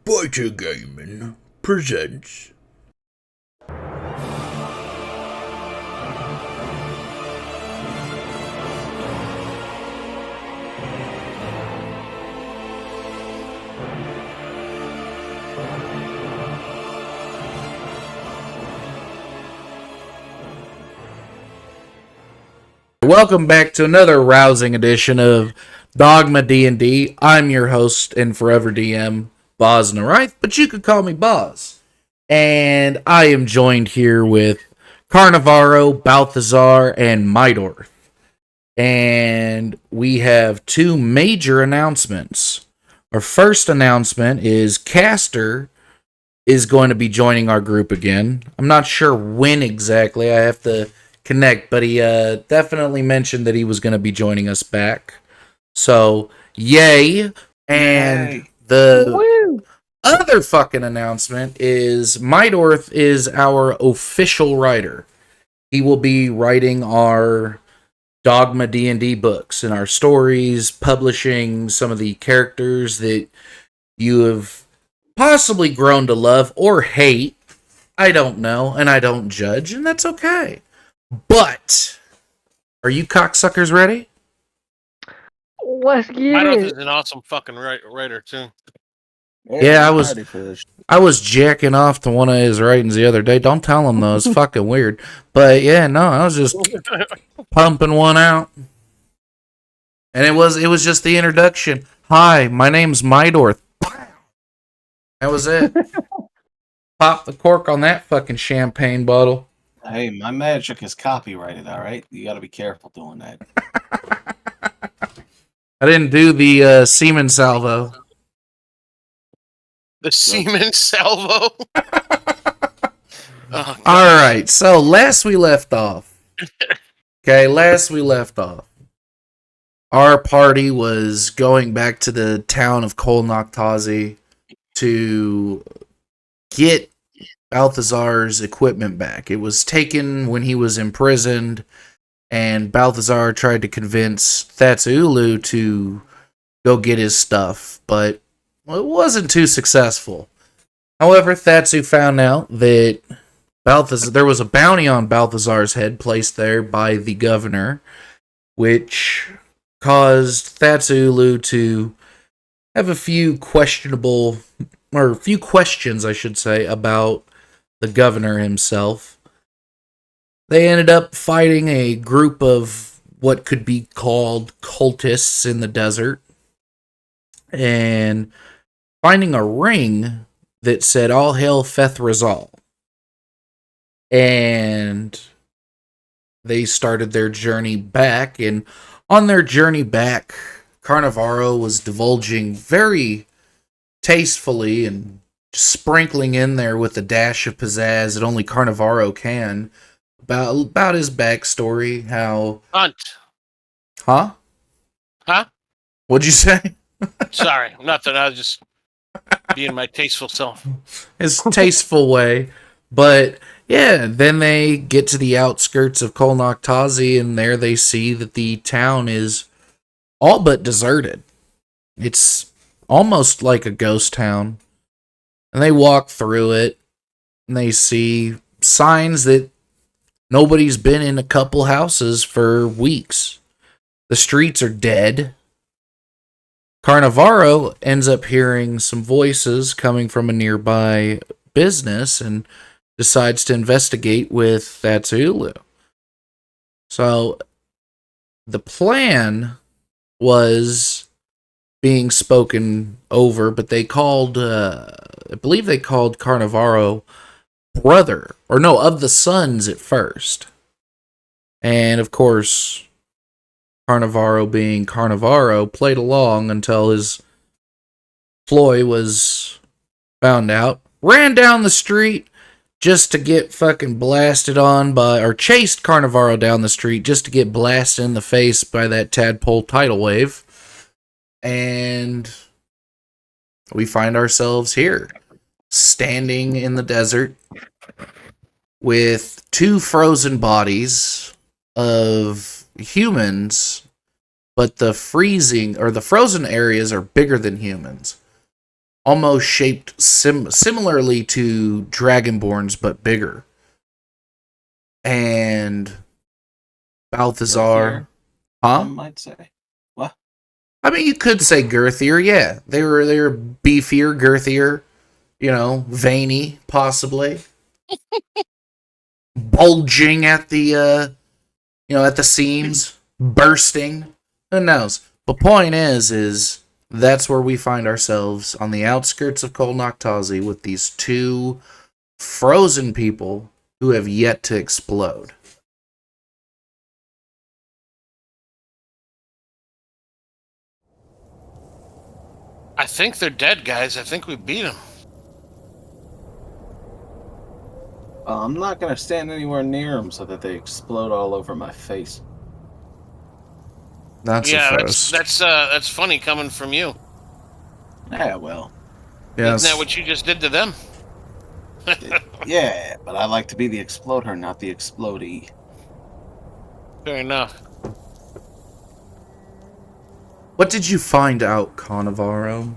Fighter Gaming presents. Welcome back to another rousing edition of Dogma D&D. I'm your host and forever DM, Boz Naraith, but you could call me Boz. And I am joined here with Carnivaro, Balthazar, and Midorth. And we have two major announcements. Our first announcement is Caster is going to be joining our group again. I'm not sure when exactly. I have to connect, but he definitely mentioned that he was going to be joining us back. So, yay. And the other fucking announcement is Midorth is our official writer. He will be writing our Dogma D&D books and our stories, publishing some of the characters that you have possibly grown to love or hate. I don't know, and I don't judge, and that's okay. But, are you cocksuckers ready? Let's get Midorth it. is an awesome fucking writer too. Yeah, I was jacking off to one of his writings the other day. Don't tell him though, it's fucking weird. But yeah, no, I was just pumping one out. And it was just the introduction. Hi, my name's Midorth. That was it. Pop the cork on that fucking champagne bottle. Hey, my magic is copyrighted, all right? You got to be careful doing that. I didn't do the semen salvo. The semen salvo. All right, so last we left off. Our party was going back to the town of Kol Noctazi to get Balthazar's equipment back. It was taken when he was imprisoned, and Balthazar tried to convince Thatsulu to go get his stuff, but it wasn't too successful. However, Thatsu found out that there was a bounty on Balthazar's head placed there by the governor, which caused Thatsulu to have a few questions, I should say, about the governor himself. They ended up fighting a group of what could be called cultists in the desert and finding a ring that said "All Hail Fethrazal." And they started their journey back, and on their journey back, Carnivaro was divulging very tastefully and sprinkling in there with a dash of pizzazz that only Carnivaro can about his backstory, how... Hunt. Huh? Huh? What'd you say? Sorry, nothing. I was just being my tasteful self. His tasteful way. But, yeah, then they get to the outskirts of Kol Noctazi, and there they see that the town is all but deserted. It's almost like a ghost town. And they walk through it, and they see signs that nobody's been in a couple houses for weeks. The streets are dead. Carnivaro ends up hearing some voices coming from a nearby business and decides to investigate with Thatsulu. So, the plan was being spoken over, but they called, I believe they called Carnivaro brother, or no, of the sons at first. And of course, Carnivaro being Carnivaro played along until his ploy was found out, ran down the street just to get fucking blasted on by, or chased Carnivaro down the street just to get blasted in the face by that tadpole tidal wave. And we find ourselves here, standing in the desert with two frozen bodies of humans, but the frozen areas are bigger than humans. almost shaped similarly to Dragonborns, but bigger. And Balthazar, huh? Some might say. What? I mean, you could say girthier. Yeah, they were beefier, girthier. You know, veiny, possibly bulging at the at the seams, bursting. Who knows? But point is that's where we find ourselves on the outskirts of Kol Noctazi with these two frozen people who have yet to explode. I think they're dead, guys. I think we beat them. I'm not going to stand anywhere near them so that they explode all over my face. That's a first. That's funny coming from you. Yeah, well. Yes. Isn't that what you just did to them? Yeah, but I like to be the exploder, not the explodee. Fair enough. What did you find out, Cannavaro?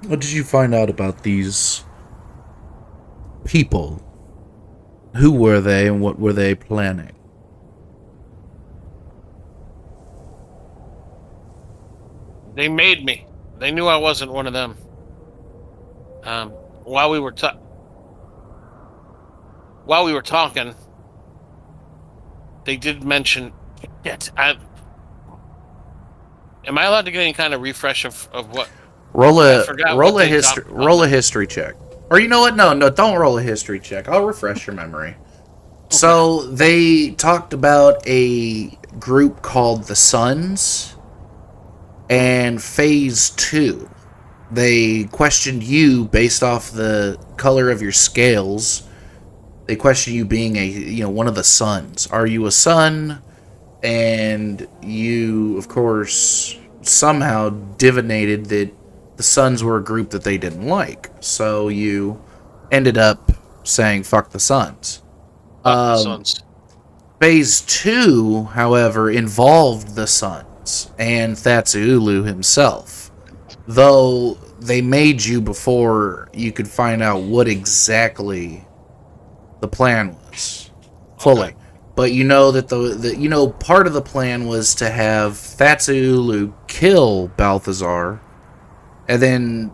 What did you find out about these people? Who were they and what were they planning? They made me. They knew I wasn't one of them. While we were talking, they did mention. Shit, am I allowed to get any kind of refresh of what? Roll a Okay. history check. Or you know what? No, don't roll a history check. I'll refresh your memory. Okay. So they talked about a group called the Suns and Phase 2. They questioned you based off the color of your scales. They questioned you being one of the Suns. Are you a Sun? And you, of course, somehow divinated that the Suns were a group that they didn't like. So you ended up saying, fuck the Suns. The Suns. Phase 2, however, involved the Suns and Thatsuulu himself. Though they made you before you could find out what exactly the plan was. Fully. Okay. But you know that part of the plan was to have Thatsuulu kill Balthazar, and then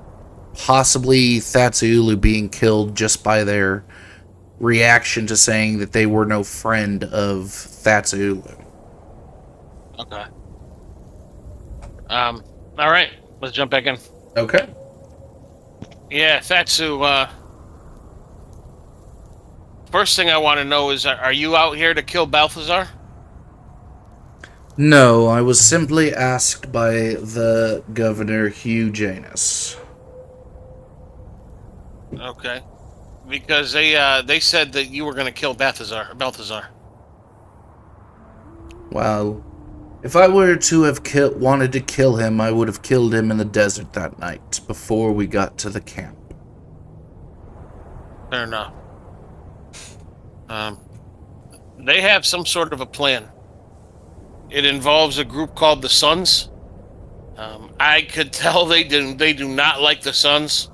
possibly Thatsuulu being killed just by their reaction to saying that they were no friend of Thatsuulu. Okay. All right. Let's jump back in. Okay. Yeah, Thatsu. First thing I want to know is, are you out here to kill Balthazar? No, I was simply asked by the Governor Hugh Janus. Okay. Because they said that you were going to kill Balthazar. Well, if I were to have wanted to kill him, I would have killed him in the desert that night, before we got to the camp. Fair enough. They have some sort of a plan. It involves a group called the Suns. I could tell they do not like the Suns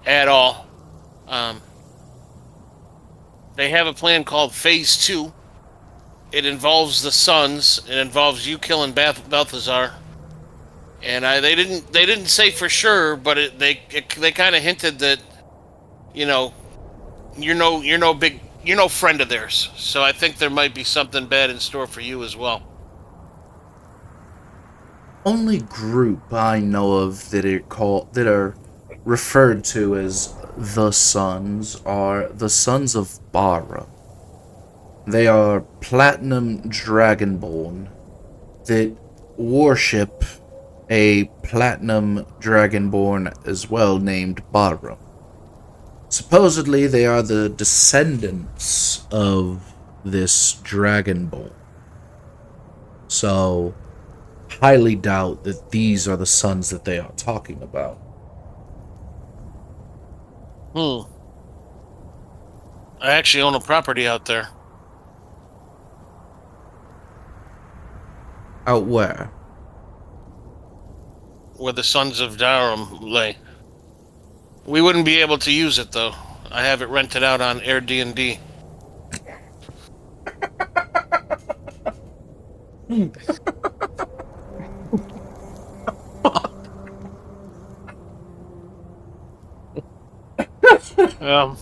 at all. They have a plan called Phase 2. It involves the Suns. It involves you killing Balthazar. And they didn't say for sure, but they kind of hinted that, you know, you're no friend of theirs. So I think there might be something bad in store for you as well. Only group I know of that are referred to as the Sons are the Sons of B.A.T.R. They are platinum dragonborn that worship a platinum dragonborn as well named B.A.T.R. Supposedly they are the descendants of this dragonborn. So, highly doubt that these are the sons that they are talking about. I actually own a property out there. Out where? where the Sons of Darum lay. We wouldn't be able to use it, though. I have it rented out on Air D&D. Um,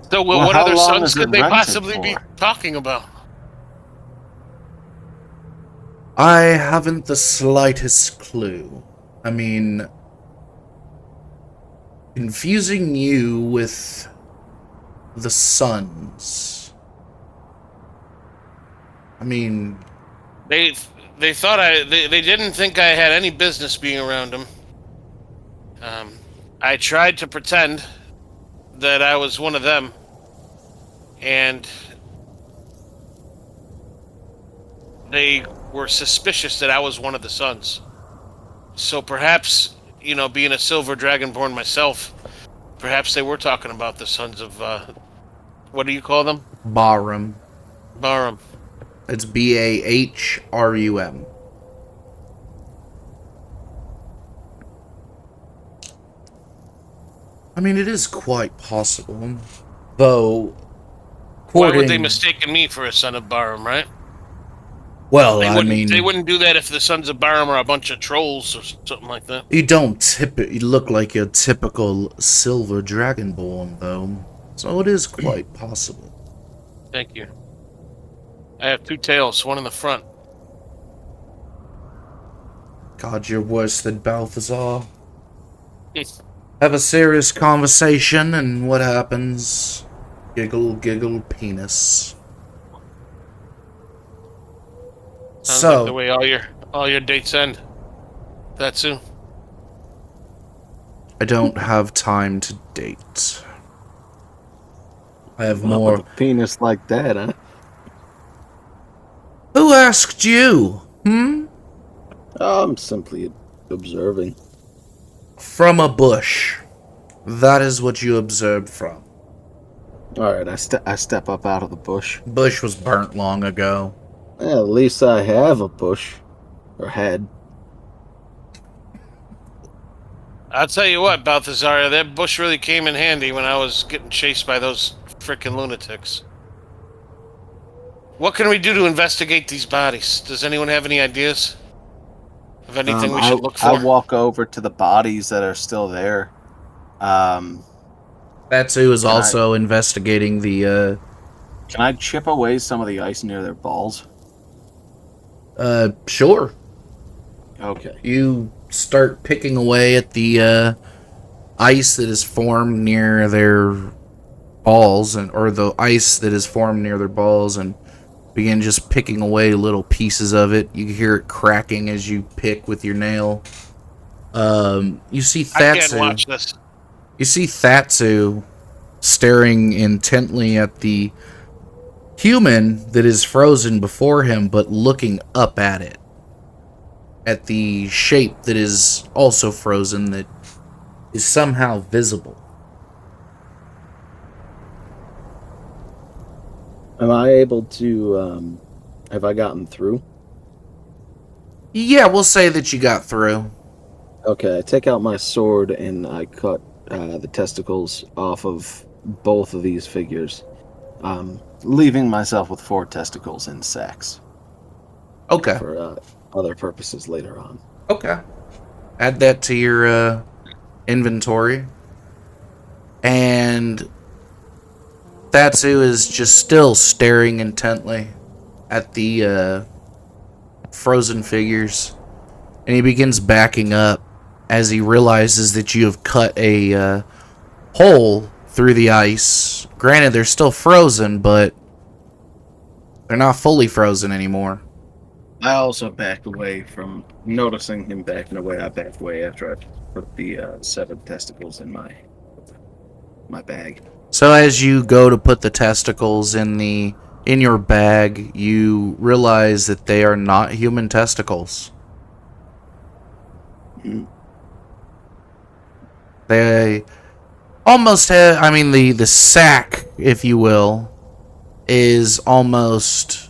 so Well, what how other long sons is it could they rented possibly be for? talking about? I haven't the slightest clue. I mean, confusing you with the Sons. I mean, They they thought they didn't think I had any business being around them. I tried to pretend that I was one of them, and they were suspicious that I was one of the sons. So perhaps, being a silver dragonborn myself, perhaps they were talking about the sons of what do you call them? Bahram. Barum. It's Bahrum. I mean, it is quite possible. Though, Why would they according... mistaken me for a son of Barum, right? Well, They I wouldn't. They mean, wouldn't do that if the sons of Barum are a bunch of trolls or something like that. you don't you look like a typical silver dragonborn, though. So it is quite possible. Thank you. I have two tails, one in the front. God, you're worse than Balthazar. Have a serious conversation, and what happens? Giggle, giggle, penis. Sounds like the So, way all your dates end. That soon. I don't have time to date. I have Not more... with a penis like that, huh? Who asked you? I'm simply observing. From a bush. That is what you observed from. Alright, I step up out of the bush. Bush was burnt long ago. Well, at least I have a bush. Or had. I'll tell you what, Balthazar, that bush really came in handy when I was getting chased by those frickin' lunatics. What can we do to investigate these bodies? Does anyone have any ideas of anything we should look for? I walk over to the bodies that are still there. Batsu is Can also investigating the, Can I chip away some of the ice near their balls? sure. Okay. You start picking away at the, ice that is formed near their balls, or the ice that is formed near their balls, and begin just picking away little pieces of it. You hear it cracking as you pick with your nail. You see I can't Thatsu. watch this. You see Thatsu staring intently at the human that is frozen before him, but looking up at it. At the shape that is also frozen, that is somehow visible. Am I able to, have I gotten through? Yeah, we'll say that you got through. Okay, I take out my sword and I cut the testicles off of both of these figures, leaving myself with 4 testicles in sacks Okay. for other purposes later on. Okay. Add that to your inventory. And Thatsu is just still staring intently at the frozen figures. And he begins backing up as he realizes that you have cut a hole through the ice. Granted, they're still frozen, but they're not fully frozen anymore. I also backed away from noticing him backing away. I backed away after I put the 7 testicles in my bag. So as you go to put the testicles in your bag, you realize that they are not human testicles. They almost have, I mean, the sack, if you will, is almost,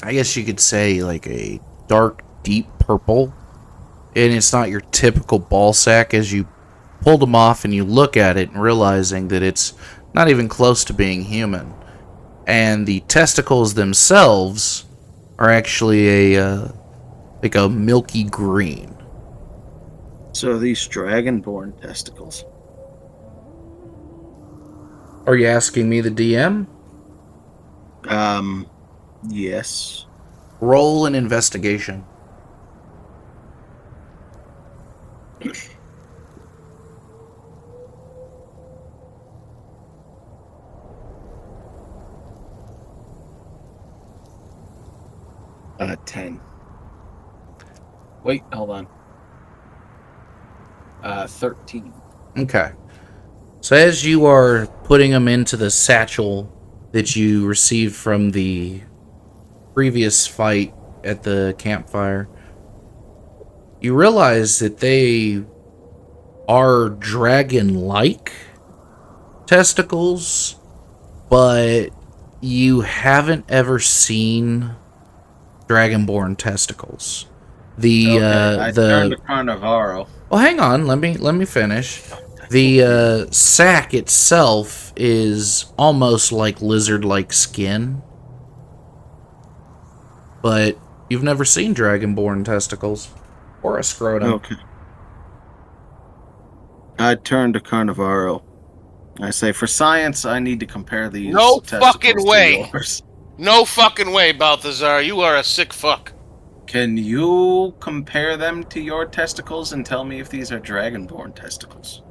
I guess you could say, like a dark, deep purple. and it's not your typical ball sack as you pull them off and you look at it and realizing that it's not even close to being human. And the testicles themselves are actually like a milky green. So these dragonborn testicles. Are you asking me, the DM? Yes. Roll an investigation. Uh, 10. Wait, hold on. 13. Okay. So as you are putting them into the satchel that you received from the previous fight at the campfire, you realize that they are dragon-like testicles, but you haven't ever seen dragonborn testicles. I turned to Carnivaro. Well, hang on. Let me finish. The sack itself is almost like lizard-like skin, but you've never seen dragonborn testicles or a scrotum. Okay. I turn to Carnivaro. I say, for science, I need to compare these No testicles fucking to way. yours. No fucking way, Balthazar. You are a sick fuck. Can you compare them to your testicles and tell me if these are dragonborn testicles?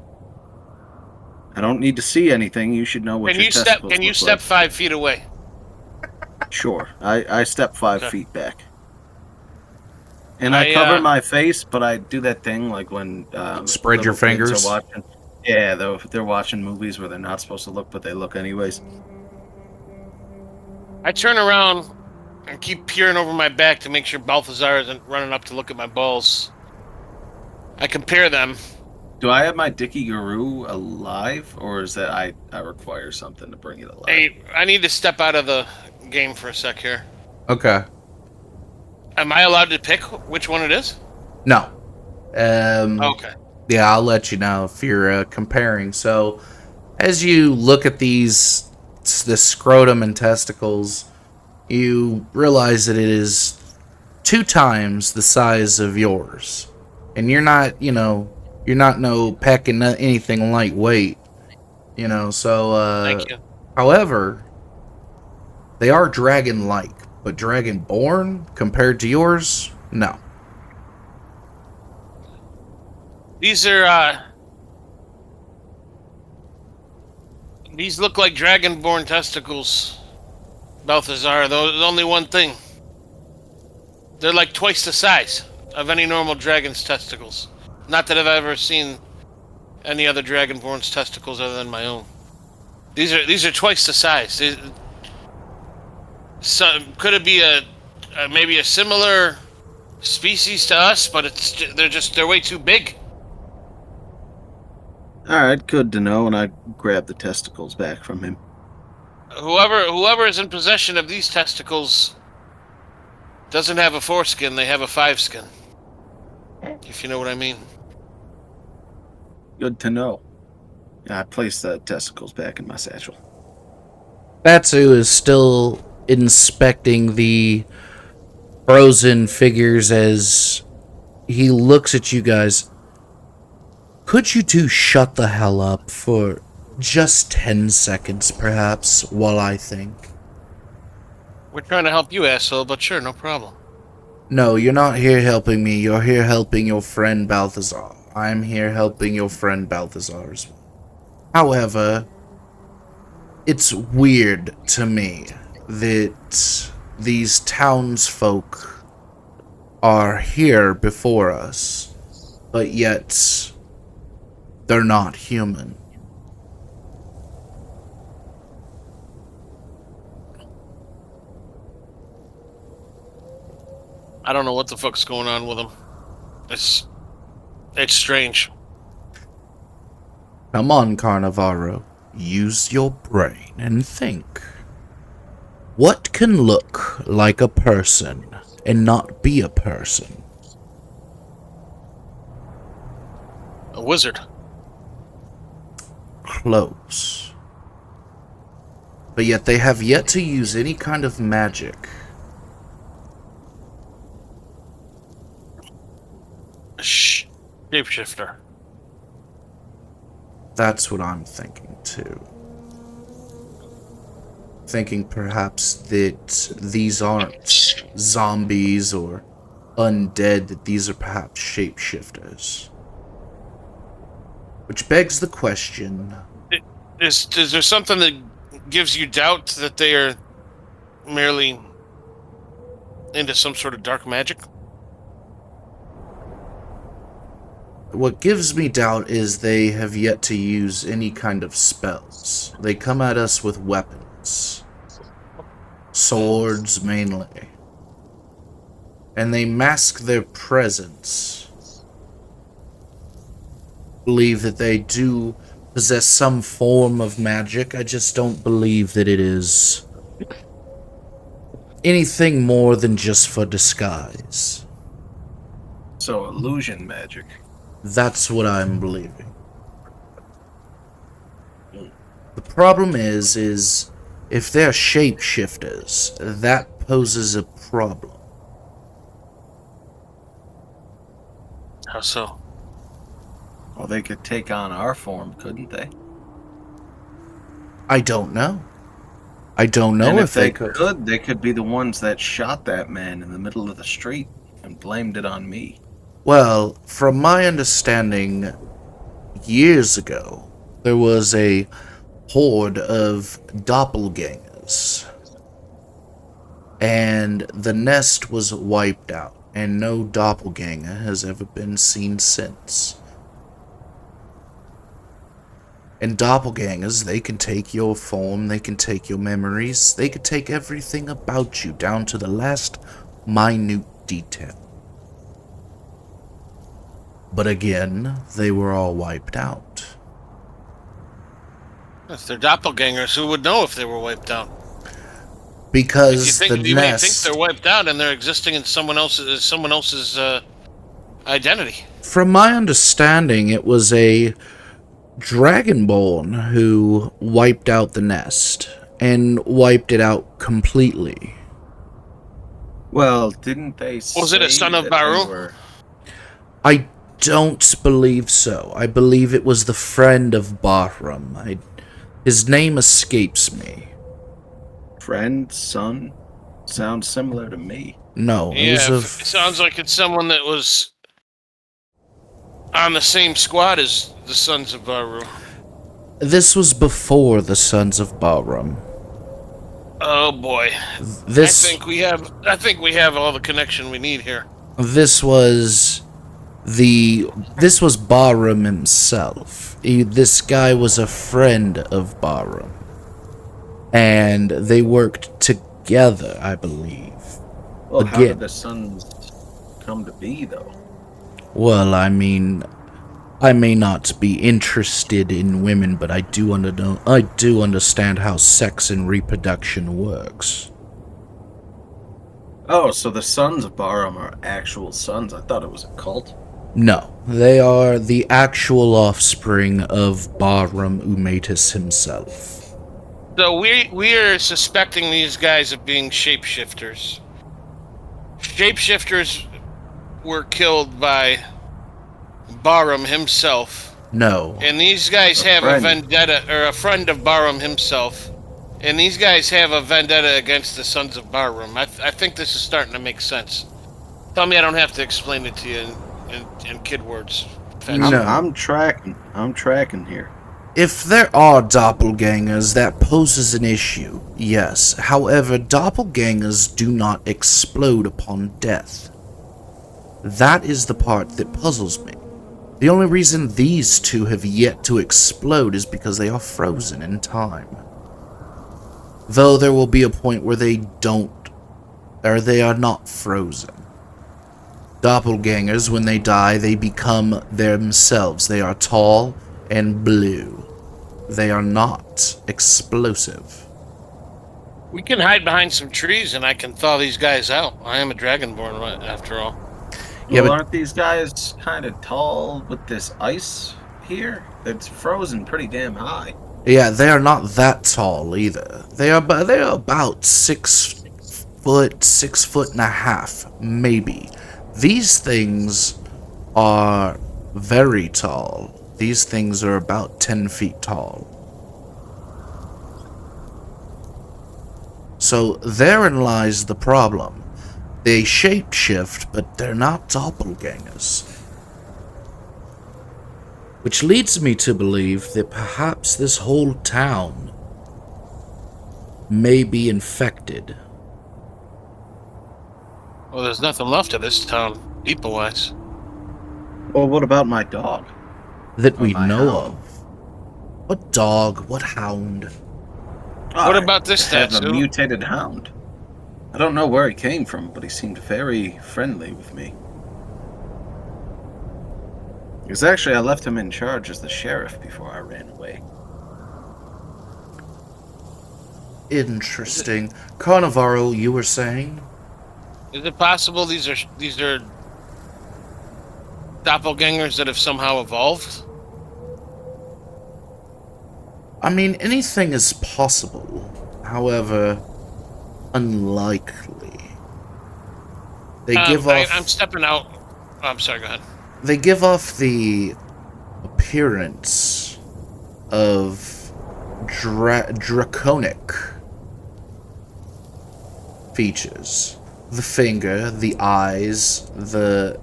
I don't need to see anything. You should know what Can your you step? testicles Can you look step like. 5 feet away? Sure. I step 5 Okay. feet back. And I cover my face, but I do that thing like when Spread your little kids fingers. are watching. Yeah, they're watching movies where they're not supposed to look, but they look anyways. I turn around and keep peering over my back to make sure Balthazar isn't running up to look at my balls. I compare them. Do I have my Dicky Guru alive, or is that I require something to bring it alive? Hey, I need to step out of the game for a sec here. Okay. Am I allowed to pick which one it is? No. Okay. Yeah, I'll let you know if you're comparing. So, as you look at the scrotum and testicles, you realize that it is 2 times the size of yours. And you're not, you're not no pecking anything lightweight, so, Thank you. however, they are dragon-like, but dragon-born compared to yours, no. These are, these look like dragonborn testicles, Balthazar. There's only one thing. They're like twice the size of any normal dragon's testicles. Not that I've ever seen any other dragonborn's testicles other than my own. These are twice the size. Could it be maybe a similar species to us, but they're way too big. All right, good to know. And I grab the testicles back from him. Whoever is in possession of these testicles doesn't have a foreskin; they have a 5-skin. If you know what I mean. Good to know. I place the testicles back in my satchel. Batsu is still inspecting the frozen figures as he looks at you guys. Could you two shut the hell up for just 10 seconds, perhaps, while I think? We're trying to help you, asshole, but sure, no problem. No, you're not here helping me. You're here helping your friend Balthazar. I'm here helping your friend Balthazar as well. However, it's weird to me that these townsfolk are here before us, but yet they're not human. I don't know what the fuck's going on with them. It's strange. Come on, Carnivaro. Use your brain and think. What can look like a person and not be a person? A wizard. Close. But yet they have yet to use any kind of magic. Shapeshifter. That's what I'm thinking too. Thinking perhaps that these aren't zombies or undead, that these are perhaps shapeshifters. Which begs the question... Is there something that gives you doubt that they are merely into some sort of dark magic? What gives me doubt is they have yet to use any kind of spells. They come at us with weapons. Swords, mainly. And they mask their presence. Believe that they do possess some form of magic. I just don't believe that it is anything more than just for disguise. So illusion magic. That's what I'm believing. The problem is if they're shapeshifters, that poses a problem. How so? Well, they could take on our form, couldn't they? I don't know. I don't know And if they could. They could be the ones that shot that man in the middle of the street and blamed it on me. Well, from my understanding, years ago, there was a horde of doppelgangers. And the nest was wiped out, and no doppelganger has ever been seen since. And doppelgangers, they can take your form, they can take your memories, they can take everything about you, down to the last minute detail. But again, they were all wiped out. If they're doppelgangers, who would know if they were wiped out? Because you may think nest... they're wiped out and they're existing in someone else's identity. From my understanding, it was a Dragonborn who wiped out the nest, and wiped it out completely. Well, didn't they Was it a son of Baru? I don't believe so. I believe it was the friend of Bahram. His name escapes me. Friend, son? Sounds similar to me. No, Yeah, it sounds like it's someone that was on the same squad as the Sons of Baru. This was before the Sons of Bahram. Oh boy. I think we have all the connection we need here. This was Bahram himself. This guy was a friend of Bahram. And they worked together, I believe. Well, how did the sons come to be, though? Well, I mean, I may not be interested in women, but I do understand how sex and reproduction works. Oh, so the Sons of Bahram are actual sons? I thought it was a cult. No, they are the actual offspring of Bahram Umatus himself. So we are suspecting these guys of being shapeshifters. Shapeshifters were killed by Bahram himself. No. And these guys have a vendetta, or a friend of Bahram himself. And these guys have a vendetta against the Sons of Bahram. I think this is starting to make sense. Tell me I don't have to explain it to you in kid words. No. I'm tracking here. If there are doppelgangers, that poses an issue, yes. However, doppelgangers do not explode upon death. That is the part that puzzles me. The only reason these two have yet to explode is because they are frozen in time. Though there will be a point where they are not frozen. Doppelgangers, when they die, they become themselves. They are tall and blue. They are not explosive. We can hide behind some trees and I can thaw these guys out. I am a dragonborn after all. Yeah, Well, but aren't these guys kind of tall with this ice here? It's frozen pretty damn high. yeah, they are not that tall either. They are about 6 foot, 6 foot and a half, maybe. These things are very tall. These things are about 10 feet tall. So therein lies the problem. They shapeshift, but they're not doppelgangers. Which leads me to believe that perhaps this whole town may be infected. Well, there's nothing left of this town, people-wise. Well, what about my dog? That Or we my know hound? of. What dog? What hound? What I about this have a tattoo? mutated hound. I don't know where he came from, but he seemed very friendly with me. Because actually, I left him in charge as the sheriff before I ran away. Interesting. Carnivaro, you were saying? Is it possible these are doppelgangers that have somehow evolved? I mean, anything is possible. However, unlikely. They give off. I'm stepping out. Oh, I'm sorry. Go ahead. They give off the appearance of draconic features. The finger, the eyes, the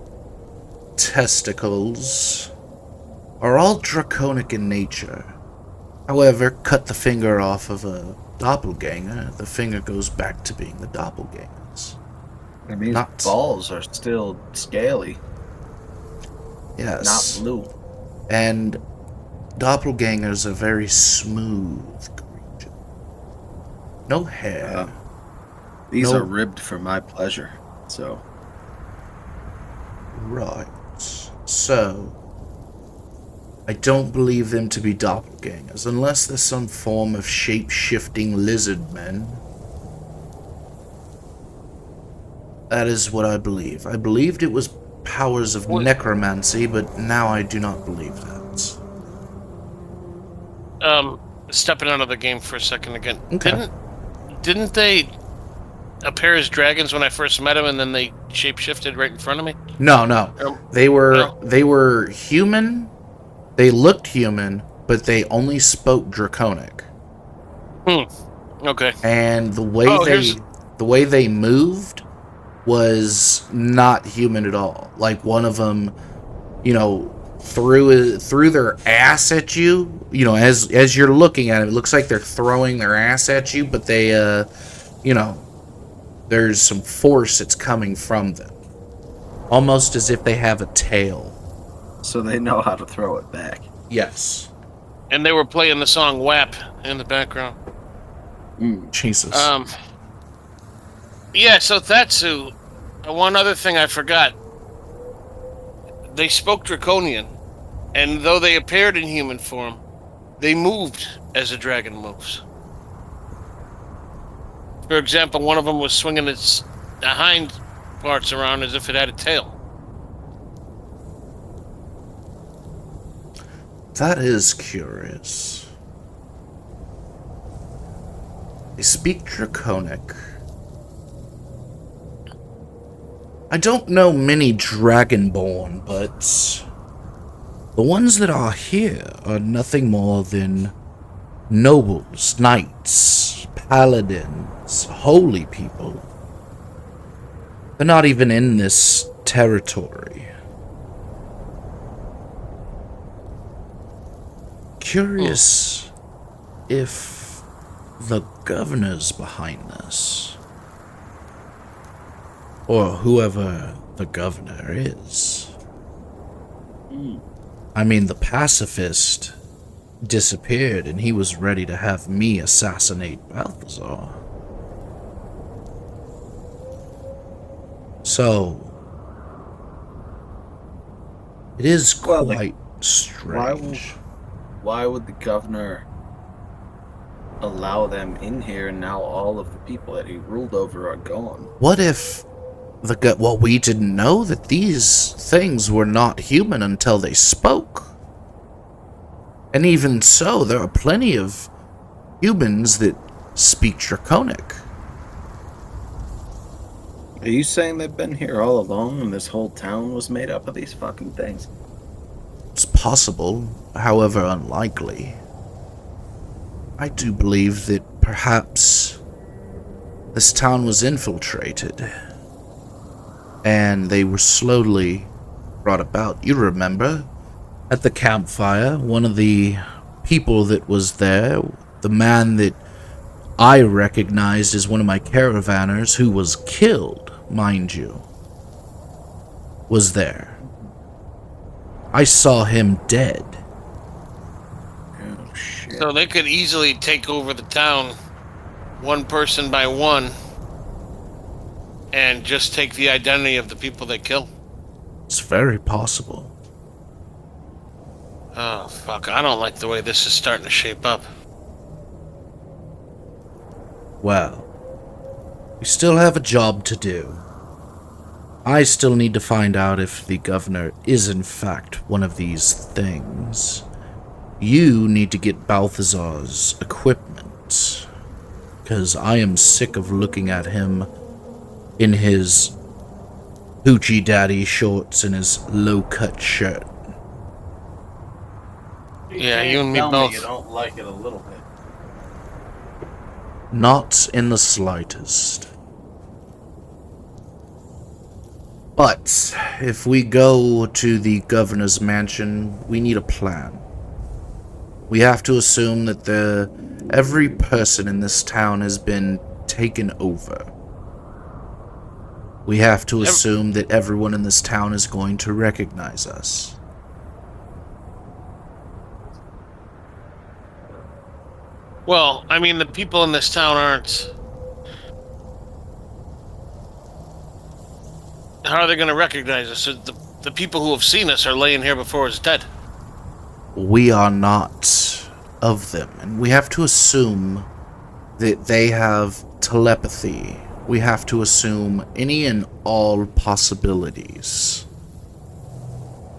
testicles are all draconic in nature. However, cut the finger off of a doppelganger, the finger goes back to being the doppelgangers. And these Not- balls are still scaly, Yes. not blue. And doppelgangers are very smooth creatures. No hair. These No. are ribbed for my pleasure, so... Right. So, I don't believe them to be doppelgangers, unless there's some form of shape-shifting lizard men. That is what I believe. I believed it was powers of necromancy, but now I do not believe that. Stepping out of the game for a second again. Okay. Didn't they appear as dragons when I first met them, and then they shapeshifted right in front of me? No. They No? were human. They looked human, but they only spoke draconic. Okay. And the way they moved was not human at all. Like one of them, threw their ass at you. As you're looking at it, it looks like they're throwing their ass at you, but they, there's some force that's coming from them, almost as if they have a tail. So they know how to throw it back. Yes. And they were playing the song WAP in the background. Jesus. Yeah, so Thatsu, one other thing I forgot. They spoke Draconian, and though they appeared in human form, they moved as a dragon moves. For example, one of them was swinging its hind parts around as if it had a tail. That is curious. They speak Draconic. I don't know many Dragonborn, but the ones that are here are nothing more than nobles, knights, paladins, holy people. They're not even in this territory. Curious if the governor's behind this. Or whoever the governor is. I mean, the pacifist disappeared and he was ready to have me assassinate Balthazar. So, it is quite strange. Why would the governor allow them in here and now all of the people that he ruled over are gone? What if Well, we didn't know that these things were not human until they spoke. And even so, there are plenty of humans that speak Draconic. Are you saying they've been here all along and this whole town was made up of these fucking things? It's possible, however unlikely. I do believe that perhaps this town was infiltrated, and they were slowly brought about. You remember, at the campfire, one of the people that was there, the man that I recognized as one of my caravanners, who was killed, mind you, was there. I saw him dead. Oh, shit. So they could easily take over the town, one person by one, and just take the identity of the people they kill. It's very possible. Oh, fuck. I don't like the way this is starting to shape up. Well, we still have a job to do. I still need to find out if the governor is in fact one of these things. You need to get Balthazar's equipment, because I am sick of looking at him in his hoochie daddy shorts and his low-cut shirt. Yeah, you and me both. You don't like it a little bit. Not in the slightest. But if we go to the governor's mansion, we need a plan. We have to assume that every person in this town has been taken over. We have to assume that everyone in this town is going to recognize us. Well, I mean, the people in this town aren't... How are they going to recognize us? The people who have seen us are laying here before us dead. We are not of them, and we have to assume that they have telepathy. We have to assume any and all possibilities.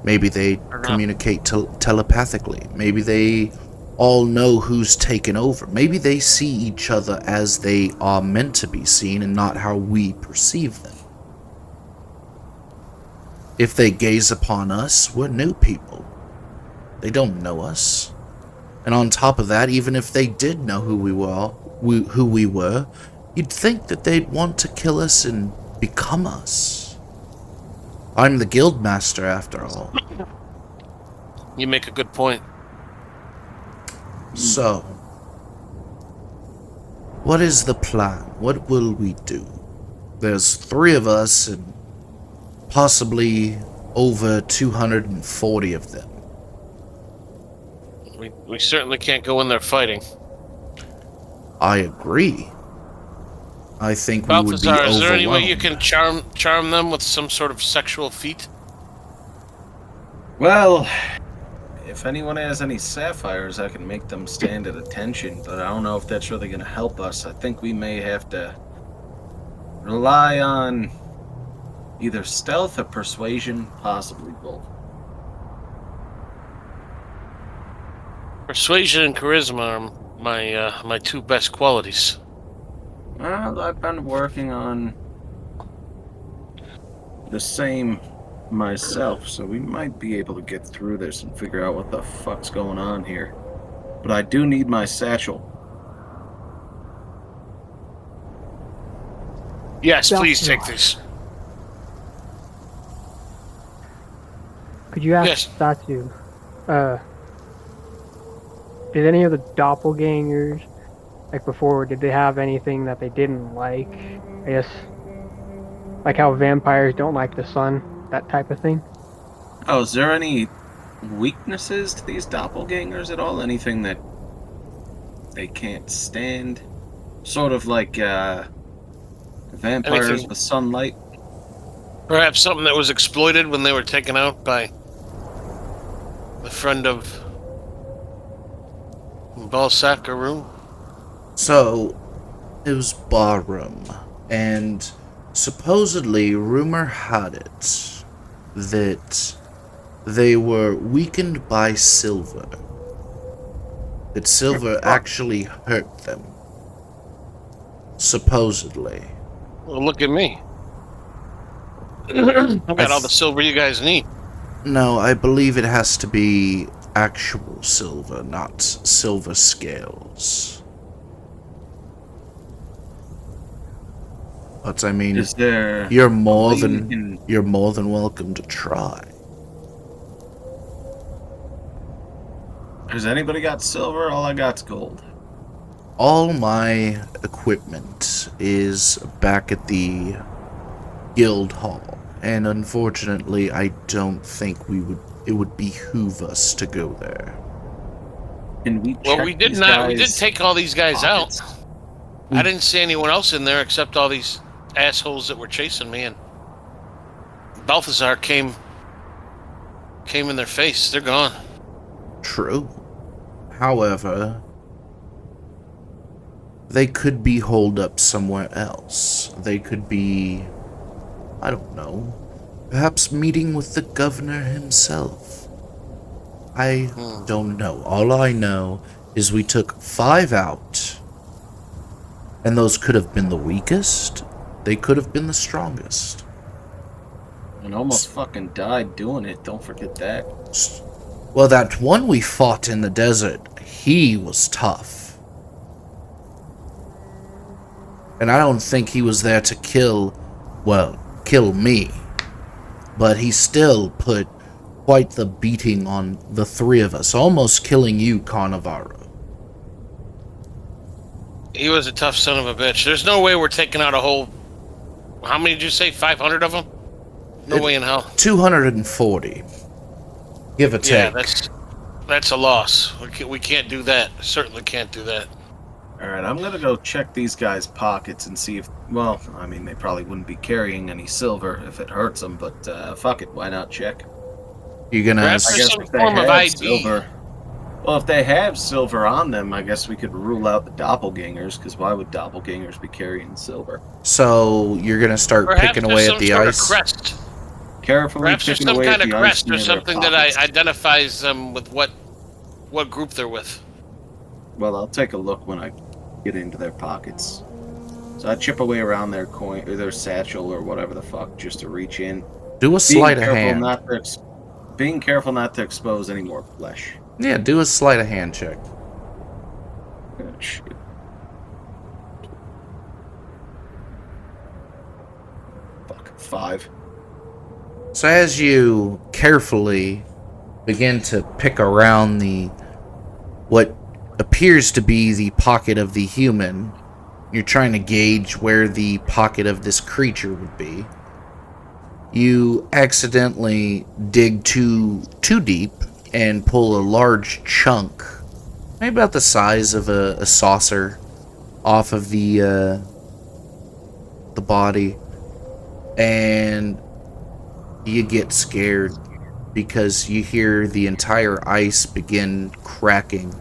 Maybe they communicate telepathically. Maybe they all know who's taken over. Maybe they see each other as they are meant to be seen and not how we perceive them. If they gaze upon us, we're new people. They don't know us. And on top of that, even if they did know who we were, you'd think that they'd want to kill us and become us. I'm the guild master, after all. You make a good point. So, what is the plan? What will we do? There's 3 of us and possibly over 240 of them. We certainly can't go in there fighting. I agree. I think we would be Balthazar, overwhelmed. is there any way you can charm them with some sort of sexual feat? Well, if anyone has any sapphires, I can make them stand at attention, but I don't know if that's really going to help us. I think we may have to rely on either stealth or persuasion, possibly both. Persuasion and charisma are my 2 best qualities. Well, I've been working on the same myself, so we might be able to get through this and figure out what the fuck's going on here. But I do need my satchel. Yes, Yeah. please take this. Could you ask Yes. Satu, did any of the doppelgangers, like before, did they have anything that they didn't like? I guess, like how vampires don't like the sun, that type of thing? Oh, is there any weaknesses to these doppelgangers at all? Anything that they can't stand? Sort of like vampires Anything. with sunlight? Perhaps something that was exploited when they were taken out by the friend of Balsac or Rue? So, it was barroom, and Supposedly, rumor had it that they were weakened by silver. That silver actually hurt them. Supposedly. Well, look at me. I got all the silver you guys need. No, I believe it has to be actual silver, not silver scales. But I mean, Is there? you're more than welcome to try. Has anybody got silver? All I got's gold. All my equipment is back at the guild hall, and unfortunately, I don't think it would behoove us to go there. Can we? Well, we did not. We did take all these guys out. I didn't see anyone else in there except all these assholes that were chasing me, and Balthazar came in their face. They're gone. True. However, they could be holed up somewhere else. They could be, I don't know, perhaps meeting with the governor himself. I don't know. All I know is we took 5 out, and those could have been the weakest. They could have been the strongest. And almost fucking died doing it. Don't forget that. Well, that one we fought in the desert, he was tough. And I don't think he was there to kill me. But he still put quite the beating on the 3 of us, almost killing you, Carnivaro. He was a tough son of a bitch. There's no way we're taking out a whole... How many did you say? 500 of them? No way in hell. 240. Give or take. Yeah, that's a loss. We can't do that. Certainly can't do that. Alright, I'm gonna go check these guys' pockets and see if... Well, I mean, they probably wouldn't be carrying any silver if it hurts them, but fuck it, why not check? You gonna... Perhaps I there's guess some if they form of have ID. silver... Well, if they have silver on them, I guess we could rule out the doppelgangers, because why would doppelgangers be carrying silver? So, you're gonna start Perhaps picking away at the sort ice? of crest. Carefully Perhaps there's picking some away kind at of the ice crest or near their something that pockets. identifies them with what group they're with. Well, I'll take a look when I get into their pockets. So I chip away around their coin or their satchel or whatever the fuck just to reach in. Do a sleight of hand. Being careful not to expose any more flesh. Yeah, do a sleight of hand check. Oh, shit. Fuck, 5. So as you carefully begin to pick around what appears to be the pocket of the human, you're trying to gauge where the pocket of this creature would be. You accidentally dig too deep and pull a large chunk, maybe about the size of a saucer, off of the body, and you get scared because you hear the entire ice begin cracking.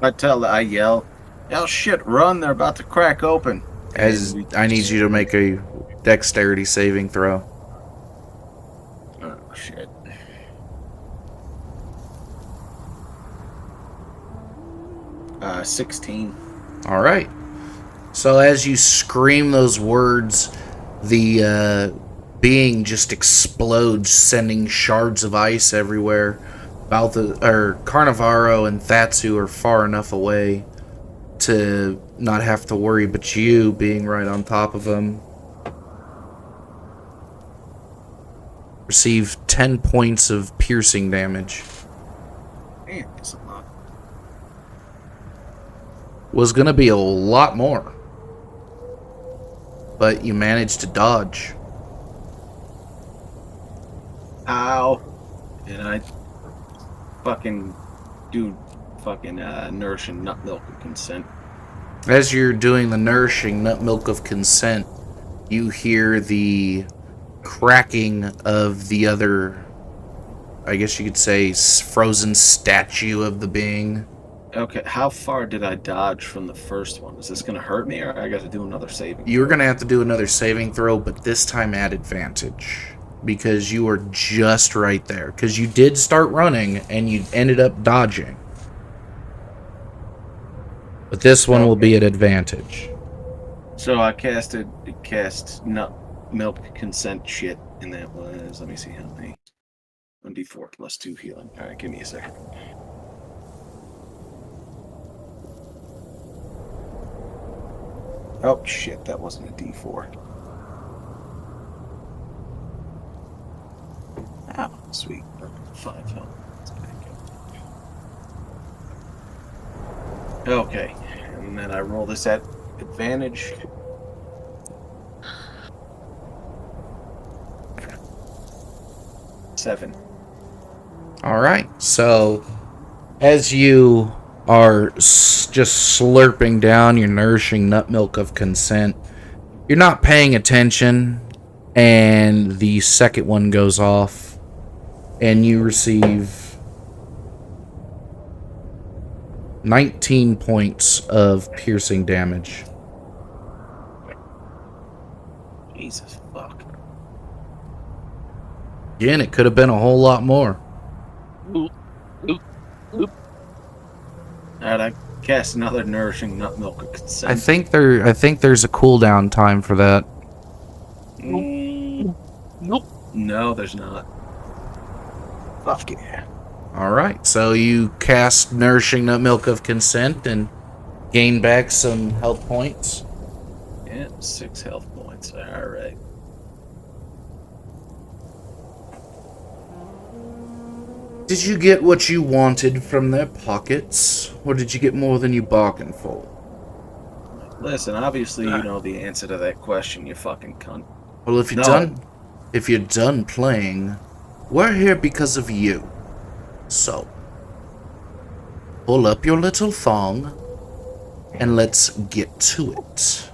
I yell, "Oh shit, run, they're about to crack open." As I need you to make a dexterity saving throw. Oh shit. Uh, 16. Alright. So as you scream those words, the being just explodes, sending shards of ice everywhere. Carnivaro and Thatsu are far enough away to not have to worry, but you being right on top of them. Receive 10 points of piercing damage. Damn, that's a lot. Was gonna be a lot more, but you managed to dodge. Ow. And I fucking do fucking nourishing nut milk of consent. As you're doing the nourishing nut milk of consent, you hear the cracking of the other, I guess you could say, frozen statue of the being. Okay, how far did I dodge from the first one? Is this gonna hurt me, or I got to do another saving? You're throw? going to have to do another saving throw, but this time at advantage. Because you were just right there. Because you did start running, and you ended up dodging. But this one will be at advantage. So I cast nut milk consent shit, and that was, let me see how many. 1d4 plus 2 healing. Alright, give me a second. Oh shit, that wasn't a d4. Oh, sweet. 5 health. Okay, and then I roll this at advantage. Seven. Alright, so as you are just slurping down your nourishing nut milk of consent, you're not paying attention, and the second one goes off, and you receive 19 points of piercing damage. Jesus fuck. Again, it could have been a whole lot more. Alright, I cast another nourishing nut milk of consent. I think there's a cooldown time for that. Nope. No, there's not. Fuck yeah. Alright, so you cast Nourishing Nut Milk of Consent and gain back some health points. Yeah, 6 health points. Alright. Did you get what you wanted from their pockets, or did you get more than you bargained for? Listen, obviously you know the answer to that question, you fucking cunt. Well, if you're done playing, we're here because of you. So, pull up your little thong, and let's get to it.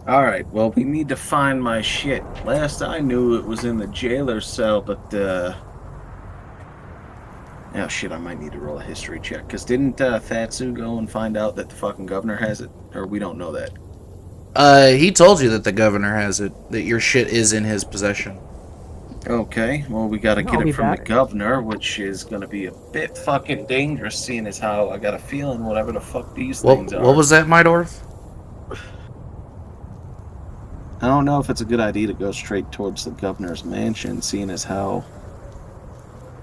Alright, well, we need to find my shit. Last I knew, it was in the jailer's cell, but, oh shit, I might need to roll a history check. Because didn't Fatsu go and find out that the fucking governor has it? Or we don't know that? He told you that the governor has it, that your shit is in his possession. Okay, well, we gotta get I'll it be from the back. governor, which is gonna be a bit fucking dangerous, seeing as how I got a feeling whatever the fuck these things are. What was that, Mydorth? I don't know if it's a good idea to go straight towards the governor's mansion, seeing as how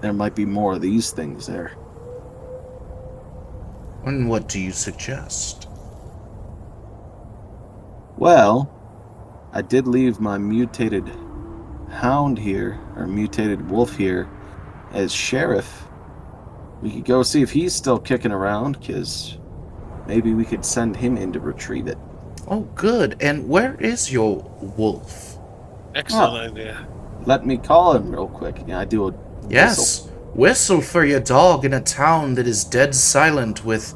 there might be more of these things there. And what do you suggest? Well, I did leave my mutated hound here, or mutated wolf here, as sheriff. We could go see if he's still kicking around, because maybe we could send him in to retrieve it. Oh, good. And where is your wolf? Excellent idea. Let me call him real quick. Yeah, I do a Yes. Whistle for your dog in a town that is dead silent with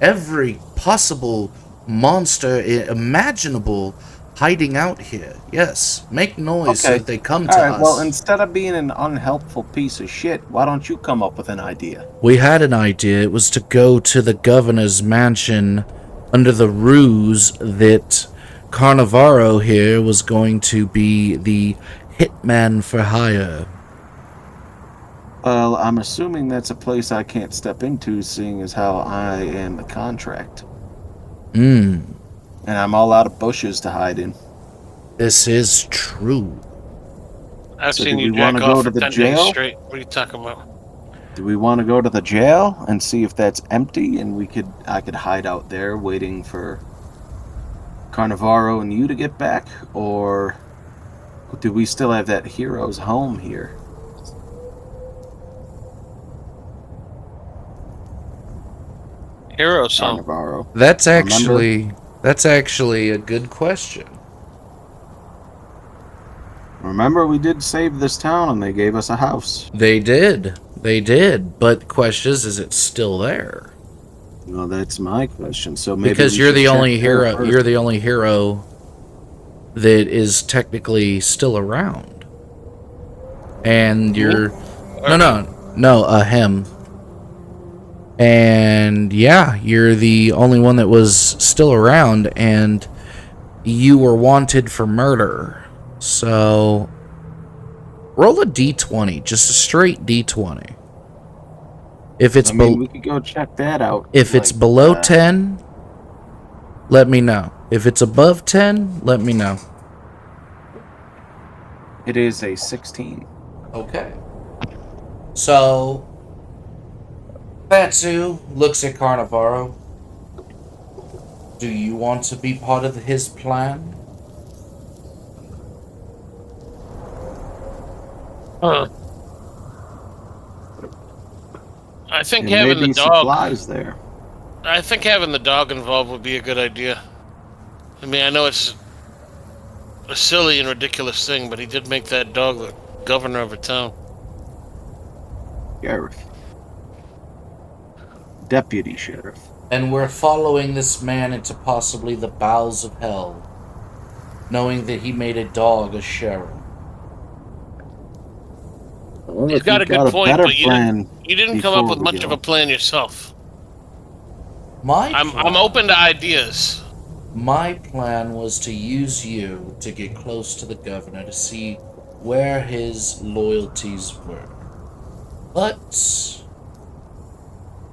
every possible monster imaginable hiding out here. Yes. Make noise so Okay. that they come All to right, us. well, instead of being an unhelpful piece of shit, why don't you come up with an idea? We had an idea. It was to go to the governor's mansion under the ruse that Carnivaro here was going to be the hitman for hire. Well, I'm assuming that's a place I can't step into, seeing as how I am the contract. And I'm all out of bushes to hide in. This is true. I've So seen do you we wanna jack go off to for the 10 jail? days straight. What are you talking about? Do we want to go to the jail and see if that's empty, and I could hide out there waiting for Carnivaro and you to get back, or do we still have that hero's home here? Hero song. Carnivaro. That's actually a good question. Remember, we did save this town and they gave us a house. They did. But the question is it still there? Well, that's my question. So maybe Because we you're should the check only there hero. first. You're the only hero that is technically still around. And you're no him. And yeah, you're the only one that was still around, and you were wanted for murder. So roll a d20, just a straight d20. If it's we could go check that out. if it's below 10, let me know. If it's above 10, let me know. It is a 16. Okay. So Fatsu looks at Carnivaro. Do you want to be part of his plan? I think There having may the be dog. supplies there. I think having the dog involved would be a good idea. I mean, I know it's a silly and ridiculous thing, but he did make that dog the governor of a town. Sheriff. Deputy sheriff. And we're following this man into possibly the bowels of hell, knowing that he made a dog a sheriff. Well, He's if got you've a good point, but plan you didn't come up before with we much go. of a plan yourself. I'm I'm open to ideas. My plan was to use you to get close to the governor to see where his loyalties were. But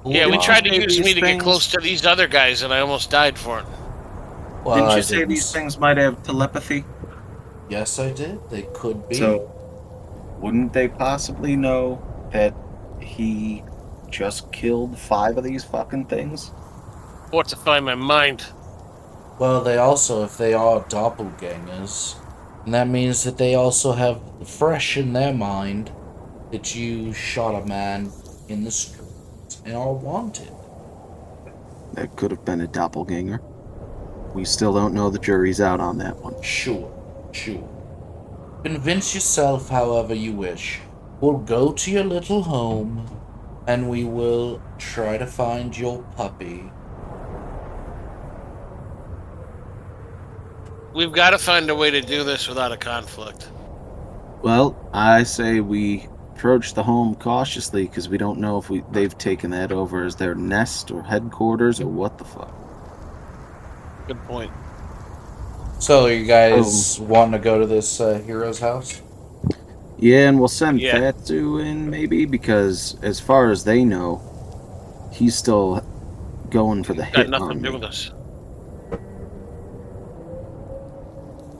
Yeah, we tried to say use these me to get things- close to these other guys, and I almost died for it. well, Didn't I you say these things might have telepathy? Yes, I did. They could be. So, wouldn't they possibly know that he just killed 5 of these fucking things? Fortify my mind. Well, they also, if they are doppelgangers, and that means that they also have fresh in their mind that you shot a man in the street and are wanted. That could have been a doppelganger. We still don't know. The jury's out on that one. Sure. Convince yourself however you wish. We'll go to your little home, and we will try to find your puppy. We've got to find a way to do this without a conflict. Well, I say we approach the home cautiously because we don't know if they've taken that over as their nest or headquarters or what the fuck. Good point. So, you guys wanting to go to this hero's house? Yeah, and we'll send Yeah. Fatsu in maybe because as far as they know, he's still going for the Got hit nothing on to do me. with us.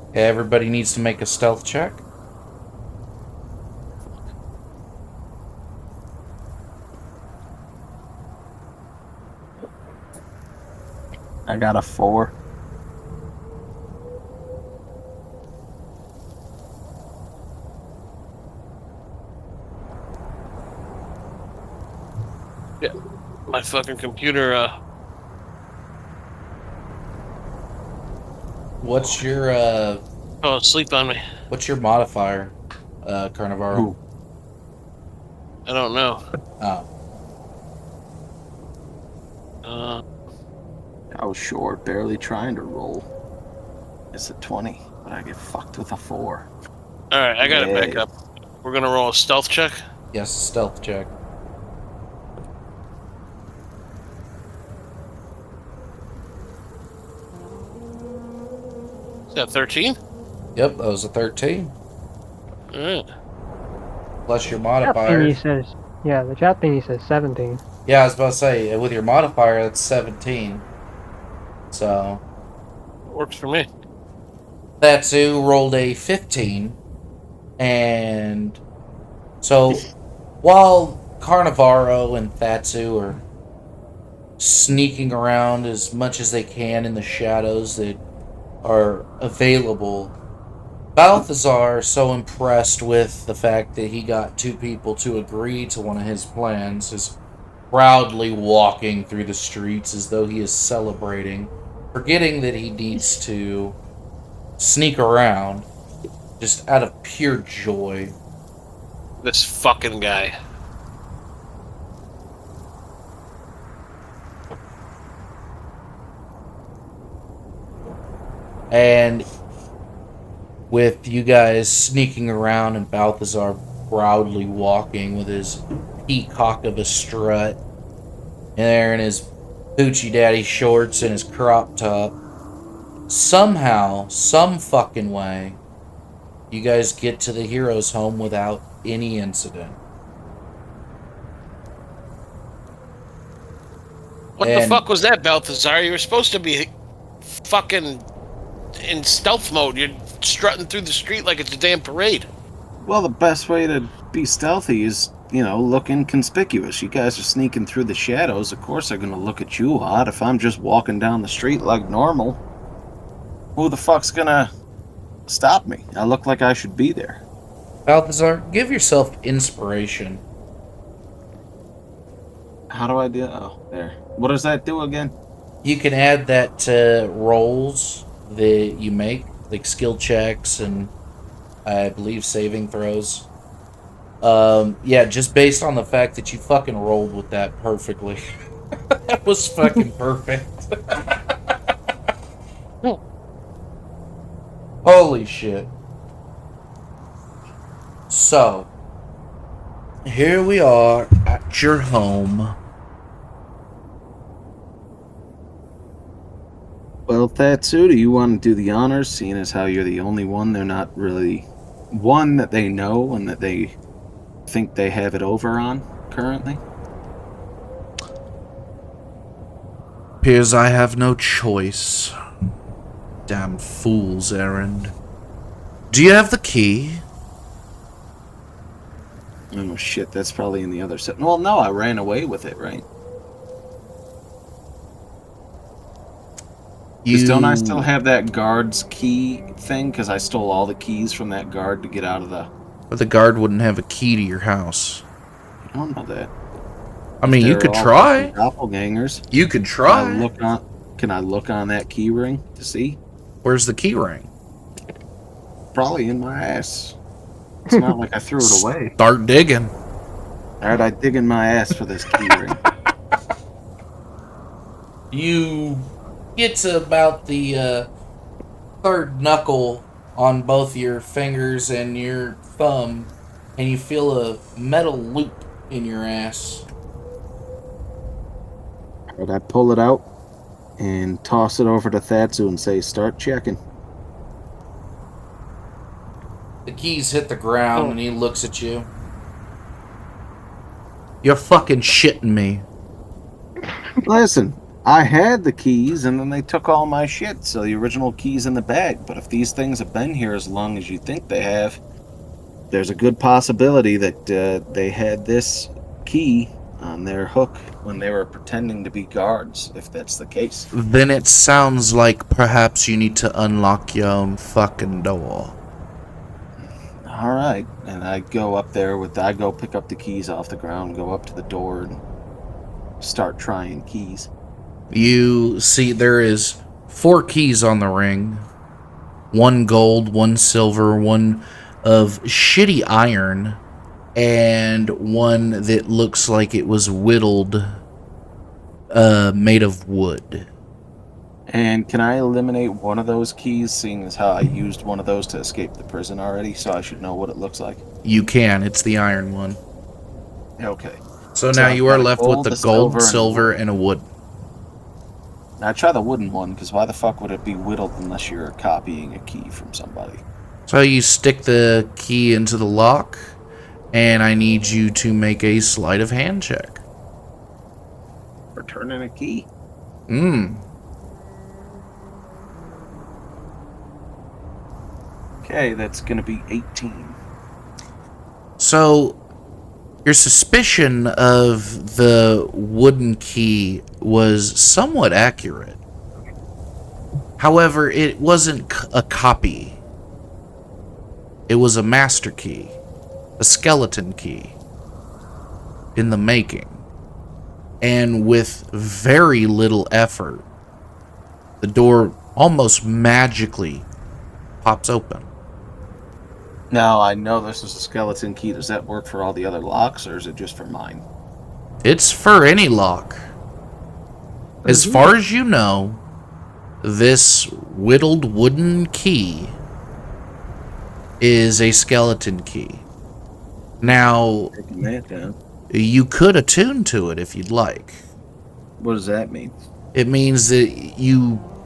Okay, everybody needs to make a stealth check. I got a 4. My fucking computer, What's your fell asleep on me. what's your modifier, Carnivaro? Ooh. I don't know. Oh. I was short, barely trying to roll. It's a 20, but I get fucked with a 4. Alright, I got it back Yay. up. We're gonna roll a stealth check. Yes, stealth check. Is that 13? Yep, that was a 13. Alright. Plus your Chat modifier. thingy says, yeah, the chat thingy says 17. Yeah, I was about to say, with your modifier, that's 17. So, Works for me. Thatsu rolled a 15. And so, while Carnivaro and Thatsu are sneaking around as much as they can in the shadows that are available, Balthazar, so impressed with the fact that he got 2 people to agree to one of his plans, is proudly walking through the streets as though he is celebrating, forgetting that he needs to sneak around, just out of pure joy. This fucking guy. And with you guys sneaking around and Balthazar proudly walking with his peacock of a strut, there in his Poochie Daddy shorts and his crop top. Somehow, some fucking way, you guys get to the hero's home without any incident. What the And fuck was that, Balthazar? You were supposed to be fucking in stealth mode. You're strutting through the street like it's a damn parade. Well, the best way to be stealthy is, look inconspicuous. You guys are sneaking through the shadows. Of course they're gonna look at you odd. If I'm just walking down the street like normal, who the fuck's gonna stop me? I look like I should be there. Balthazar, give yourself inspiration. How do I do? Oh, there. What does that do again? You can add that to rolls that you make, like skill checks and I believe saving throws. Yeah, just based on the fact that you fucking rolled with that perfectly. That was fucking perfect. Holy shit. So, here we are at your home. Well, Thatsu, do you want to do the honors, seeing as how you're the only one they're not really one that they know and that they think they have it over on currently? Appears I have no choice. Damn fool's errand. Do you have the key? Oh shit, that's probably in the other set. Well, no, I ran away with it, right? Don't I still have that guard's key thing? Because I stole all the keys from that guard to get out of the... But the guard wouldn't have a key to your house. I don't know that. I mean, you could try. Doppelgangers. You could try. Can I look on that key ring to see? Where's the key ring? Probably in my ass. It's not like I threw it away. Start digging. Alright, I dig in my ass for this key ring. You get to about the third knuckle on both your fingers and your thumb, and you feel a metal loop in your ass. Alright, I pull it out and toss it over to Thatsu and say, start checking. The keys hit the ground and he looks at you. You're fucking shitting me. Listen, I had the keys and then they took all my shit, so the original key's in the bag. But if these things have been here as long as you think they have, there's a good possibility that they had this key on their hook when they were pretending to be guards, if that's the case. Then it sounds like perhaps you need to unlock your own fucking door. Alright, and I go up there I go pick up the keys off the ground, go up to the door and start trying keys. You see there is 4 keys on the ring. 1 gold, 1 silver, 1 of shitty iron, and 1 that looks like it was whittled, made of wood. And can I eliminate one of those keys, seeing as how I used one of those to escape the prison already, so I should know what it looks like? You can. It's the iron one. Okay. So now you are left with the gold, silver, silver, and a wood. Now I try the wooden one, because why the fuck would it be whittled unless you're copying a key from somebody? So you stick the key into the lock, and I need you to make a sleight of hand check. For turning a key? Okay, that's going to be 18. So, your suspicion of the wooden key was somewhat accurate. However, it wasn't a copy. It was a master key. A skeleton key. In the making. And with very little effort, the door almost magically pops open. Now, I know this is a skeleton key. Does that work for all the other locks, or is it just for mine? It's for any lock. As far as you know, this whittled wooden key is a skeleton key. Now, Taking that down. you could attune to it if you'd like. What does that mean? It means that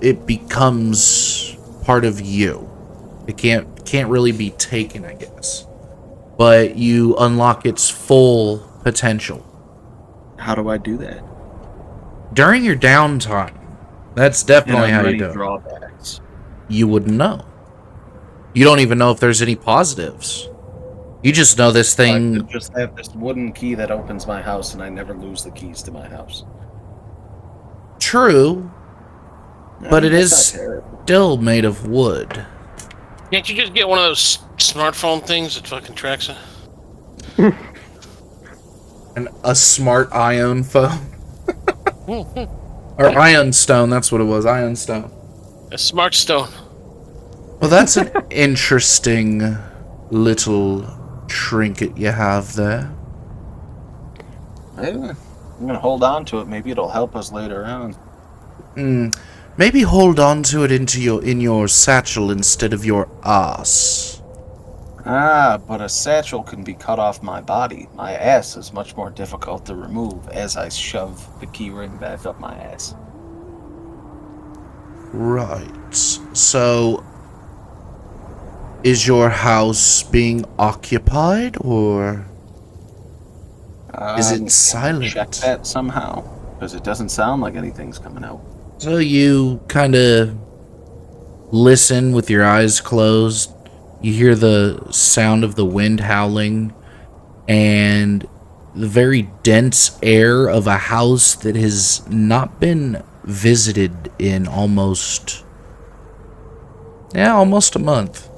it becomes part of you. It can't really be taken, I guess. But you unlock its full potential. How do I do that? During your downtime, that's And definitely are how there you any do it. drawbacks? You wouldn't know. You don't even know if there's any positives. You just know this I thing. could just have this wooden key that opens my house, and I never lose the keys to my house. True, but it That's not is terrible. still made of wood. Can't you just get one of those smartphone things that fucking tracks it? And a smart ion phone. A Or ion stone, that's what it was, ion stone. smart stone. Well, that's an interesting little trinket you have there. Yeah, I'm gonna hold on to it. Maybe it'll help us later on. Maybe hold on to it in your satchel instead of your ass. Ah, but a satchel can be cut off my body. My ass is much more difficult to remove as I shove the key ring back up my ass. Right. So, is your house being occupied, or is it Can we silent? check that somehow? Because it doesn't sound like anything's coming out. So you kind of listen with your eyes closed. You hear the sound of the wind howling and the very dense air of a house that has not been visited in almost a month.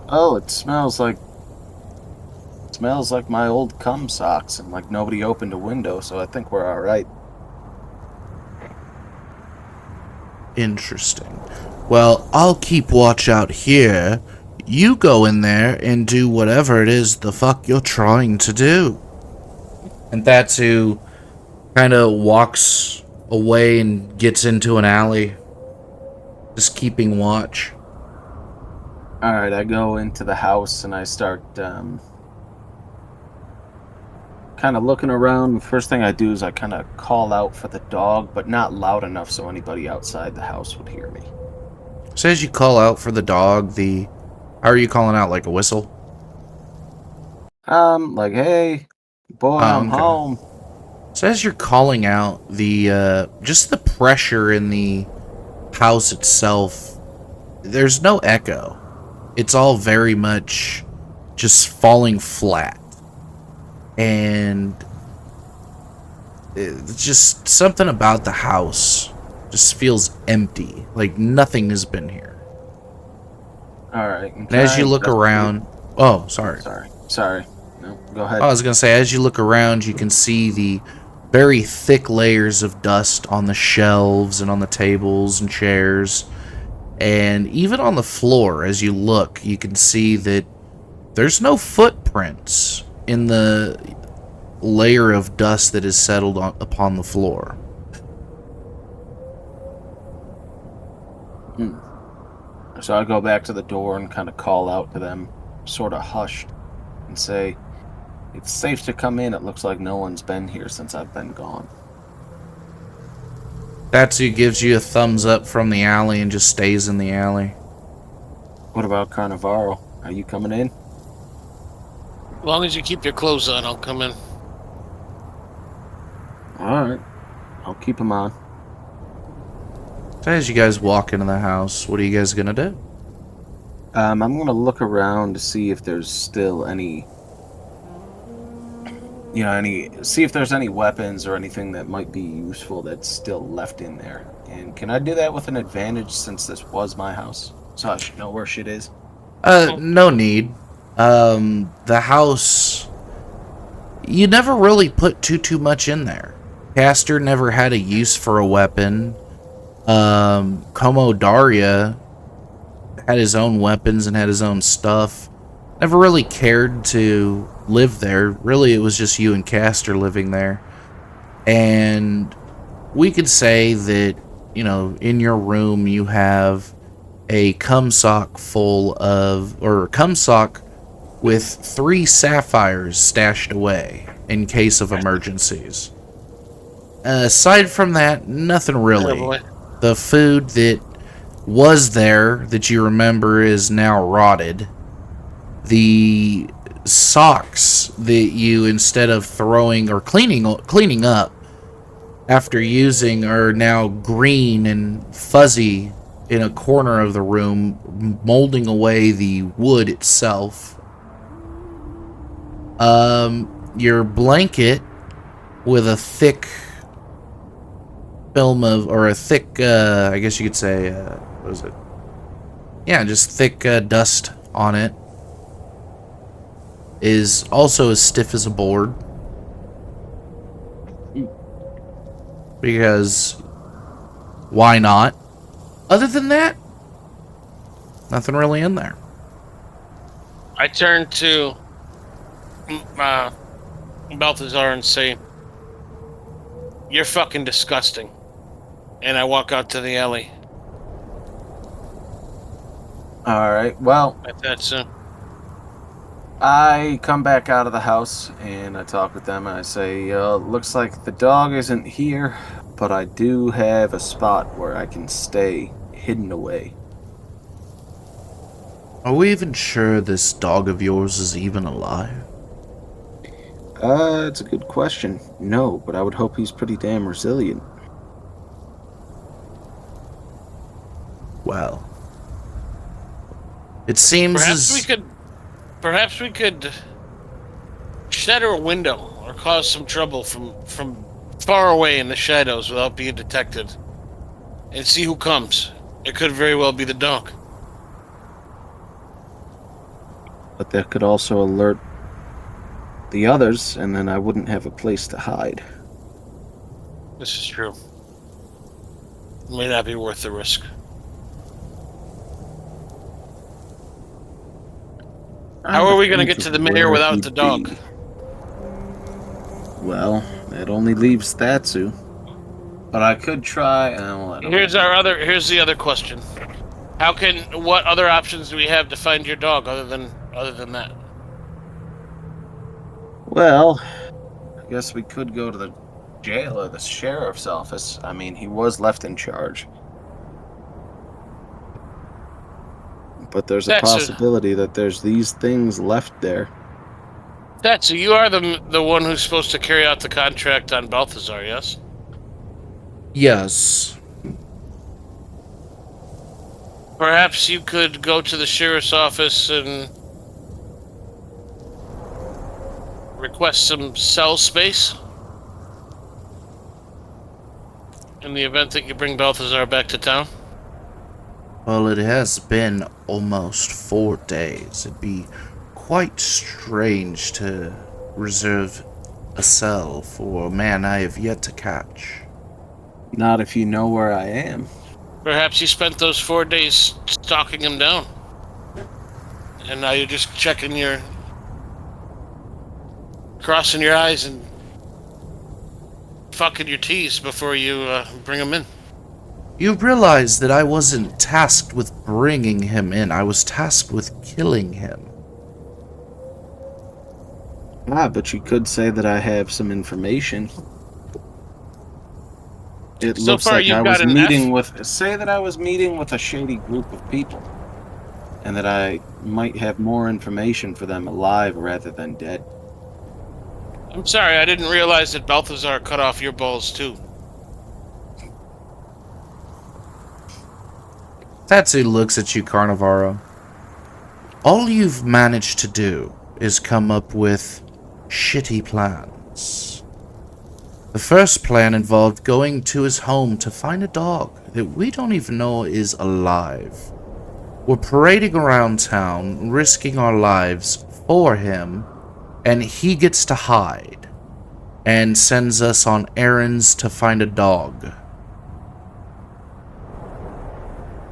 Oh, it smells like my old cum socks, and like nobody opened a window, so I think we're all right. Interesting. Well, I'll keep watch out here. You go in there and do whatever it is the fuck you're trying to do. And Thatsu kind of walks away and gets into an alley, just keeping watch. All right, I go into the house and I start kind of looking around. The first thing I do is I kind of call out for the dog, but not loud enough so anybody outside the house would hear me. So as you call out for the dog, how are you calling out, like a whistle? Like, hey, boy, I'm Okay. home. So as you're calling out, just the pressure in the house itself, there's no echo. It's all very much just falling flat. And it's just something about the house just feels empty, like nothing has been here. All right. And as you look around, oh, sorry. Sorry. No, go ahead. I was gonna say, as you look around, you can see the very thick layers of dust on the shelves and on the tables and chairs, and even on the floor. As you look, you can see that there's no footprints in the layer of dust that is settled upon the floor. So I go back to the door and kind of call out to them, sort of hushed, and say, "It's safe to come in. It looks like no one's been here since I've been gone." Tatsu gives you a thumbs up from the alley and just stays in the alley. What about Carnivaro? Are you coming in? As long as you keep your clothes on, I'll come in. All right. I'll keep them on. So as you guys walk into the house, what are you guys gonna do? I'm going to look around to see if there's still any, see if there's any weapons or anything that might be useful that's still left in there. And can I do that with an advantage since this was my house? So I should know where shit is. No need. The house, you never really put too much in there. Castor never had a use for a weapon. Como Daria had his own weapons and had his own stuff. Never really cared to live there. Really, it was just you and Castor living there. And we could say that, in your room you have a cum sock with 3 sapphires stashed away in case of emergencies. Aside from that, nothing Oh, really. boy. The food that was there that you remember is now rotted. The socks that you, instead of throwing or cleaning up after using, are now green and fuzzy in a corner of the room, molding away the wood itself. Your blanket with a thick film of, or a thick, I guess you could say, what is it? Yeah, just thick dust on it, is also as stiff as a board. Because why not? Other than that, nothing really in there. I turn to Balthazar and say, "You're fucking disgusting." And I walk out to the alley. All right. Well, Like that, so. I come back out of the house and I talk with them and I say, looks like the dog isn't here, but I do have a spot where I can stay hidden away. Are we even sure this dog of yours is even alive? It's a good question. No, but I would hope he's pretty damn resilient. Well, it seems Perhaps we could shatter a window or cause some trouble from far away in the shadows without being detected, and see who comes. It could very well be the dog. But that could also alert the others, and then I wouldn't have a place to hide. This is true. It may not be worth the risk. How are we going to get to the mayor without the dog? Well, that only leaves Thatsu. But I could try. Here's the other question. What other options do we have to find your dog other than that? Well, I guess we could go to the jail or the sheriff's office. I mean, he was left in charge. But there's a possibility that there's these things left there. So you are the one who's supposed to carry out the contract on Balthazar, yes? yes. Perhaps you could go to the sheriff's office and request some cell space in the event that you bring Balthazar back to town. Well, it has been almost 4 days. It'd be quite strange to reserve a cell for a man I have yet to catch. Not if you know where I am. Perhaps you spent those 4 days stalking him down. And now you're just crossing your eyes and fucking your T's before you bring him in. You realize that I wasn't tasked with bringing him in. I was tasked with killing him. But you could say that I have some information. It looks like I was meeting with... Say that I was meeting with a shady group of people. And that I might have more information for them alive rather than dead. I'm sorry, I didn't realize that Balthazar cut off your balls too. Tatsu looks at you, Carnivaro. All you've managed to do is come up with shitty plans. The first plan involved going to his home to find a dog that we don't even know is alive. We're parading around town, risking our lives for him, and he gets to hide and sends us on errands to find a dog.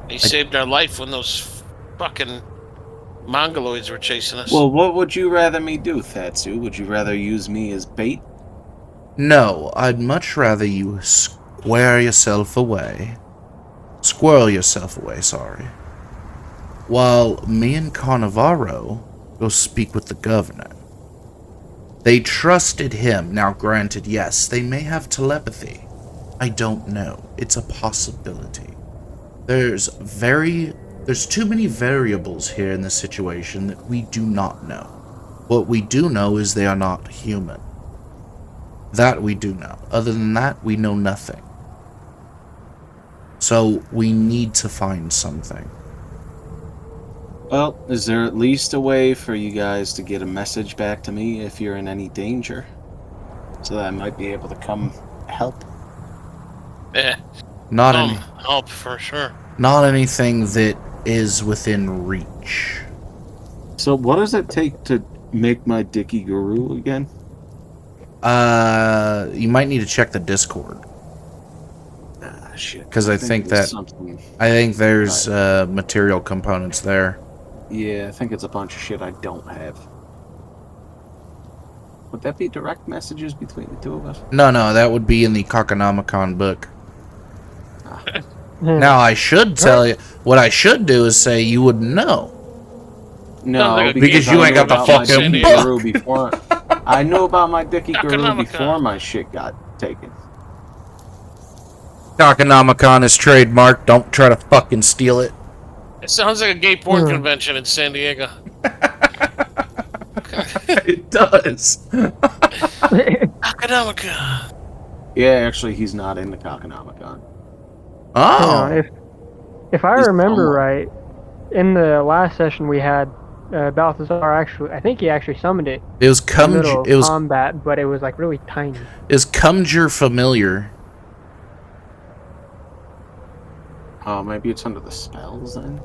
He saved our life when those fucking mongoloids were chasing us. Well, what would you rather me do, Thatsu? Would you rather use me as bait? No, I'd much rather you squirrel yourself away, sorry. While me and Carnivaro go speak with the governor. They trusted him. Now, granted, yes, they may have telepathy. I don't know. It's a possibility. There's too many variables here in this situation that we do not know. What we do know is they are not human. That we do know. Other than that, we know nothing. So we need to find something. Well, is there at least a way for you guys to get a message back to me if you're in any danger? So that I might be able to come help? Eh, Not some any, help for sure. not anything that is within reach. So what does it take to make my Dicky Guru again? You might need to check the Discord. Ah, shit. Because I think there's that something. I think there's material components there. Yeah, I think it's a bunch of shit I don't have. Would that be direct messages between the two of us? No, that would be in the Cockonomicon book. Ah. Now, I should tell you, what I should do is say you wouldn't know. No, like a Because you I ain't knew got the about my fucking Dicky book. Guru before. I knew about my Dicky Guru Economica. before my shit got taken. Cockonomicon is trademarked. Don't try to fucking steal it. It sounds like a gay porn convention in San Diego. It does. Economica. Yeah, actually, he's not in the Cockonomicon. Oh. If I He's remember Dogma. right, in the last session we had, Balthazar I think he actually summoned it It was in the middle of it was combat, but it was like really tiny. Conjure Familiar. Oh, maybe it's under the spells then?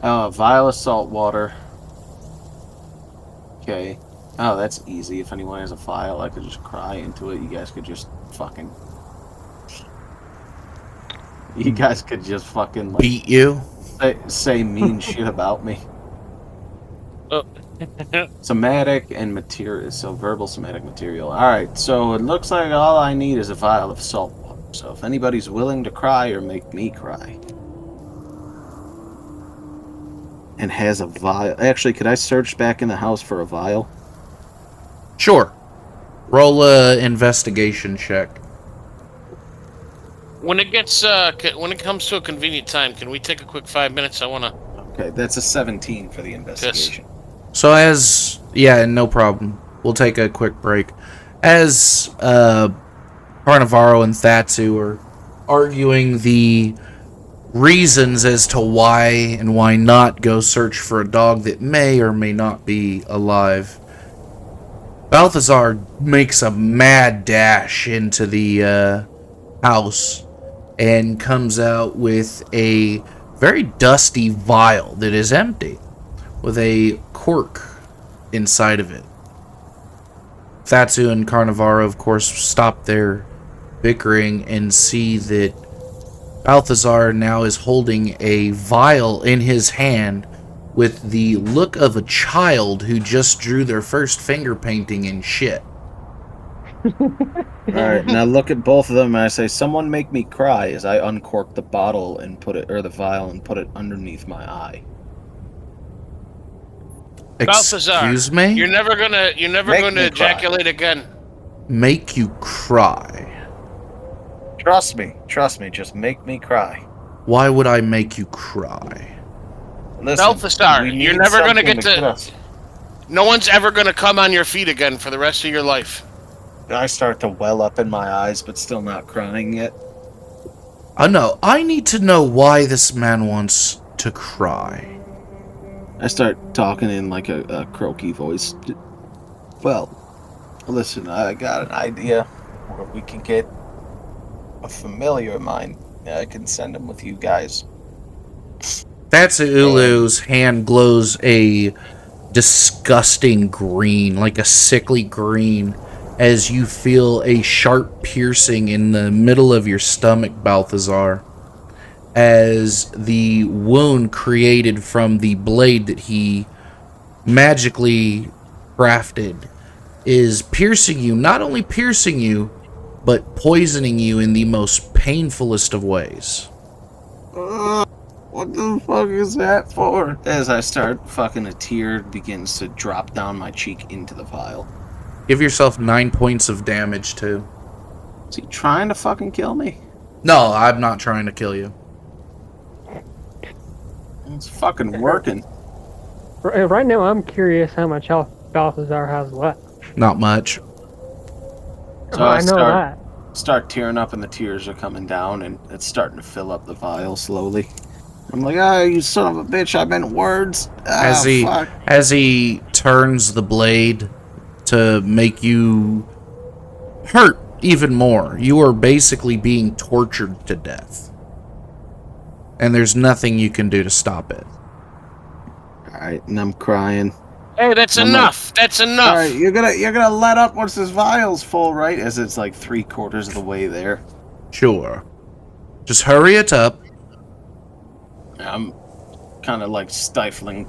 Vial of salt water. Okay. Oh, that's easy. If anyone has a vial, I could just cry into it. You guys could just fucking... You guys could just fucking, like, Beat you. say mean shit about me. Somatic and material. So verbal, somatic, material. Alright, so it looks like all I need is a vial of salt water. So if anybody's willing to cry or make me cry... And has a vial... Actually, could I search back in the house for a vial? Sure. Roll a investigation check. When it comes to a convenient time, can we take a quick 5 minutes? I wanna. Okay, that's a 17 for the investigation. So no problem. We'll take a quick break. As Carnivaro and Thatsu are arguing the reasons as to why and why not go search for a dog that may or may not be alive, Balthazar makes a mad dash into the house and comes out with a very dusty vial that is empty, with a cork inside of it. Thatsu and Carnivaro, of course, stop their bickering and see that Balthazar now is holding a vial in his hand with the look of a child who just drew their first finger painting and shit. Alright, now look at both of them and I say, someone make me cry as I uncork the bottle and put it, or the vial, and put it underneath my eye. Balthazar, Excuse me? You're never gonna Make me cry. ejaculate again. Make you cry. Trust me, just make me cry. Why would I make you cry? Listen, Balthazar, we you're need never gonna something get to- us. No one's ever gonna come on your feet again for the rest of your life. I start to well up in my eyes, but still not crying yet. No, I need to know why this man wants to cry. I start talking in like a croaky voice. Well, listen, I got an idea where we can get a familiar of mine. I can send him with you guys. Ulu's hand glows a disgusting green, like a sickly green, as you feel a sharp piercing in the middle of your stomach, Balthazar, as the wound created from the blade that he magically crafted is piercing you, not only piercing you, but poisoning you in the most painfulest of ways. What the fuck is that for? As I start fucking, a tear begins to drop down my cheek into the vial. Give yourself 9 points of damage, too. Is he trying to fucking kill me? No, I'm not trying to kill you. It's fucking working. Right now, I'm curious how much health Balthazar has left. Not much. So I know that. Start tearing up and the tears are coming down and it's starting to fill up the vial slowly. I'm like, ah, you son of a bitch, I meant words. Ah, fuck. As he turns the blade to make you hurt even more, you are basically being tortured to death. And there's nothing you can do to stop it. Alright, and I'm crying. Hey, that's enough. That's enough. Alright, you're gonna let up once this vial's full, right? As it's like 3/4 of the way there. Sure. Just hurry it up. I'm kind of like stifling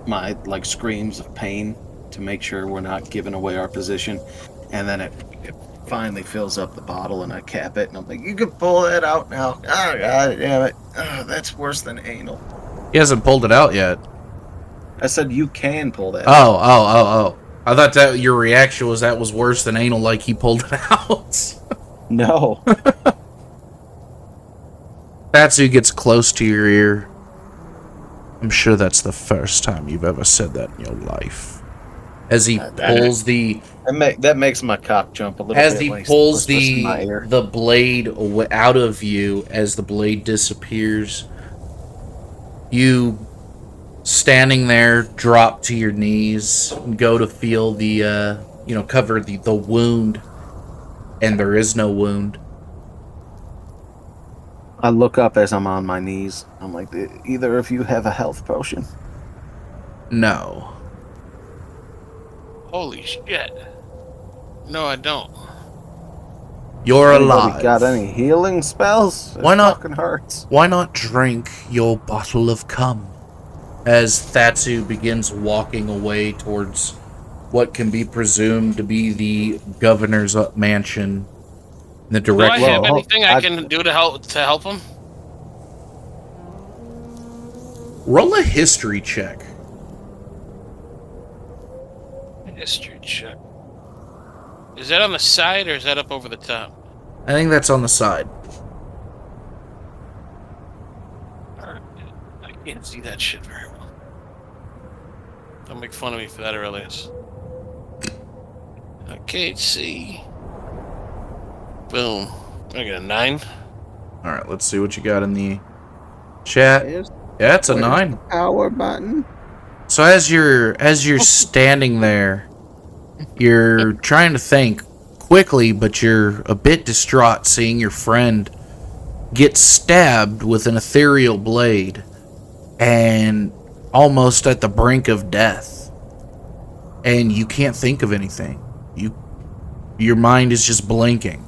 my like screams of pain to make sure we're not giving away our position. And then it finally fills up the bottle and I cap it and I'm like, you can pull that out now. Oh, God damn it. Oh, that's worse than anal. He hasn't pulled it out yet. I said you can pull that out. Oh. I thought that your reaction was that was worse than anal, like he pulled it out. No. Tatsu gets close to your ear. I'm sure that's the first time you've ever said that in your life. As he pulls the... That makes my cock jump a little bit. As he pulls the blade out of you, as the blade disappears, you, standing there, drop to your knees, and go to feel the, cover the wound, and there is no wound. I look up as I'm on my knees. I'm like, either of you have a health potion? No. Holy shit. No, I don't. You're Anybody alive. got any healing spells? Why not? Fucking hurts. Why not drink your bottle of cum? As Thatsu begins walking away towards what can be presumed to be the governor's mansion in the Do I direction. have anything I can do to help him? Roll a history check. History check. Is that on the side or is that up over the top? I think that's on the side. I can't see that shit very well. Don't make fun of me for that, Aurelius. Okay, let's see. Boom. I got a 9. Alright, let's see what you got in the chat. Yeah, it's a 9. Power button. So as you're standing there, you're trying to think quickly, but you're a bit distraught seeing your friend get stabbed with an ethereal blade and almost at the brink of death. And you can't think of anything. Your mind is just blinking.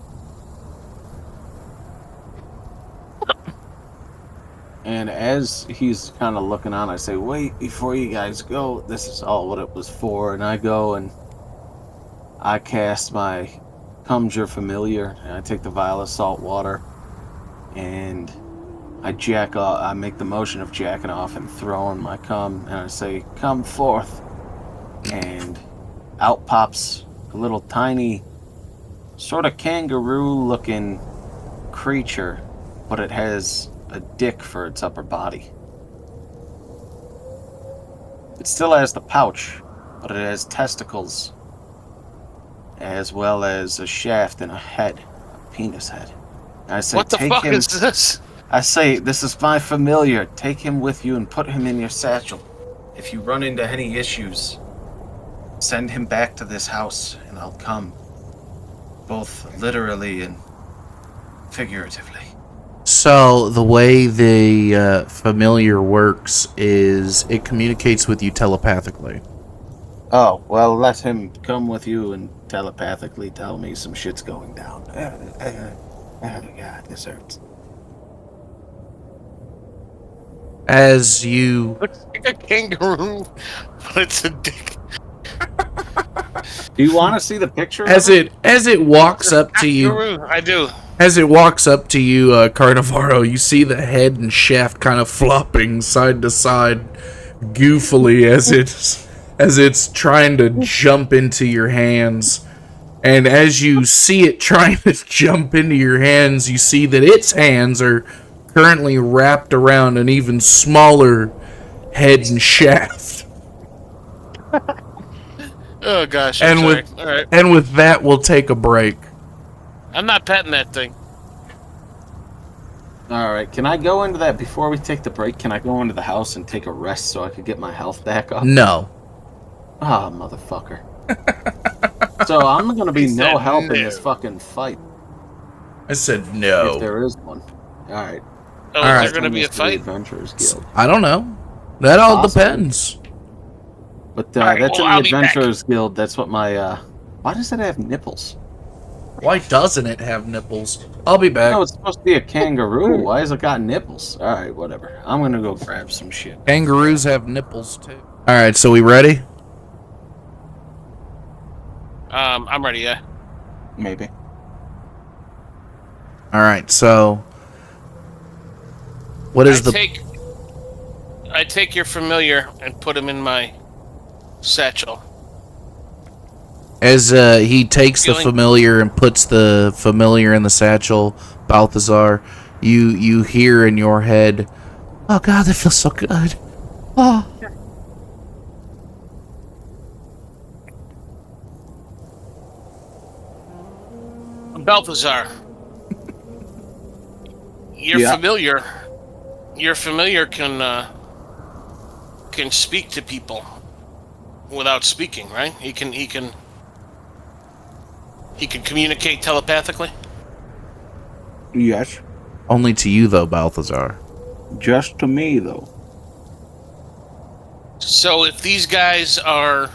And as he's kind of looking on, I say, wait, before you guys go, this is all what it was for. And I go and I cast my Conjure Familiar, and I take the vial of salt water, and I jack off. I make the motion of jacking off and throwing my cum, and I say, come forth. And out pops a little tiny, sort of kangaroo-looking creature, but it has a dick for its upper body. It still has the pouch, but it has testicles, as well as a shaft and a head, a penis head. And I say, What the fuck is this? I say, this is my familiar. Take him with you and put him in your satchel. If you run into any issues, send him back to this house, and I'll come, both literally and figuratively. So the way the familiar works is it communicates with you telepathically. Oh, well, let him come with you and telepathically tell me some shit's going down. Oh, God, this hurts. As you... Looks like a kangaroo, but it's a dick. Do you want to see the picture? As it walks up to you... Kangaroo, I do. As it walks up to you, Carnivoro, you see the head and shaft kind of flopping side to side, goofily as it's trying to jump into your hands. And as you see it trying to jump into your hands, you see that its hands are currently wrapped around an even smaller head and shaft. Oh gosh, I'm sorry. All right, And with that, we'll take a break. I'm not petting that thing. All right, can I go into that before we take the break? Can I go into the house and take a rest so I could get my health back up? No. Ah, motherfucker. So I'm gonna be He no said help in no. this fucking fight I said if no. there is one. All right. Oh, All is right. there going to be a Send this fight? the Adventurers Guild. I don't know. That all Possibly. depends. But right, that's well, in the I'll be back. Adventurers Guild. That's what my. Why does it have nipples? Why doesn't it have nipples? I'll be back. No, it's supposed to be a kangaroo. Why has it got nipples? All right, whatever. I'm gonna go grab some shit. Kangaroos have nipples too. All right, so we ready? I'm ready. Yeah. Maybe. All right, so what is I take your familiar and put him in my satchel. as he takes the Feeling- familiar and puts the familiar in the satchel, Balthazar, you hear in your head, "Oh God, that feels so good." Oh. Balthazar, your Yeah. familiar can speak to people without speaking, right? He can communicate telepathically. Yes. Only to you though, Balthazar. Just to me, though. So if these guys are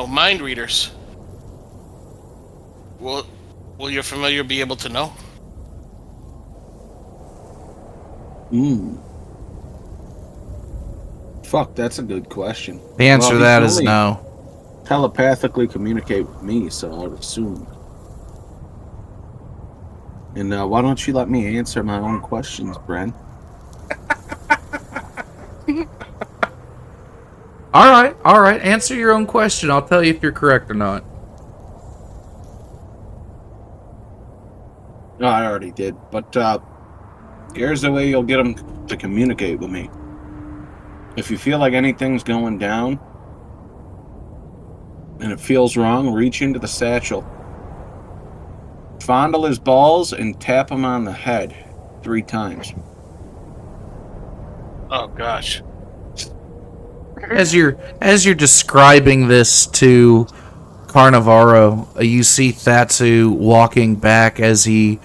mind readers, will your familiar be able to know? Fuck, that's a good question. The answer to he that can is only no. telepathically communicate with me, so I would assume. And why don't you let me answer my own questions, Bren? All right. Answer your own question. I'll tell you if you're correct or not. No, I already did. But here's the way you'll get them to communicate with me. If you feel like anything's going down and it feels wrong, reach into the satchel. Fondle his balls and tap him on the head 3 times. Oh gosh. As you're describing this to Carnivaro, you see Thatsu walking back as he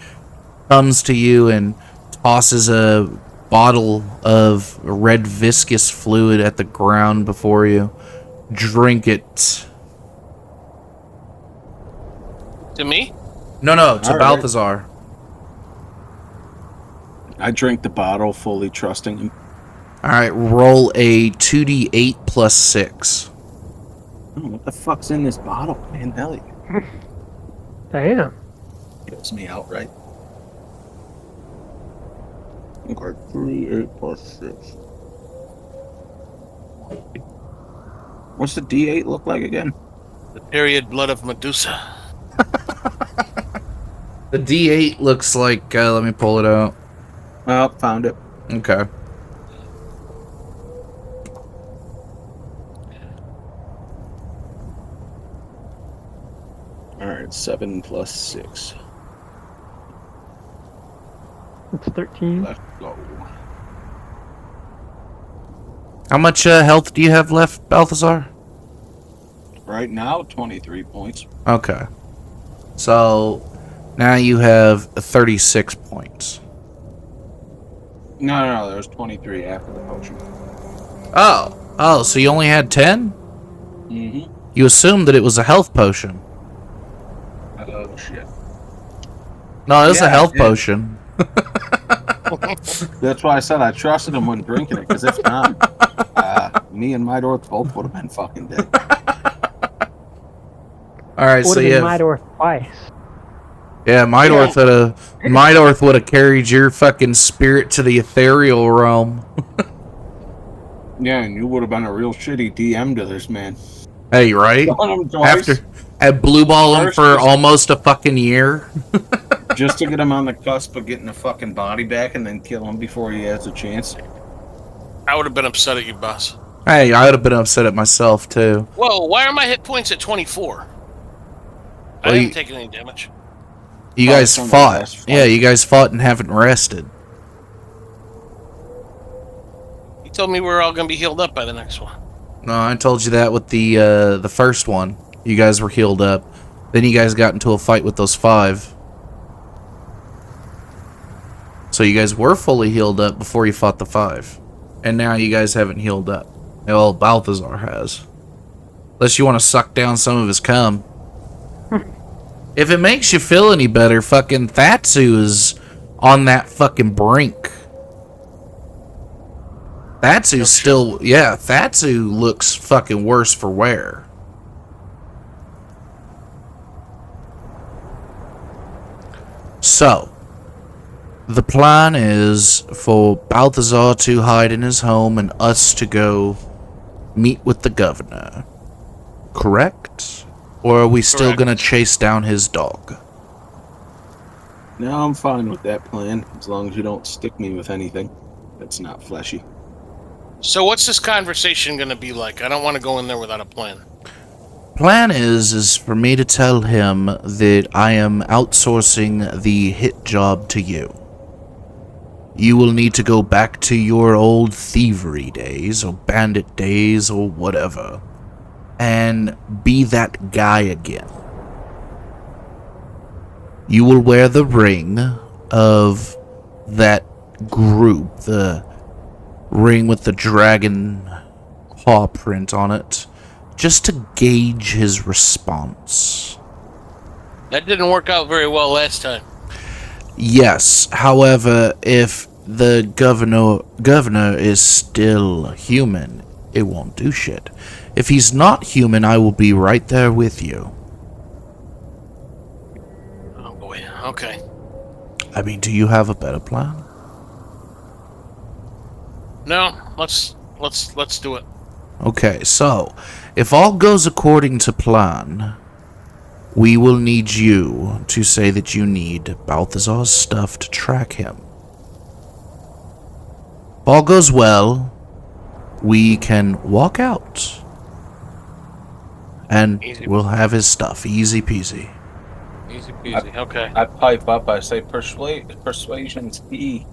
comes to you and tosses a bottle of red viscous fluid at the ground before you. Drink it. To me? No, to All right. Balthazar. I drink the bottle, fully trusting him. All right, roll a 2d8 plus 6. Oh, what the fuck's in this bottle, man? Hell yeah. Damn. Kills me outright. Okay, 3, 8 plus 6. What's the D8 look like again? The period blood of Medusa. The d8 looks like, let me pull it out. Oh, found it. Okay. Alright, 7 plus 6. It's 13. Let's go. How much health do you have left, Balthazar? Right now, 23 points. Okay. So, now you have 36 points. No, there's 23 after the potion. Oh, so you only had 10? Mm-hmm. You assumed that it was a health potion. Oh, shit. No, it was Yeah, a health I did. potion. That's why I said I trusted him when drinking it, because if not, me and my Dorth both would have been fucking dead. All right, Would so have you been have, my door twice. Yeah, Midorth would have carried your fucking spirit to the ethereal realm. Yeah, and you would have been a real shitty DM to this man. Hey, right? Killing him twice. At blue ball him First, for just- almost a fucking year. Just to get him on the cusp of getting a fucking body back and then kill him before he has a chance. I would have been upset at you, boss. Hey, I would have been upset at myself too. Whoa, why are my hit points at 24? I Well, haven't taken any damage. You Oh, guys it's on the fought. last fight. Yeah, you guys fought and haven't rested. You told me we were all going to be healed up by the next one. No, I told you that with the first one. You guys were healed up. Then you guys got into a fight with those 5. So you guys were fully healed up before you fought the 5. And now you guys haven't healed up. Well, Balthazar has. Unless you want to suck down some of his cum. If it makes you feel any better, fucking Thatsu is on that fucking brink. Thatsu's still... Yeah, Thatsu looks fucking worse for wear. So, the plan is for Balthazar to hide in his home and us to go meet with the governor. Correct? Or are we still Correct. gonna chase down his dog? No, I'm fine with that plan, as long as you don't stick me with anything that's not fleshy. So what's this conversation going to be like? I don't want to go in there without a plan. Plan is for me to tell him that I am outsourcing the hit job to you. You will need to go back to your old thievery days, or bandit days, or whatever, and be that guy again. You will wear the ring of that group, the ring with the dragon paw print on it, just to gauge his response. That didn't work out very well last time. Yes, however, if the governor is still human, it won't do shit. If he's not human, I will be right there with you. Oh boy. Okay. I mean, do you have a better plan? No, let's do it. Okay, so, if all goes according to plan, we will need you to say that you need Balthazar's stuff to track him. If all goes well, we can walk out. And Easy. we'll have his stuff. Easy peasy. Easy peasy. Okay. I pipe up, I say, persuasion's key.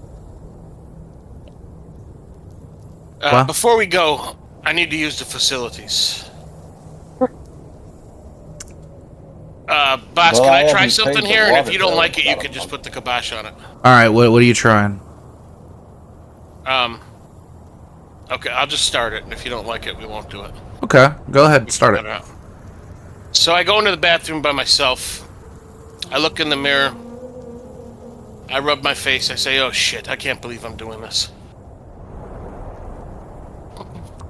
What? Before we go, I need to use the facilities. Boss, Well, can I I try haven't something paid the here? And if water you don't bill like it, you about can a just month. put the kibosh on it. Alright, what are you trying? Okay, I'll just start it. And if you don't like it, we won't do it. Okay, go ahead, start it. Out. So I go into the bathroom by myself. I look in the mirror. I rub my face. I say, oh shit, I can't believe I'm doing this.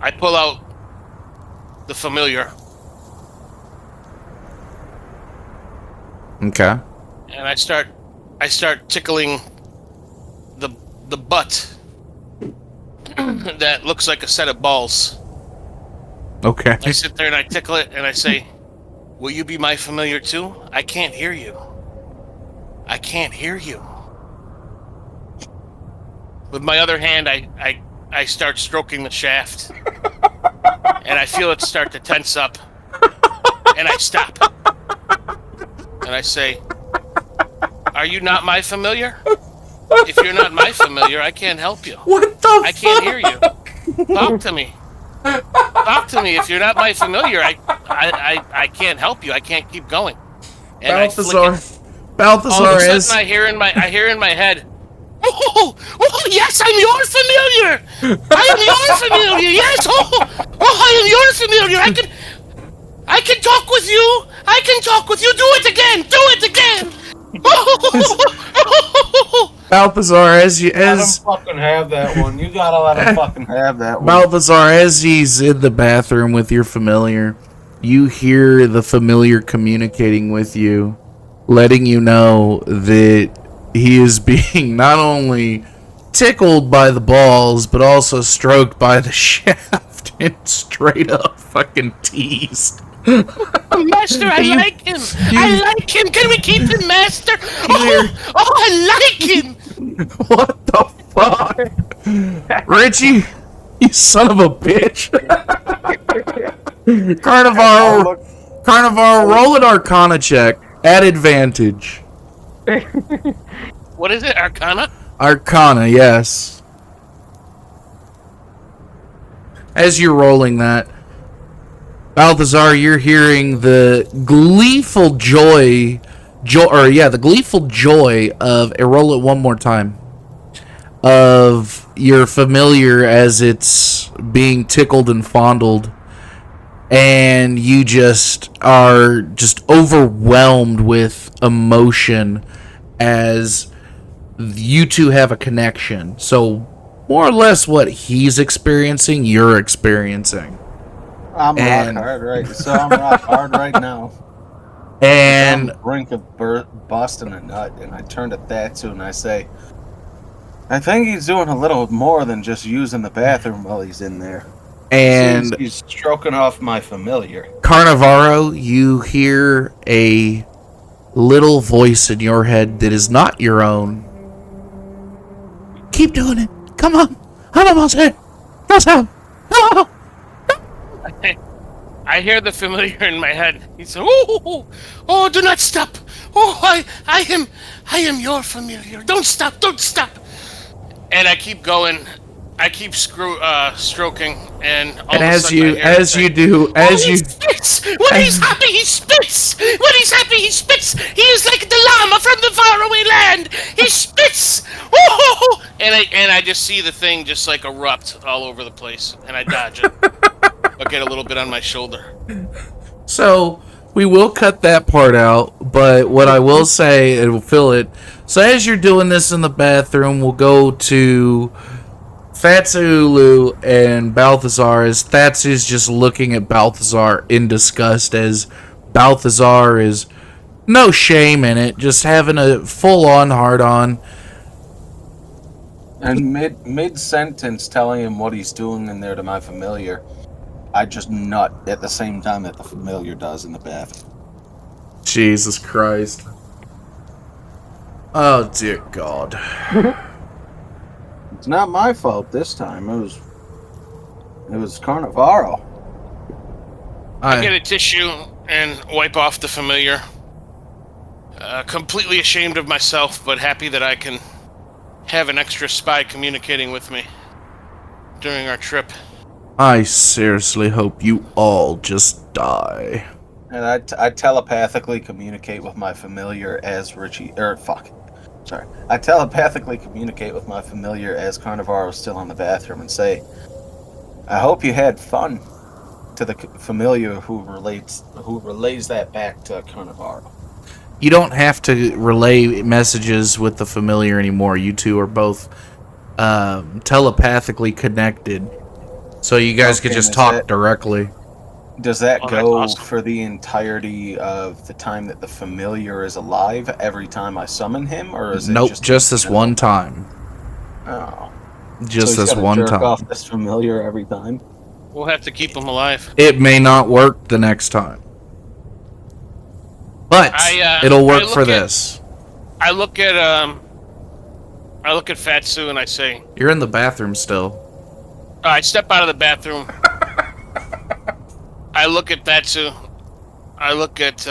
I pull out the familiar. Okay. And I start tickling the butt that looks like a set of balls. Okay. I sit there and I tickle it and I say, will you be my familiar too? I can't hear you. I can't hear you. With my other hand, I start stroking the shaft. And I feel it start to tense up. And I stop. And I say, are you not my familiar? If you're not my familiar, I can't help you. What the I can't hear you. Talk to me. Talk to me. If you're not my familiar, I can't help you. I can't keep going. And Balthazar. all of Balthazar a is... sudden, I hear in my head, oh, yes, I'm your familiar. I am your familiar. Yes, I am your familiar. I can talk with you. I can talk with you. Do it again. Do it again. Balthazar, as Let him fucking have that one. You gotta let him fucking have that one. Balthazar, as he's in the bathroom with your familiar, you hear the familiar communicating with you. letting you know that he is being not only tickled by the balls, but also stroked by the shaft and straight up fucking teased. Master, I You- like him. you- I like him. Can we keep him, Master? Here. I like him. What the fuck? Richie, you son of a bitch. Carnival, roll an Arcana check at advantage. What is it, Arcana? Arcana, yes. As you're rolling that, Balthazar, you're hearing the gleeful joy of, roll it one more time, of your familiar as it's being tickled and fondled, and you just are just overwhelmed with emotion as you two have a connection. So more or less what he's experiencing, you're experiencing. I'm And- rock hard right. So I'm rock hard right now. And I'm on the brink of busting a nut, and I turn to Thatsu and I say, I think he's doing a little more than just using the bathroom while he's in there. and Seems he's stroking off my familiar. Carnivaro, you hear a little voice in your head that is not your own. Keep doing it. Come on. I'm almost there. That's how. Oh. I hear the familiar in my head. He said, "Oh, do not stop. Oh, I am your familiar. Don't stop. And I keep going. I keep stroking, and all And of a as sudden you I hear him say, he spits. When he's happy, he spits. When he's happy, he spits. He is like the llama from the faraway land. He spits. Oh! And I just see the thing just like erupt all over the place, and I dodge it. I get a little bit on my shoulder. So we will cut that part out, but what I will say, it will fill it. So as you're doing this in the bathroom, we'll go to Fatsulu and Balthazar, as Thatsu's just looking at Balthazar in disgust, as Balthazar is no shame in it, just having a full-on hard-on. And mid sentence telling him what he's doing in there to my familiar, I just nut at the same time that the familiar does in the bathroom. Jesus Christ. Oh, dear God. It's not my fault this time. It was Carnivaro. I get a tissue and wipe off the familiar. Completely ashamed of myself, but happy that I can have an extra spy communicating with me during our trip. I seriously hope you all just die. And I telepathically communicate with my familiar as Richie. Sorry. I telepathically communicate with my familiar as Carnivaro's still in the bathroom and say, I hope you had fun, to the familiar who relays that back to Carnivaro. You don't have to relay messages with the familiar anymore. You two are both telepathically connected. So you guys could just talk directly. Does that Oh, go that's awesome. for the entirety of the time that the familiar is alive every time I summon him, or is it Nope, just this one time. Oh. Just So he's this gotta one jerk time. off this familiar every time? We'll have to keep him alive. It may not work the next time. But it'll work for this. I look at Fatsu and I say, You're in the bathroom still. I step out of the bathroom. I look at Fatsu. I look at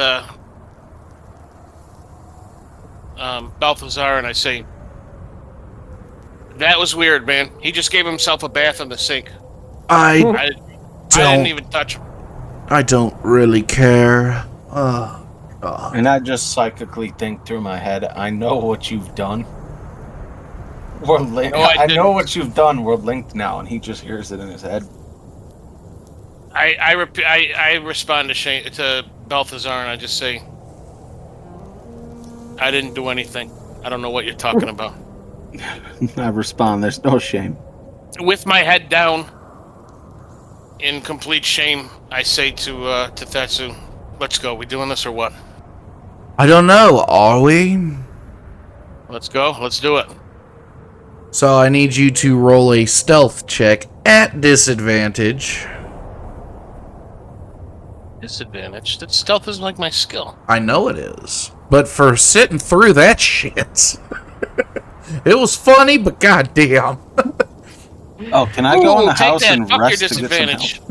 Balthazar and I say, that was weird, man. He just gave himself a bath in the sink. I didn't even touch him. I don't really care. Oh, God. And I just psychically think through my head, I know what you've done. We're linked. No, I I know didn't. what you've done. We're linked now, and he just hears it in his head. I respond to Balthazar and I just say, I didn't do anything. I don't know what you're talking about. I respond, there's no shame. With my head down, in complete shame, I say to Thatsu, let's go. We doing this or what? I don't know, are we? Let's go. Let's do it. So I need you to roll a stealth check at disadvantage. Disadvantage. That stealth isn't like my skill. I know it is. But for sitting through that shit, it was funny, but goddamn. Oh, can I go in Ooh, the take house that. and Fuck your rest to get some help? disadvantage.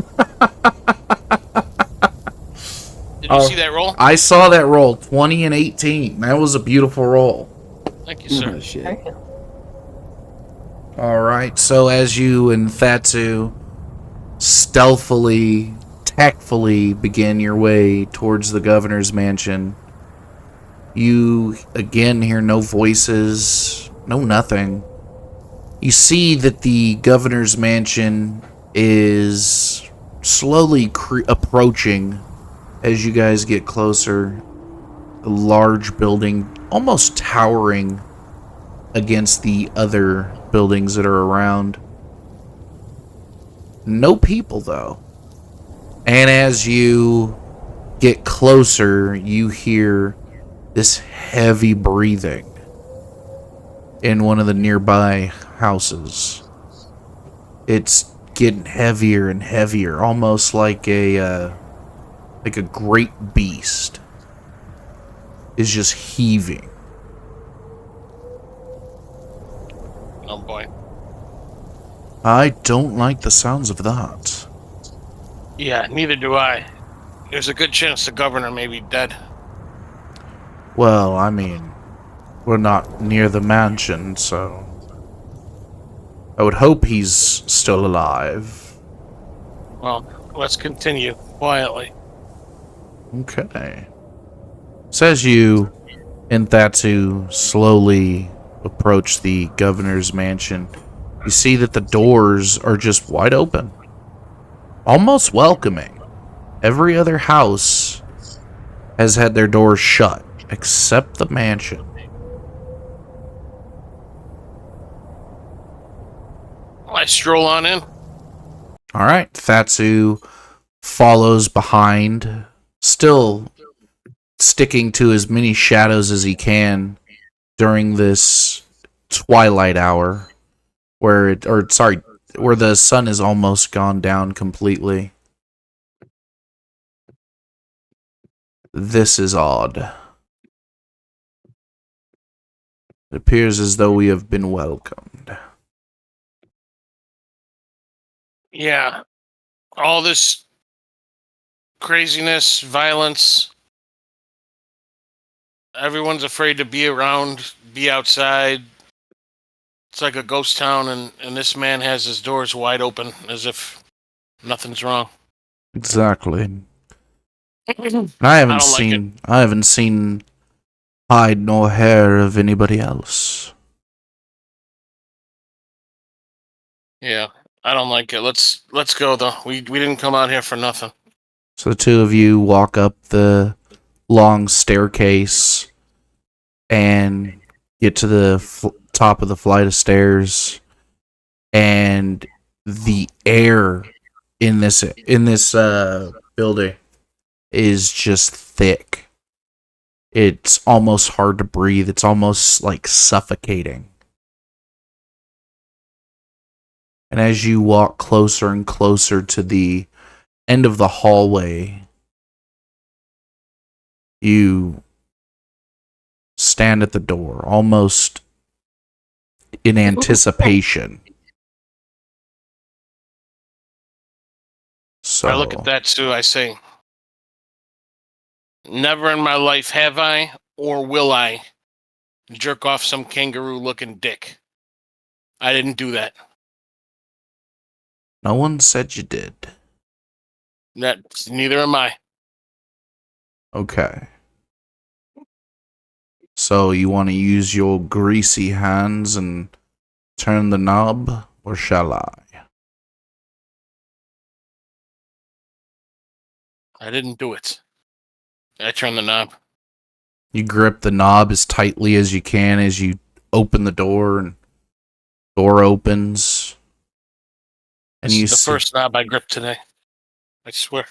Did you see that roll? I saw that roll, 20 and 18. That was a beautiful roll. Thank you, sir. Oh, shit. Damn. Alright, so as you and Thatsu stealthily, tactfully begin your way towards the governor's mansion, you again hear no voices, no nothing. You see that the governor's mansion is slowly approaching as you guys get closer. A large building, almost towering against the other buildings that are around. No people, though. And as you get closer, you hear this heavy breathing in one of the nearby houses. It's getting heavier and heavier, almost like a great beast is just heaving. Oh boy. I don't like the sounds of that. Yeah, neither do I. There's a good chance the governor may be dead. Well, I mean, we're not near the mansion, so I would hope he's still alive. Well, let's continue quietly. Okay. Says you and Thatsu slowly approach the governor's mansion. You see that the doors are just wide open. Almost welcoming. Every other house has had their doors shut, except the mansion. I stroll on in. Alright, Thatsu follows behind, still sticking to as many shadows as he can during this twilight hour where where the sun is almost gone down completely. This is odd. It appears as though we have been welcomed. Yeah. All this craziness, violence. Everyone's afraid to be around, be outside. It's like a ghost town, and this man has his doors wide open as if nothing's wrong. Exactly. I I haven't don't like it. I haven't seen hide nor hair of anybody else. Yeah, I don't like it. Let's go though. We didn't come out here for nothing. So the two of you walk up the long staircase and get to the top of the flight of stairs, and the air in this building is just thick. It's almost hard to breathe. It's almost like suffocating. And as you walk closer and closer to the end of the hallway, you stand at the door, almost in anticipation. So I look at that too. I say, never in my life have I or will I jerk off some kangaroo-looking dick. I didn't do that. no one said you did. Neither am I. Okay. So you want to use your greasy hands and turn the knob, or shall I? I didn't do it. I turned the knob. You grip the knob as tightly as you can as you open the door, and door opens. And This you is the see, first knob I gripped today. I swear.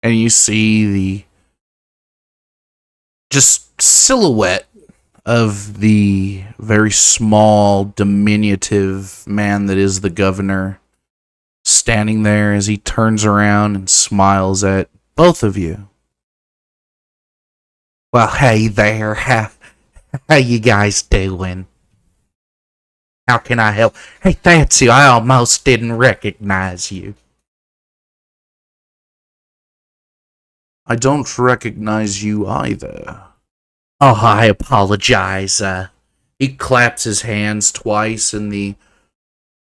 and you see the just silhouette of the very small, diminutive man that is the governor, standing there as he turns around and smiles at both of you. Well, hey there, how you guys doing? How can I help? Hey, that's you. I almost didn't recognize you. I don't recognize you either. Oh, I apologize. He claps his hands twice, and the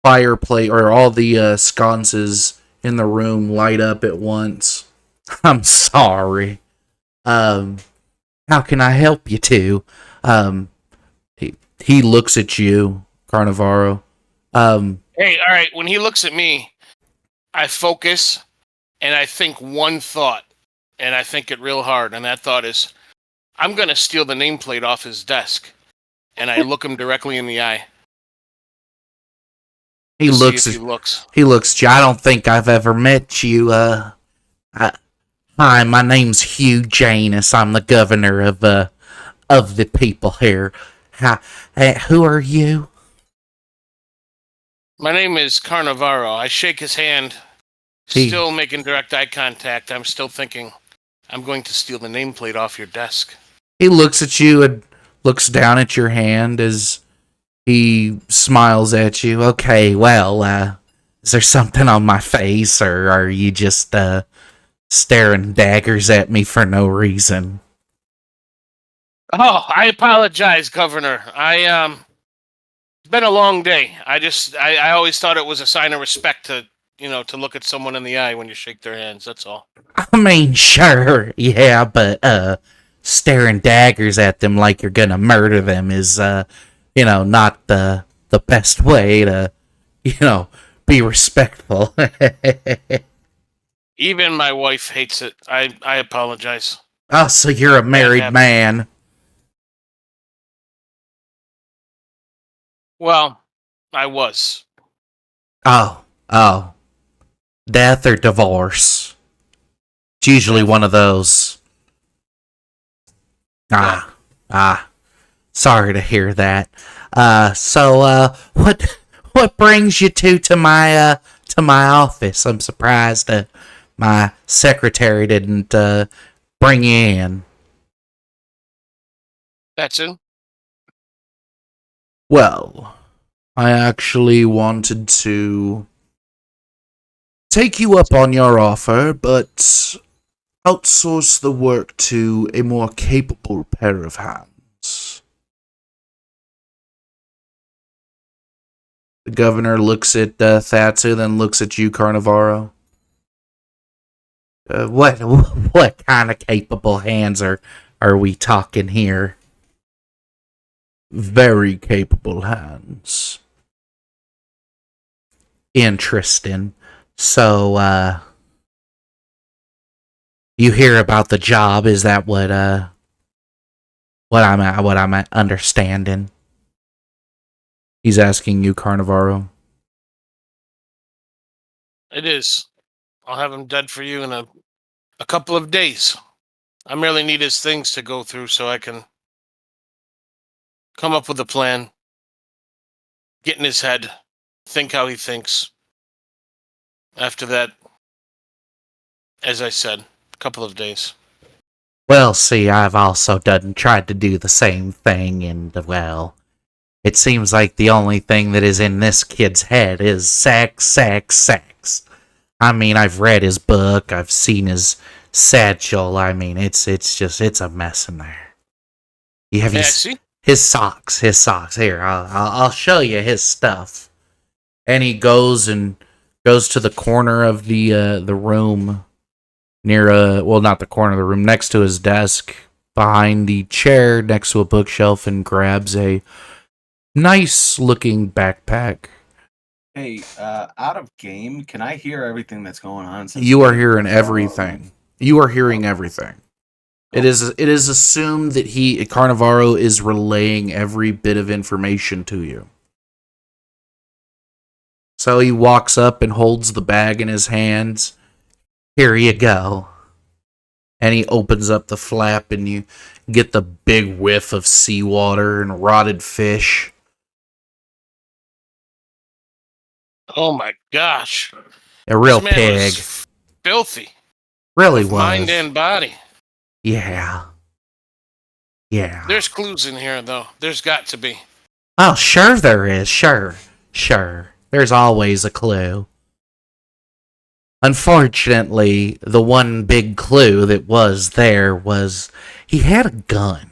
fireplace, or all the sconces in the room light up at once. I'm sorry. How can I help you two? He looks at you, Carnivaro. Hey, all right. When he looks at me, I focus and I think one thought, and I think it real hard. And that thought is, I'm going to steal the nameplate off his desk. And I look him directly in the eye. He looks at you. I don't think I've ever met you. Hi, my name's Hugh Janus. I'm the governor of the people here. Hi, who are you? My name is Carnivaro. I shake his hand, still making direct eye contact. I'm still thinking, I'm going to steal the nameplate off your desk. He looks at you and looks down at your hand as he smiles at you. Okay, well, is there something on my face, or are you just staring daggers at me for no reason? Oh, I apologize, Governor. It's been a long day. I always thought it was a sign of respect to look at someone in the eye when you shake their hands. That's all. I mean, sure, yeah, but staring daggers at them like you're gonna murder them is not the best way to be respectful. Even my wife hates it. I apologize. Oh, so you're a married man. Well, I was. Oh. Death or divorce? It's usually one of those. Sorry to hear that. So what brings you to my office? I'm surprised that my secretary didn't bring you in. That's it. Well, I actually wanted to take you up on your offer, but outsource the work to a more capable pair of hands. The governor looks at Thatsu, then looks at you, Carnivaro. What kind of capable hands are we talking here? Very capable hands. Interesting. So, you hear about the job? Is that what I'm understanding? He's asking you, Carnivaro. It is. I'll have him dead for you in a couple of days. I merely need his things to go through so I can come up with a plan, get in his head, think how he thinks. After that, as I said, a couple of days. Well, see, I've also tried to do the same thing, and, well, it seems like the only thing that is in this kid's head is sex, sex, sex. I mean, I've read his book, I've seen his satchel. I mean, it's a mess in there. You have his socks. Here, I'll show you his stuff. And he goes to the corner of the room near not the corner of the room, next to his desk, behind the chair, next to a bookshelf, and grabs a nice looking backpack. Hey, out of game, can I hear everything that's going on? You are hearing everything. You are hearing everything. It is assumed that Carnivaro is relaying every bit of information to you. So he walks up and holds the bag in his hands. Here you go. And he opens up the flap and you get the big whiff of seawater and rotted fish. Oh my gosh. A real This man pig. was filthy. Really With mind was. and body. Yeah. Yeah. There's clues in here, though. There's got to be. Oh, sure there is. Sure. There's always a clue. Unfortunately, the one big clue that was there was he had a gun.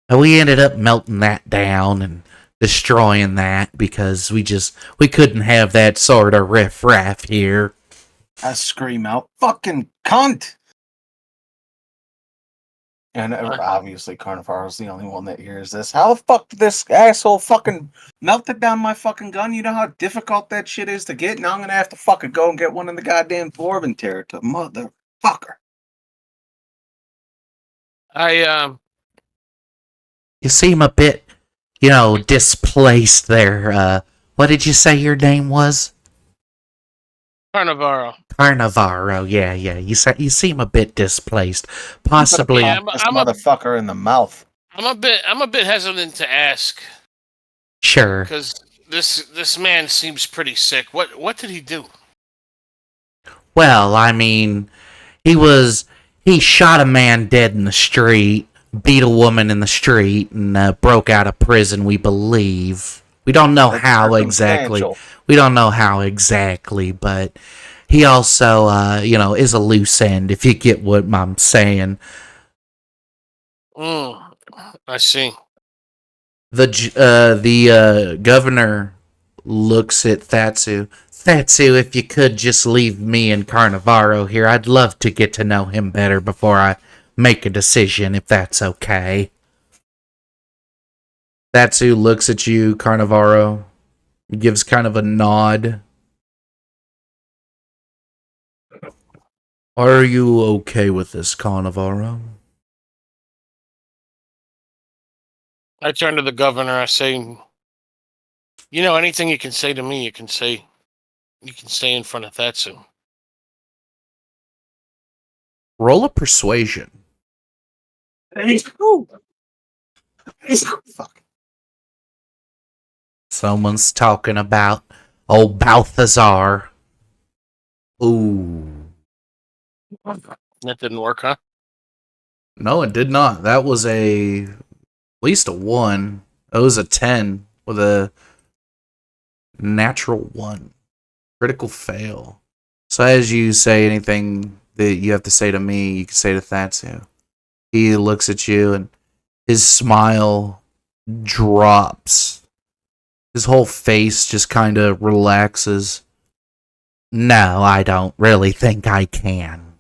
And we ended up melting that down and destroying that because we couldn't have that sort of riff-raff here. I scream out, fucking cunt! And obviously Carnivaro's the only one that hears this. How the fuck did this asshole fucking melted down my fucking gun? You know how difficult that shit is to get? Now I'm gonna have to fucking go and get one in the goddamn dwarven territory. Motherfucker. You seem a bit, displaced there. What did you say your name was? Carnivaro. Carnivaro, yeah. You seem a bit displaced. Possibly. Yeah, This motherfucker in the mouth. I'm a bit hesitant to ask. Sure. Because this man seems pretty sick. What did he do? Well, I mean, he shot a man dead in the street, beat a woman in the street, and broke out of prison, we believe. We don't know how exactly. We don't know how exactly, but he also, is a loose end, if you get what I'm saying. I see. The governor looks at Thatsu. Thatsu, if you could just leave me and Carnivaro here, I'd love to get to know him better before I make a decision, if that's okay. Thatsu looks at you, Carnivaro, gives kind of a nod. Are you okay with this, Carnivaro? I turn to the governor. I say, anything you can say to me, you can say in front of Thatsu. Roll a persuasion. Fuck. Someone's talking about old Balthazar. Ooh. That didn't work, huh? No, it did not. That was at least a 1. It was a 10 with a natural 1. Critical fail. So as you say anything that you have to say to me, you can say to Thatsu. He looks at you and his smile drops. His whole face just kind of relaxes. No, I don't really think I can.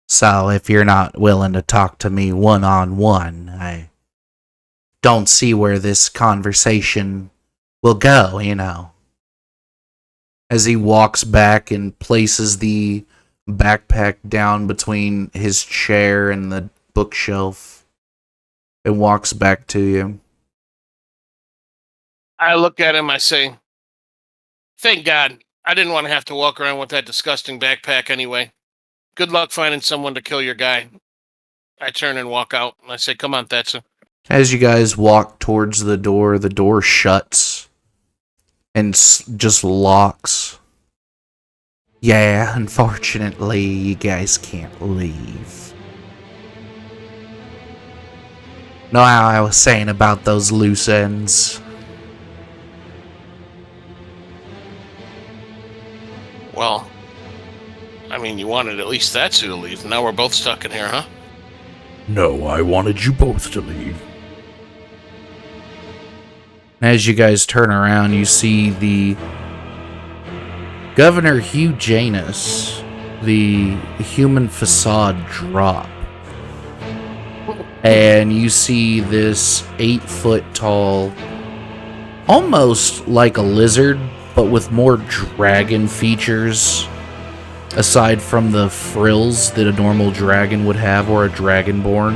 So if you're not willing to talk to me one-on-one, I don't see where this conversation will go, As he walks back and places the backpack down between his chair and the bookshelf and walks back to you. I look at him, I say, thank God. I didn't want to have to walk around with that disgusting backpack anyway. Good luck finding someone to kill your guy. I turn and walk out, and I say, come on, Thatsu. As you guys walk towards the door shuts and just locks. Yeah, unfortunately, you guys can't leave. Know how I was saying about those loose ends? Well, I mean, you wanted at least Thatsu to leave. Now we're both stuck in here, huh? No, I wanted you both to leave. As you guys turn around, you see the Governor Hugh Janus, the human facade drop. And you see this 8-foot tall, almost like a lizard, but with more dragon features, aside from the frills that a normal dragon would have or a dragonborn.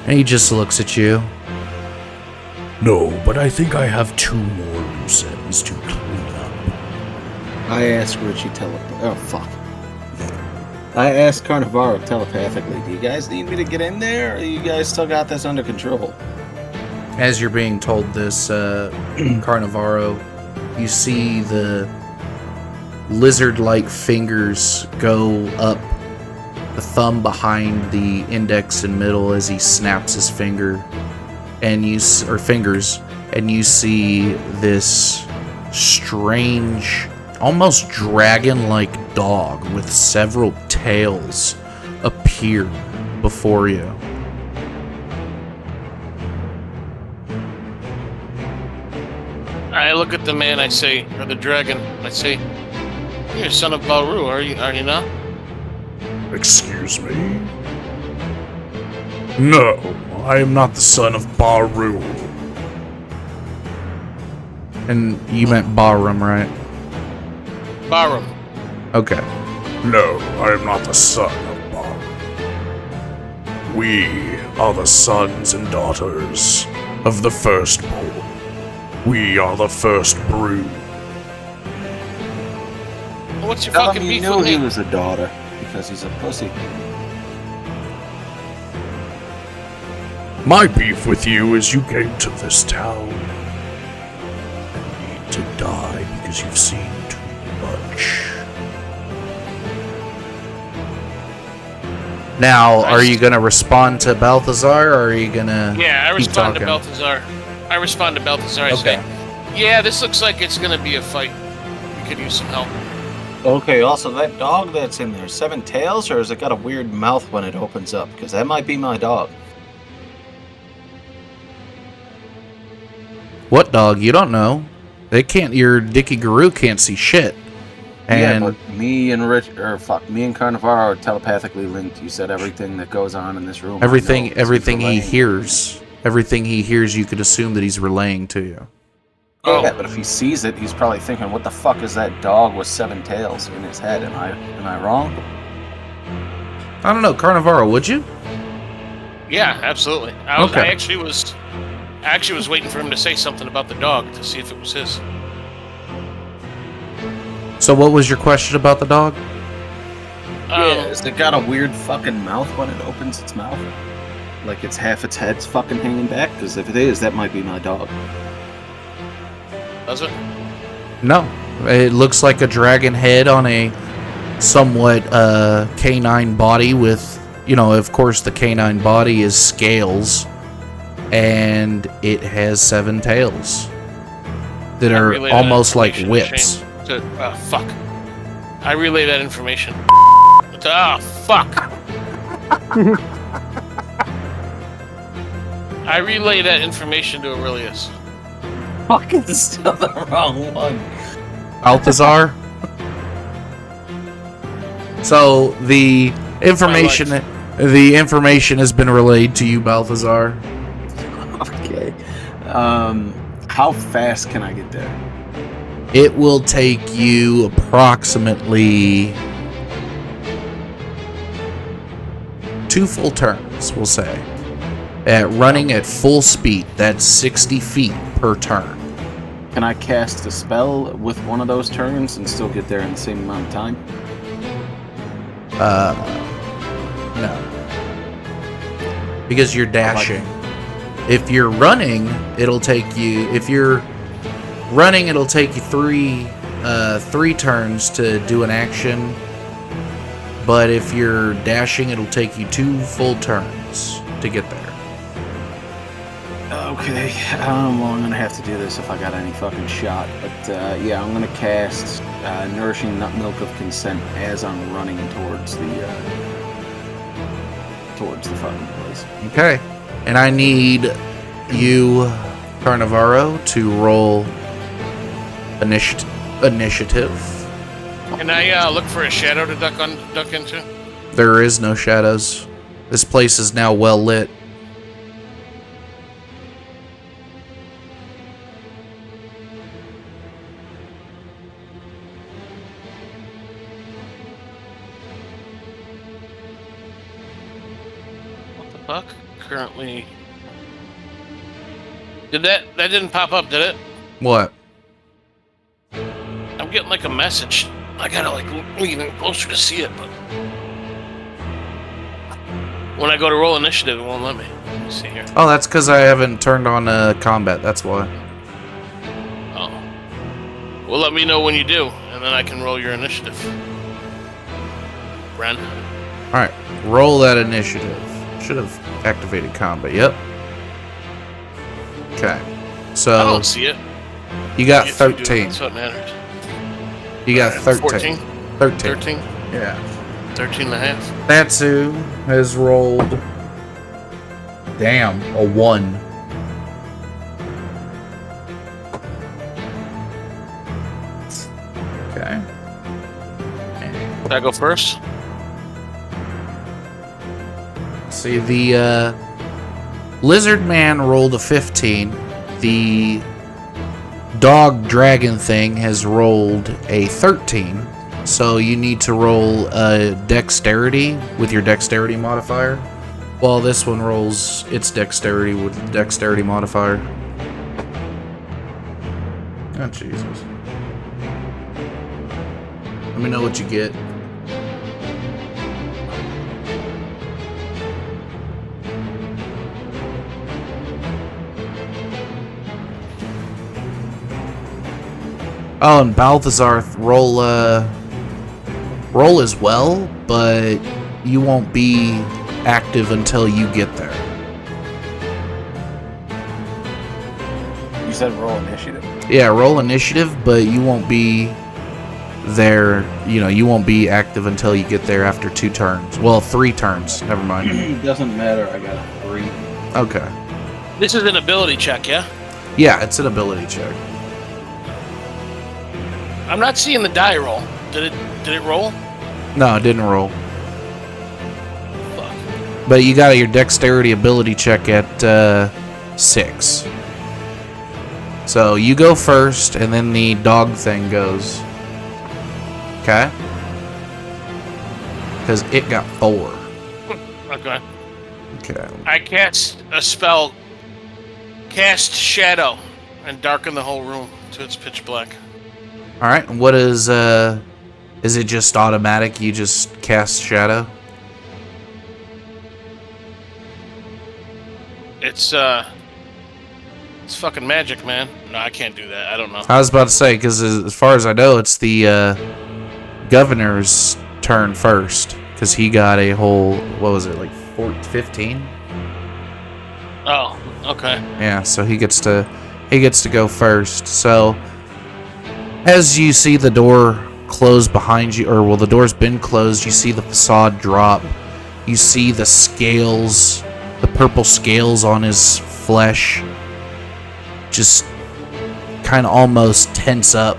And he just looks at you. No, but I think I have 2 more loose ends to clean up. I asked Richie Oh, fuck. I asked Carnivaro telepathically, do you guys need me to get in there, or you guys still got this under control? As you're being told this, Carnivaro, you see the lizard-like fingers go up the thumb behind the index and middle as he snaps his fingers, and you see this strange, almost dragon-like dog with several tails appear before you. I look at the man, I say, or the dragon, I say, you're a son of Baru, are you not? Excuse me? No, I am not the son of Baru. And you meant Barum, right? Barum. Okay. No, I am not the son of Barum. We are the sons and daughters of the firstborn. We are the first brood. What's your Tell fucking him you beef knew with he me? was a daughter, because he's a pussy. My beef with you is you came to this town and need to die because you've seen too much. Now, are you going to respond to Balthazar, or are you going to Yeah, I keep respond to talking? Balthazar. I Okay. say, yeah, this looks like it's gonna be a fight. We could use some help. Okay, also, that dog that's in there, 7 tails, or has it got a weird mouth when it opens up? Because that might be my dog. What dog? You don't know. They can't. Your Dicky Guru can't see shit. And yeah, but me and Carnivaro are telepathically linked. You said everything that goes on in this room. everything he relaying. hears, you could assume that he's relaying to you. Oh, Yeah, but if he sees it, he's probably thinking, "What the fuck is that dog with 7 tails in his head?" Am I wrong? I don't know, Carnivaro. Would you? yeah, absolutely. I Okay. actually was waiting for him to say something about the dog to see if it was his. So, what was your question about the dog? Has it got a weird fucking mouth when it opens its mouth? Like it's half its head's fucking hanging back? Because if it is, that might be my dog. Does it? No, it looks like a dragon head on a somewhat canine body with, of course, the canine body is scales, and it has 7 tails that are relay that almost like information whips. Fuck. I relay that information. Fuck. I relay that information to Aurelius. Fucking still the wrong one. Balthazar. So the information has been relayed to you, Balthazar. Okay. How fast can I get there? It will take you approximately 2 full turns, we'll say. Running at full speed, that's 60 feet per turn. Can I cast a spell with one of those turns and still get there in the same amount of time? No. Because you're dashing. If you're running, it'll take you 3 turns to do an action. But if you're dashing, it'll take you 2 full turns to get there. Okay, well, I'm gonna have to do this if I got any fucking shot. But yeah, I'm gonna cast Nourishing Nut Milk of Consent as I'm running towards the fucking place. Okay. And I need you, Carnivaro, to roll initiative. Can I look for a shadow to duck into? There is no shadows. This place is now well lit. What the fuck? Currently. That didn't pop up, did it? What? I'm getting like a message. I gotta like lean in closer to see it, but when I go to roll initiative, it won't let me. Let me see here. Oh, that's because I haven't turned on combat. That's why. Oh. Well, let me know when you do, and then I can roll your initiative. Ren. All right, roll that initiative. Should have activated combat. Yep. Okay. So I don't see it. you got If you do it, 13. that's what matters. You got 13. 14? 13. 13? Yeah. 13 and a half. Natsu has rolled. Damn, a 1. Okay. Should I go first? See, the lizard man rolled a 15. The dog dragon thing has rolled a 13. So you need to roll a dexterity with your dexterity modifier. While this one rolls its dexterity with the dexterity modifier. Oh, Jesus. Let me know what you get. Oh, and Balthazar, roll as well, but you won't be active until you get there. You said roll initiative. Yeah, roll initiative, but you won't be there. You know, you won't be active until you get there after 2 turns. Well, 3 turns. Never mind. Doesn't matter. I got a 3. Okay. This is an ability check, yeah? Yeah, it's an ability check. I'm not seeing the die roll. Did it roll? No, it didn't roll. Fuck. But you got your dexterity ability check at 6. So you go first, and then the dog thing goes. Okay? Because it got 4. Okay. Okay. I cast a spell, cast shadow, and darken the whole room to it's pitch black. Alright, and what is it just automatic? You just cast shadow? It's fucking magic, man. No, I can't do that. I don't know. I was about to say, because as far as I know, it's the governor's turn first. Because he got a whole, what was it, like 15? Oh, okay. Yeah, so he gets to go first. So as you see the door close behind you, or well, the door's been closed, you see the facade drop. You see the scales, the purple scales on his flesh just kind of almost tense up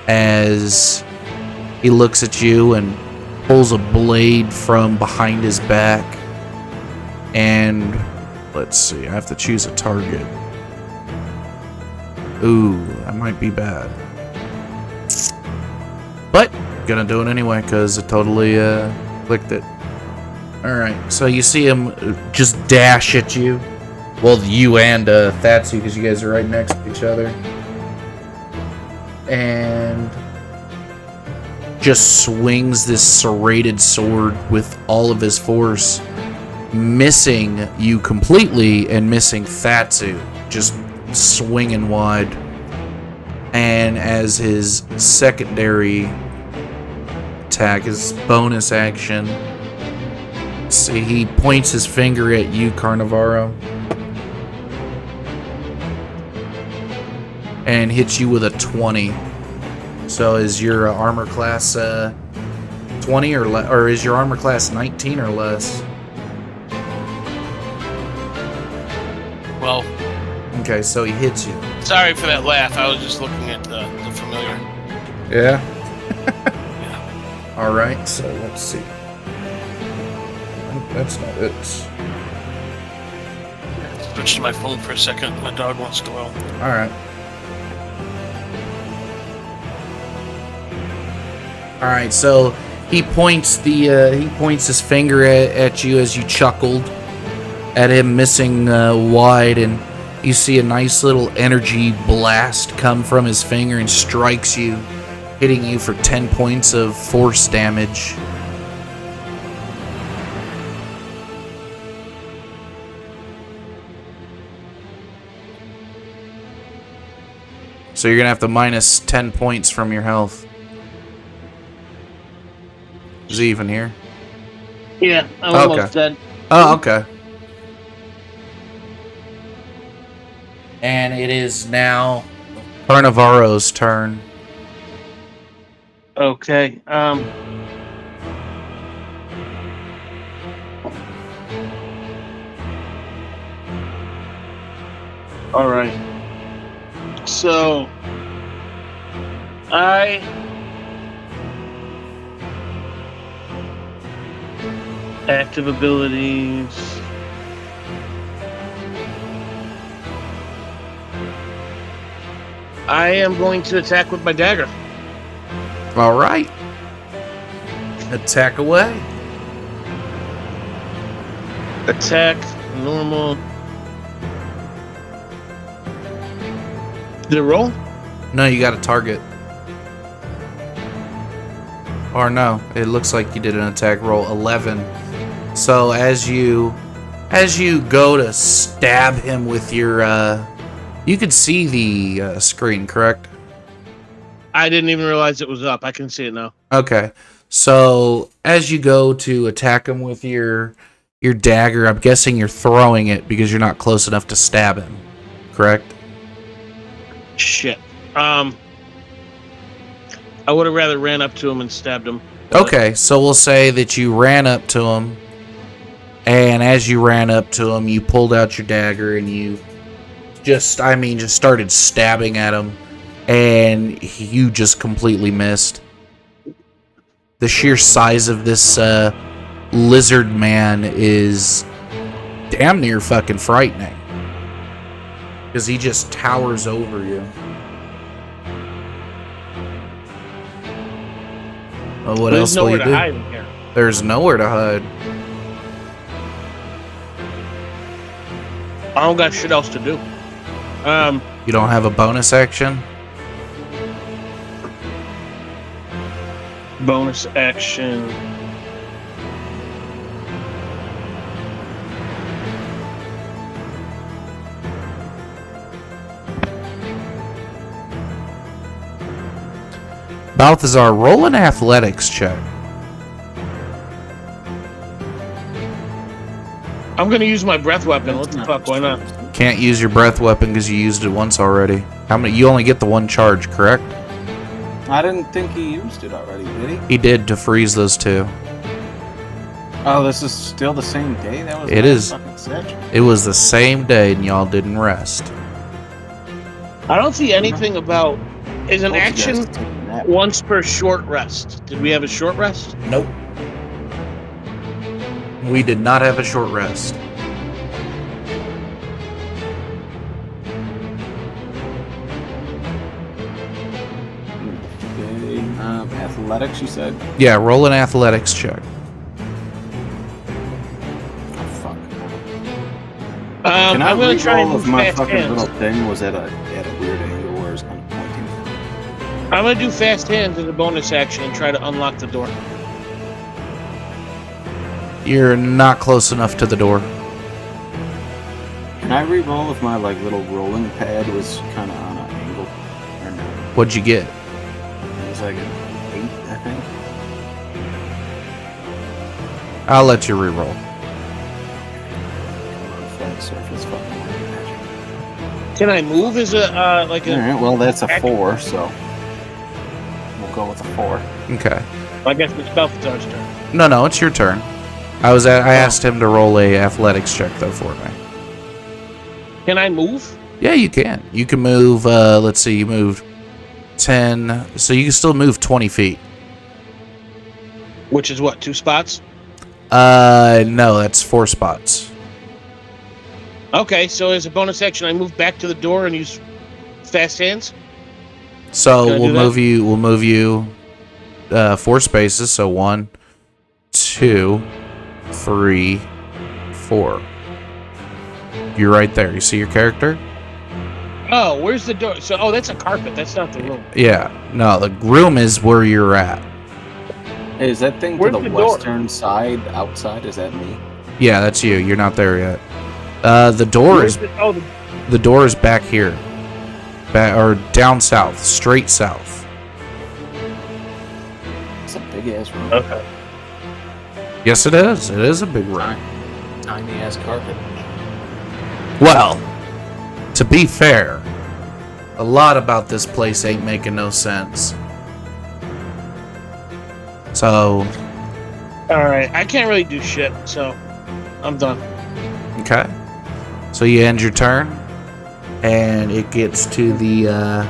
as he looks at you and pulls a blade from behind his back. And let's see, I have to choose a target. Ooh, that might be bad. But gonna do it anyway because it totally clicked it. Alright, so you see him just dash at you. Well, you and Thatsu, because you guys are right next to each other. And just swings this serrated sword with all of his force, missing you completely and missing Thatsu, just swinging wide. And as his secondary attack, his bonus action, see, he points his finger at you, Carnivaro, and hits you with a 20. So is your armor class 20 or is your armor class 19 or less? Well, okay, so he hits you. Sorry for that laugh. I was just looking at the familiar. Yeah. Yeah. All right, so let's see. That's not it. Switch to my phone for a second. My dog wants to go out. All right. All right, so he points his finger at you as you chuckled at him missing wide, and You see a nice little energy blast come from his finger and strikes you, hitting you for 10 points of force damage. So you're going to have to minus 10 points from your health. Is he even here? Yeah, I'm Okay. almost dead. Oh, okay. And it is now Carnavaro's turn. Okay. All right. So active abilities. I am going to attack with my dagger. All right. Attack away. Attack, normal. Did it roll? No, you got a target. Or no, it looks like you did an attack roll 11. So as you go to stab him with your you could see the screen, correct? I didn't even realize it was up. I can see it now. Okay. So as you go to attack him with your dagger, I'm guessing you're throwing it because you're not close enough to stab him, correct? Shit. I would have rather ran up to him and stabbed him. Okay, so we'll say that you ran up to him, and as you ran up to him, you pulled out your dagger and you just started stabbing at him, and you just completely missed. The sheer size of this lizard man is damn near fucking frightening, because he just towers over you. Well, what else will you do? There's nowhere to hide in here. There's nowhere to hide. I don't got shit else to do. You don't have a bonus action? Bonus action. Balthazar, roll an athletics check. I'm gonna use my breath weapon. What the fuck? Why not? Can't use your breath weapon because you used it once already. How many? You only get the one charge, correct? I didn't think he used it already, did he? He did to freeze those two. Oh, this is still the same day? That was It is. fucking sick. It was the same day and y'all didn't rest. I don't see anything about. Is an Told you guys action to take a nap. once per short rest? Did we have a short rest? Nope. We did not have a short rest. Okay, athletics, you said? Yeah, roll an athletics check. Oh, fuck. I'm gonna try and re-roll move if my fast fucking hands. little thing was at a weird angle where it's kind of pointing? I'm gonna do fast hands as a bonus action and try to unlock the door. You're not close enough to the door. Can I re-roll if my like little rolling pad was kind of on an angle? Or no? What'd you get? It was like an 8, I think. I'll let you re-roll. Flat surface, fucking magic. Can I move as a like a? Alright, well that's a Action. 4, so we'll go with a 4. Okay. I guess it's Balthazar's turn. No, it's your turn. I asked him to roll a athletics check though for me. Can I move? Yeah, you can. You can move. Let's see. You moved 10, so you can still move 20 feet. Which is what? 2 spots? No, that's 4 spots. Okay, so as a bonus action, I move back to the door and use fast hands. So Can I we'll do that? move you. We'll move you 4 spaces. So 1, 2, 3, 4. You're right there. You see your character? Oh, where's the door? So, that's a carpet. That's not the room. Yeah, no, the room is where you're at. Hey, is that thing Where's to the the door? western side outside? Is that me? Yeah, that's you. You're not there yet. The door Where's is the the door is back here, or down south, straight south. It's a big ass room. okay. Yes, it is. It is a big room. Tiny ass carpet. Well, to be fair, a lot about this place ain't making no sense. So, All right. I can't really do shit, so I'm done. okay. So you end your turn, and it gets to the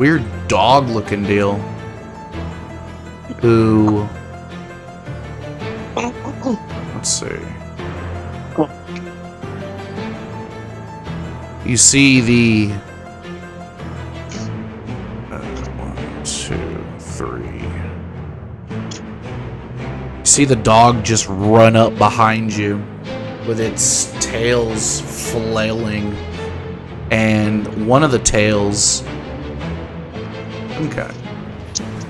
weird dog-looking deal, who, let's see. You see the 1, 2, 3. You see the dog just run up behind you with its tails flailing, and one of the tails, okay,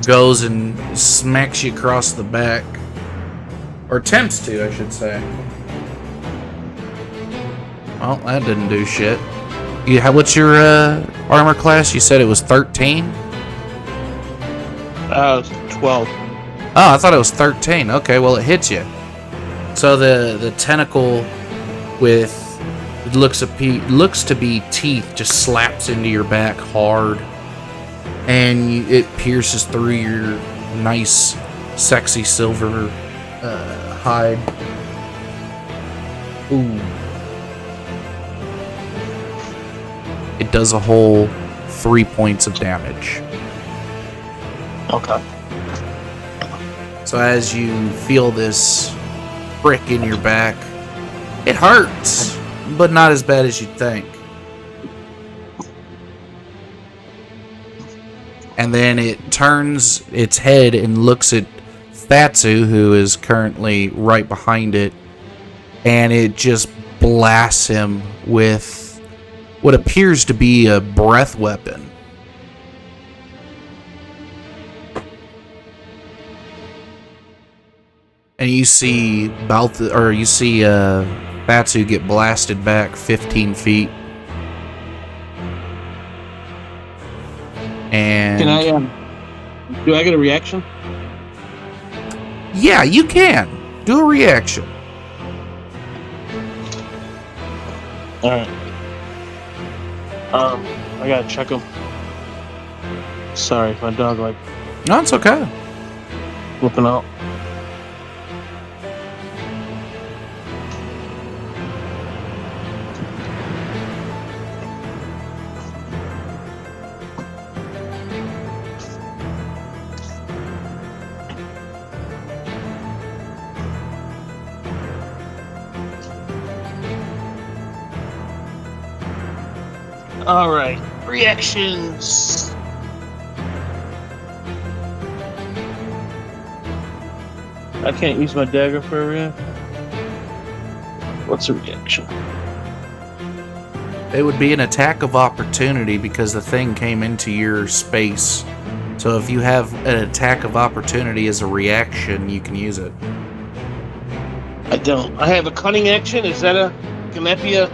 goes and smacks you across the back, or attempts to, I should say. Well, that didn't do shit. What's your armor class? You said it was 13? 12. Oh, I thought it was 13. Okay, well, it hits you. So the tentacle with looks to be teeth just slaps into your back hard, and it pierces through your nice, sexy silver hide. Ooh. It does a whole 3 points of damage. Okay. So as you feel this prick in your back, it hurts, but not as bad as you'd think. And then it turns its head and looks at Fatsu, who is currently right behind it, and it just blasts him with what appears to be a breath weapon. And you see Fatsu get blasted back 15 feet. And Can I, do I get a reaction? yeah, you can do a reaction. Alright. I gotta check him. Sorry, my dog, No, it's okay. looking out. Alright, reactions. I can't use my dagger for a reaction. What's a reaction? It would be an attack of opportunity because the thing came into your space. So if you have an attack of opportunity as a reaction, you can use it. I don't. I have a cunning action. Can that be a...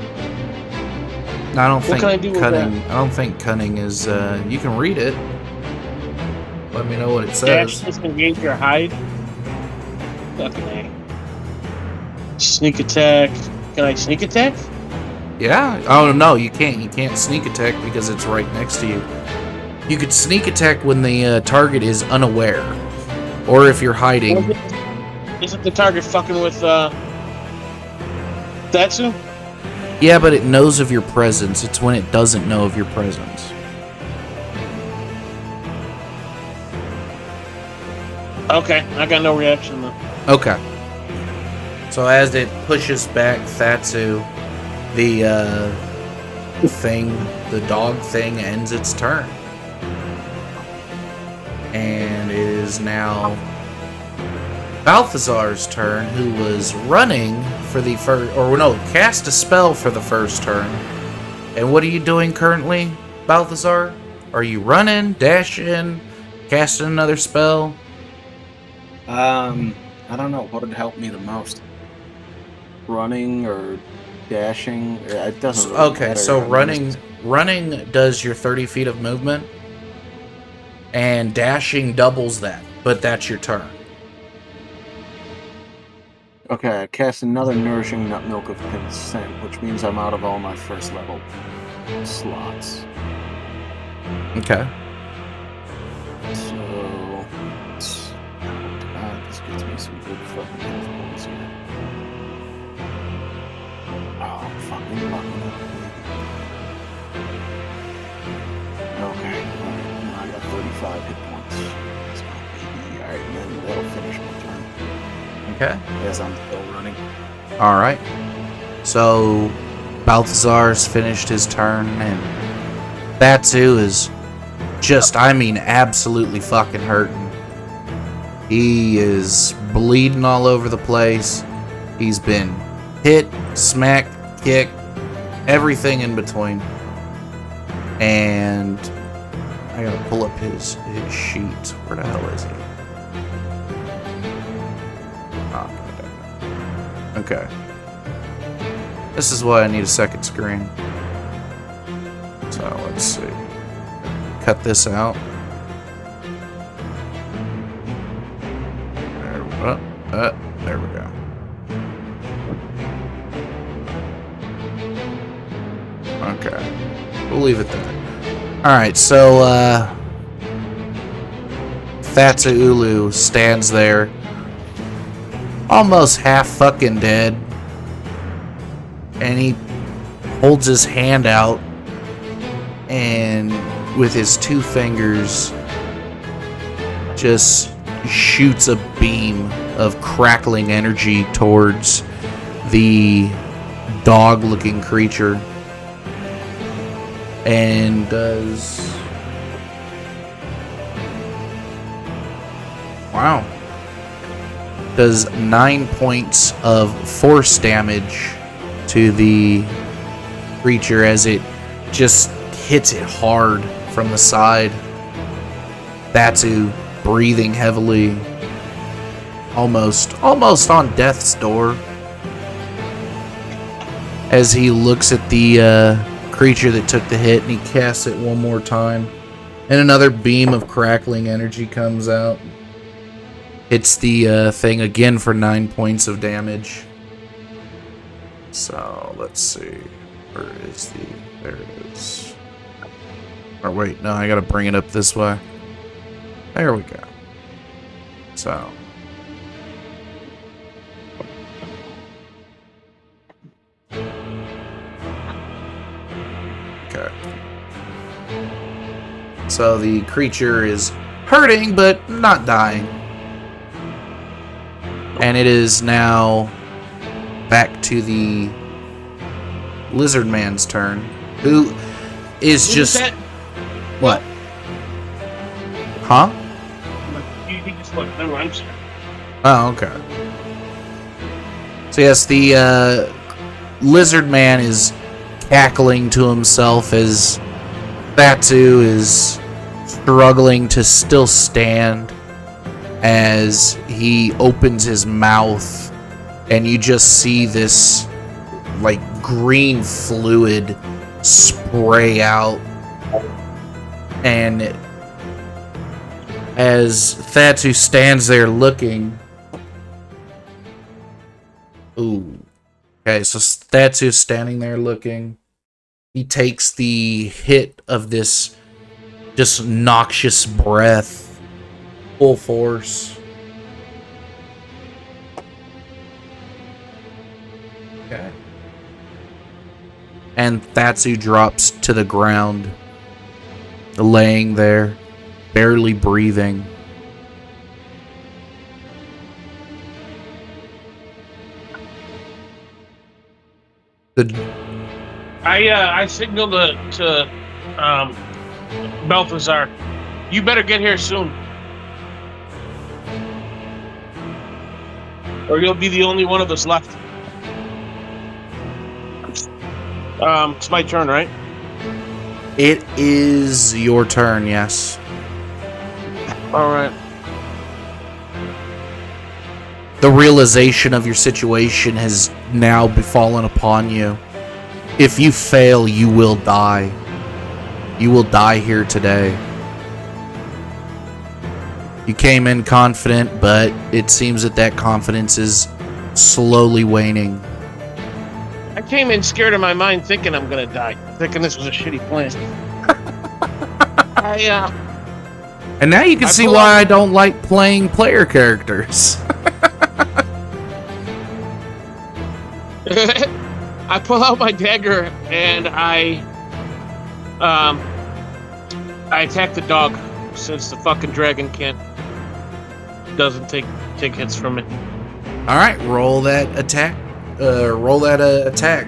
I don't What think can I do with cunning. I don't think cunning is. You can read it. Let me know what it says. Dash, disengage, or hide? Okay. Sneak attack. Can I sneak attack? Yeah. Oh no, you can't. You can't sneak attack because it's right next to you. You could sneak attack when the target is unaware, or if you're hiding. Isn't the target fucking with Datsu? Yeah, but it knows of your presence. It's when it doesn't know of your presence. Okay, I got no reaction then. Okay. So as it pushes back Thatsu, the dog thing ends its turn. And it is now Balthazar's turn, who was running for the first, or no, cast a spell for the first turn, And what are you doing currently, Balthazar? Are you running, dashing, casting another spell? I don't know what would help me the most. Running or dashing? It doesn't really Okay, matter. so I mean, running does your 30 feet of movement, and dashing doubles that, but that's your turn. okay, I cast another Nourishing Nut Milk of Consent, which means I'm out of all my first level slots. Okay. So, oh god, this gets me some good fucking health points here. Oh, I'm fucking lucky up, baby. Okay, alright, now I got 35 hit points. Let's go, baby. Alright, and then that'll finish my turn. Okay. As I'm still running. All right. So Balthazar's finished his turn, and Batsu is just, I mean, absolutely fucking hurting. He is bleeding all over the place. He's been hit, smacked, kicked, everything in between. And I gotta pull up his sheet. Where the hell is he? Oh, God. Okay. This is why I need a second screen. So let's see. Cut this out. There we go. Okay. We'll leave it there. Alright, so Fatsa Ulu stands there, almost half fucking dead, and he holds his hand out and with his two fingers just shoots a beam of crackling energy towards the dog-looking creature, and does does 9 points of force damage to the creature as it just hits it hard from the side. Batsu breathing heavily, almost on death's door, as he looks at the creature that took the hit, and he casts it one more time, and another beam of crackling energy comes out, hits the thing again for 9 points of damage. So let's see, where is there it is. Or wait, no, I gotta bring it up this way. There we go. So okay. So the creature is hurting but not dying. And it is now back to the lizard man's turn, who is just what? Huh? He just what? Never mind. I'm sorry. Oh, okay. So yes, the lizard man is cackling to himself as Batsu is struggling to still stand, as he opens his mouth, and you just see this like green fluid spray out, and as Thatsu stands there looking, ooh, okay, so Thatsu's standing there looking. He takes the hit of this just noxious breath, full force. Okay. And Thatsu drops to the ground, laying there, barely breathing. I signaled to Balthazar, you better get here soon, or you'll be the only one of us left. It's my turn, right? It is your turn, yes. All right. The realization of your situation has now befallen upon you. If you fail, you will die. You will die here today. You came in confident, but it seems that confidence is slowly waning. I came in scared in my mind, thinking I'm gonna die, thinking this was a shitty plan. And now you can see why I don't like playing player characters. I pull out my dagger and I attack the dog, since the fucking dragon doesn't take hits from me. All right, roll that attack. Attack.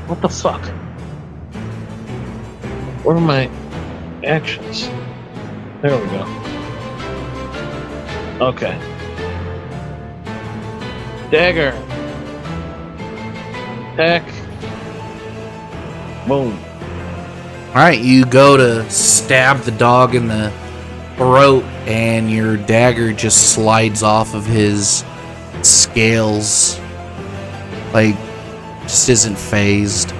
What the fuck? What are my actions? There we go. Okay. Dagger. Attack. Boom. Alright, you go to stab the dog in the throat, and your dagger just slides off of his scales. Like, just isn't phased.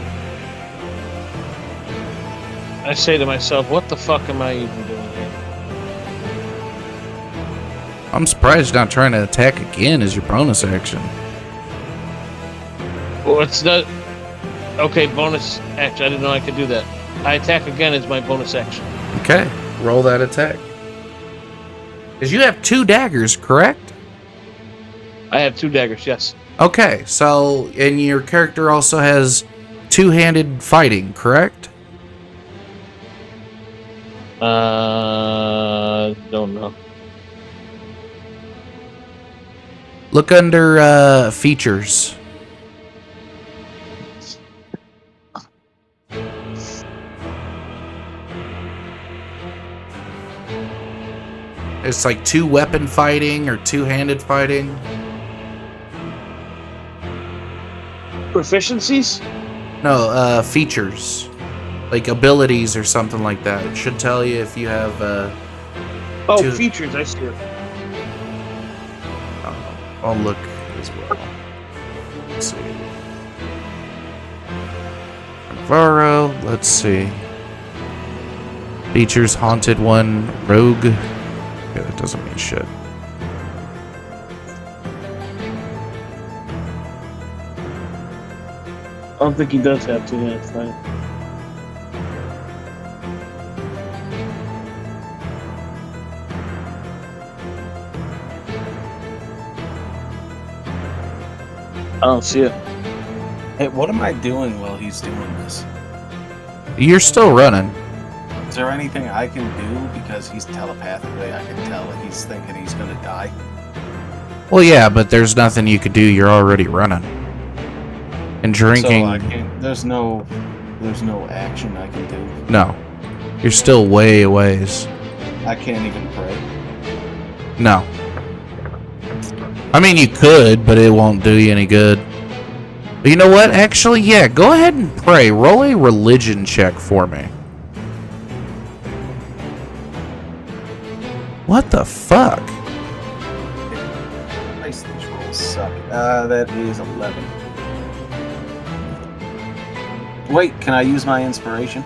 I say to myself, what the fuck am I even doing here? I'm surprised you're not trying to attack again as your bonus action. Well, it's not... Okay, bonus action. I didn't know I could do that. I attack again as my bonus action. Okay, roll that attack. Because you have 2 daggers, correct? I have 2 daggers, yes. Okay, so, and your character also has 2-handed fighting, correct? Don't know. Look under features. It's like 2-weapon fighting or 2-handed fighting. Proficiencies? No, features. Like abilities or something like that. It should tell you if you have Features, I see it. I'll look as well. Let's see. Navarro, let's see. Features, Haunted One, Rogue. Yeah, that doesn't mean shit. I don't think he does have 2-handed fighting. I don't see it. Hey, what am I doing while he's doing this? You're still running. Is there anything I can do because he's telepathically? I can tell that he's thinking he's gonna die. Well, yeah, but there's nothing you could do. You're already running. And drinking. So I can't. There's no action I can do. No. You're still way a ways. I can't even pray. No. I mean, you could, but it won't do you any good. But you know what? Actually, yeah, go ahead and pray. Roll a religion check for me. What the fuck? Nice, these rolls suck. That is 11. Wait, can I use my inspiration?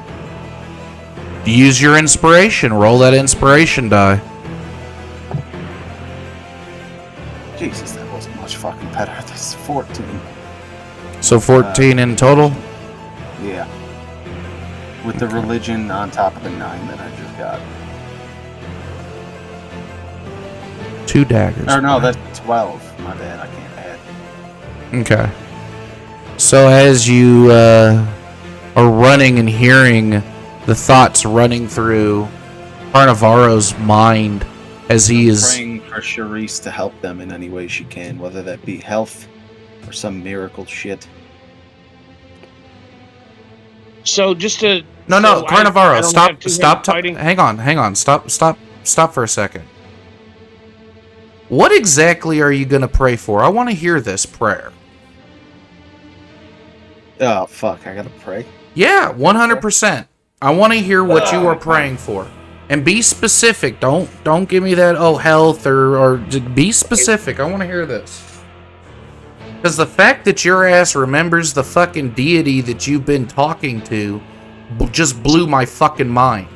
Use your inspiration. Roll that inspiration die. Jesus, that wasn't much fucking better. That's 14. So 14 in total? Yeah. With the religion on top of the 9 that I just got. 2 daggers. Or no, that's 12. My bad, I can't add. Okay. So as you are running and hearing the thoughts running through Carnavaro's mind as he is praying for Charisse to help them in any way she can, whether that be health or some miracle shit. So just to No, So I Carnivaro, don't have stop, two-handed fighting. hang on, stop for a second. What exactly are you gonna pray for? I want to hear this prayer. Oh fuck! I gotta pray. Yeah, 100%. I want to hear what you are praying for, and be specific. Don't give me that health or just be specific. I want to hear this. Because the fact that your ass remembers the fucking deity that you've been talking to just blew my fucking mind.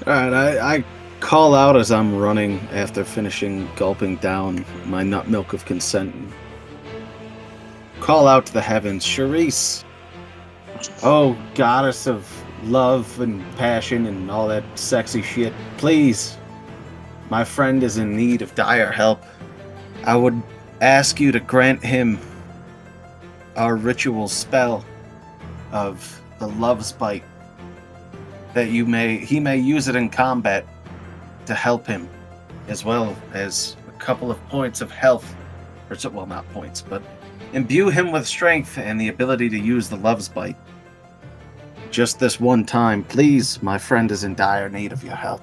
All right, I call out as I'm running after finishing gulping down my nut milk of consent. Call out to the heavens, Charisse. Oh, goddess of love and passion and all that sexy shit. Please, my friend is in need of dire help. I would ask you to grant him our ritual spell of the love's bite. That he may use it in combat to help him, as well as a couple of points of health. Well, not points, but imbue him with strength and the ability to use the love's bite. Just this one time, please, my friend is in dire need of your help.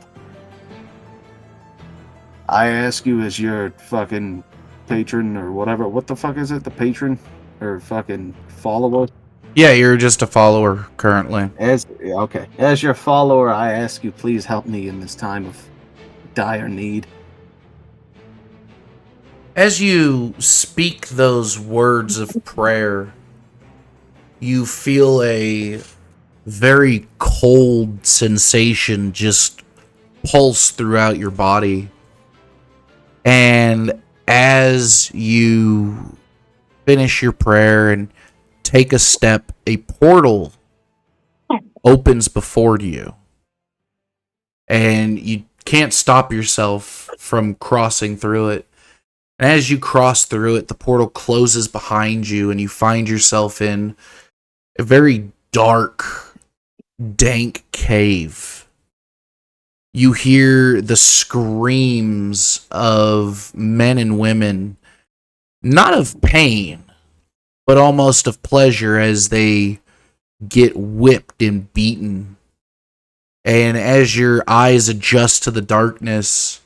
I ask you as your fucking patron or whatever. What the fuck is it? The patron? Or fucking follower? Yeah, you're just a follower currently. As your follower, I ask you, please help me in this time of dire need. As you speak those words of prayer, you feel a very cold sensation just pulse throughout your body. And as you finish your prayer and take a step, a portal opens before you. And you can't stop yourself from crossing through it. And as you cross through it, the portal closes behind you and you find yourself in a very dark, dank cave. You hear the screams of men and women, not of pain, but almost of pleasure as they get whipped and beaten. And as your eyes adjust to the darkness,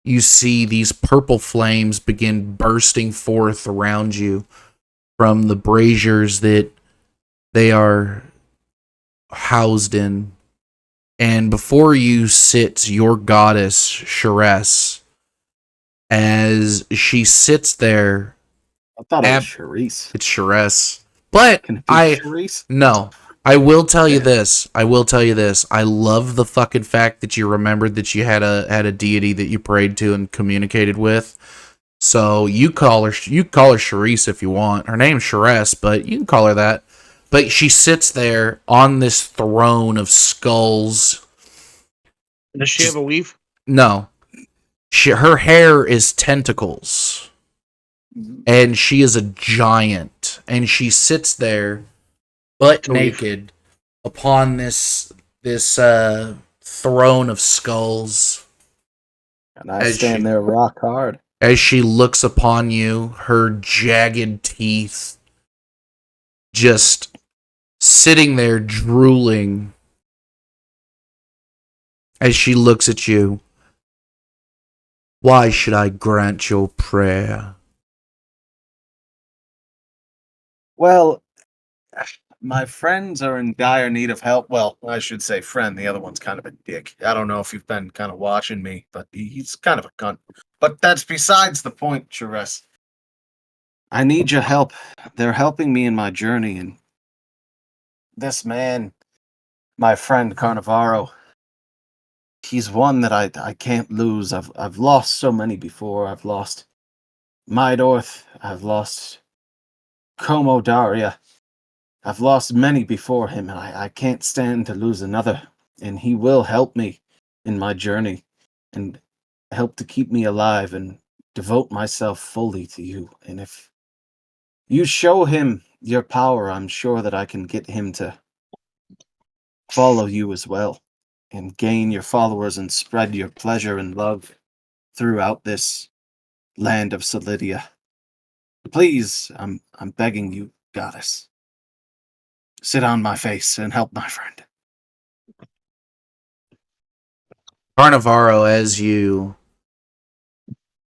you see these purple flames begin bursting forth around you from the braziers that they are housed in. And before you sits your goddess, Charisse, as she sits there. I thought it was Charisse. It's Charisse. But Can it be Charisse? No. I will tell you this. I love the fucking fact that you remembered that you had a deity that you prayed to and communicated with. So you call her Charisse if you want. Her name's Charisse, but you can call her that. But she sits there on this throne of skulls. Does she have a weave? No. Her hair is tentacles. And she is a giant. And she sits there butt naked upon this throne of skulls. And I stand there rock hard. As she looks upon you, her jagged teeth just sitting there drooling as she looks at you. Why should I grant your prayer? Well, my friends are in dire need of help. Well, I should say friend. The other one's kind of a dick. I don't know if you've been kind of watching me, but he's kind of a cunt. But that's besides the point, Charisse. I need your help. They're helping me in my journey, and this man, my friend Carnivaro, he's one that I can't lose. I've lost so many before. I've lost Mydorth. I've lost Como Daria. I've lost many before him, and I can't stand to lose another. And he will help me in my journey and help to keep me alive and devote myself fully to you. And if you show him your power, I'm sure that I can get him to follow you as well and gain your followers and spread your pleasure and love throughout this land of Solidia. Please, I'm begging you, goddess. sit on my face and help my friend. Carnivaro, as you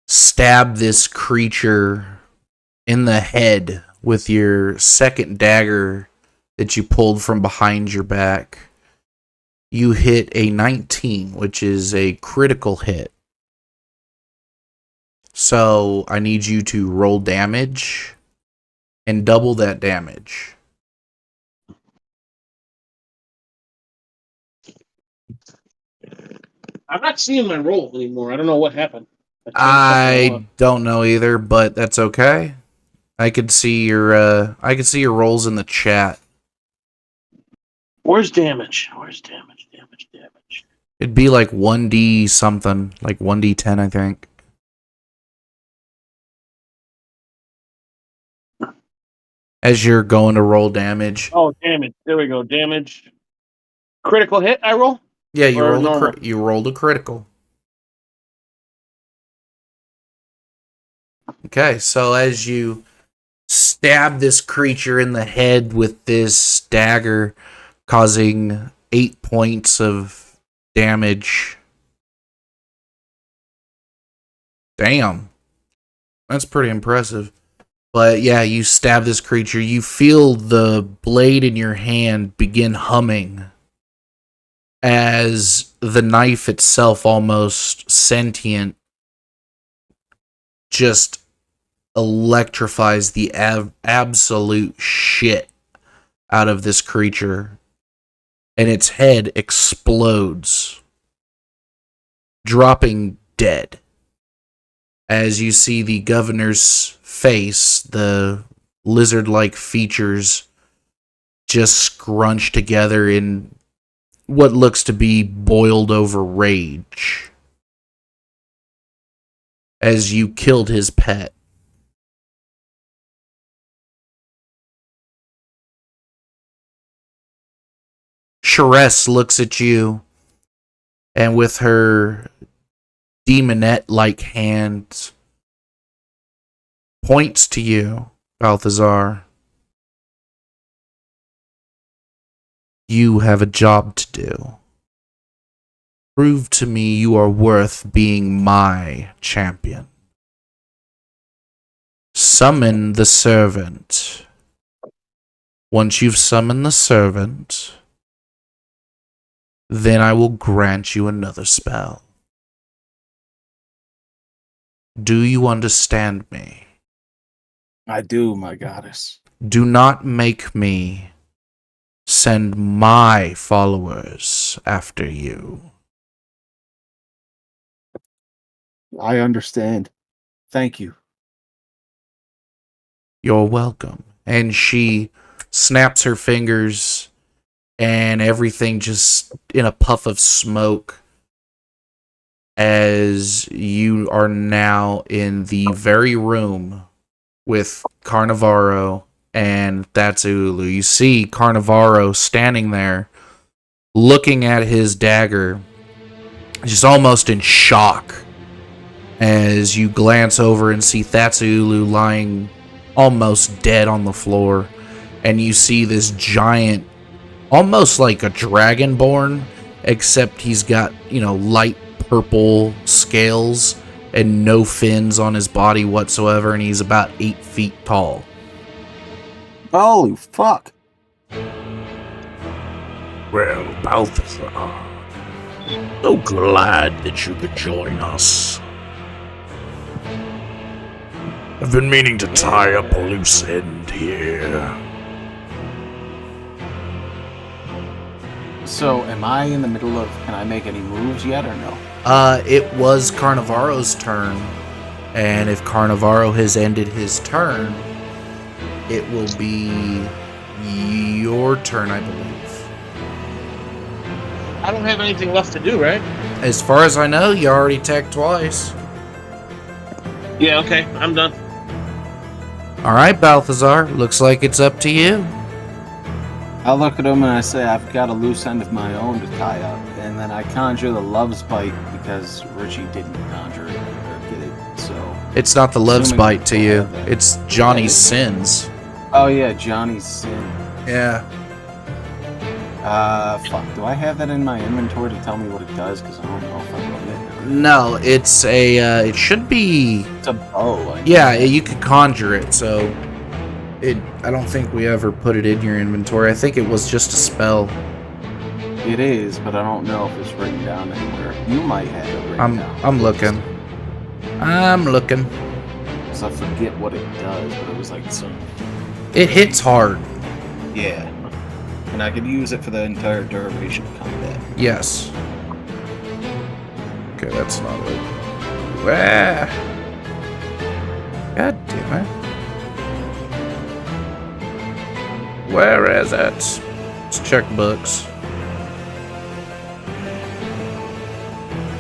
stab this creature in the head with your second dagger that you pulled from behind your back, you hit a 19, which is a critical hit. So I need you to roll damage and double that damage. I'm not seeing my roll anymore. I don't know what happened. I changed something I don't know either, but that's okay. I could see your rolls in the chat. Where's damage? Damage. It'd be like 1d something, like 1d10, I think. As you're going to roll damage. Oh, damage. There we go. Damage. Critical hit, I roll? Yeah, you Or rolled normal? you rolled a critical. Okay, so as you stab this creature in the head with this dagger, causing 8 points of damage. Damn. That's pretty impressive. But yeah, you stab this creature. You feel the blade in your hand begin humming as the knife itself, almost sentient, just electrifies the absolute shit out of this creature. And its head explodes, dropping dead. As you see the governor's face, the lizard-like features just scrunched together in what looks to be boiled over rage. As you killed his pet. Sharess looks at you, and with her demonette-like hand, points to you, Balthazar. You have a job to do. Prove to me you are worth being my champion. Summon the servant. Once you've summoned the servant, then I will grant you another spell. Do you understand me? I do, my goddess. Do not make me send my followers after you. I understand. Thank you. You're welcome. And she snaps her fingers, and everything just in a puff of smoke, as you are now in the very room with Carnivaro and Thatsulu. You see Carnivaro standing there, looking at his dagger, just almost in shock, as you glance over and see Thatsulu lying almost dead on the floor, and you see this giant, almost like a dragonborn, except he's got, light purple scales and no fins on his body whatsoever, and he's about 8 feet tall. Holy fuck. Well, Balthazar, so glad that you could join us. I've been meaning to tie up a loose end here. So, am I in the middle of, can I make any moves yet or no? It was Carnivaro's turn, and if Carnivaro has ended his turn, it will be your turn, I believe. I don't have anything left to do, right? As far as I know, you already attacked twice. Yeah, okay. I'm done. Alright, Balthazar, looks like it's up to you. I look at him and I say, I've got a loose end of my own to tie up. And then I conjure the Love's Bite because Richie didn't conjure it or get it, so... It's not the Love's Assuming Bite to you, that. it's Johnny's sins. Oh yeah, Johnny's sin. Yeah. Fuck. Do I have that in my inventory to tell me what it does? Because I don't know if I wrote it. No, it's a. It should be. It's a bow. Yeah, you could conjure it. So, I don't think we ever put it in your inventory. I think it was just a spell. It is, but I don't know if it's written down anywhere. You might have it written down. I'm looking. I'm looking. Because I forget what it does, but it was like some. It hits hard. Yeah. And I could use it for the entire duration of combat. Yes. Okay, that's not it. Ah. God damn it. Where is it? Let's check books.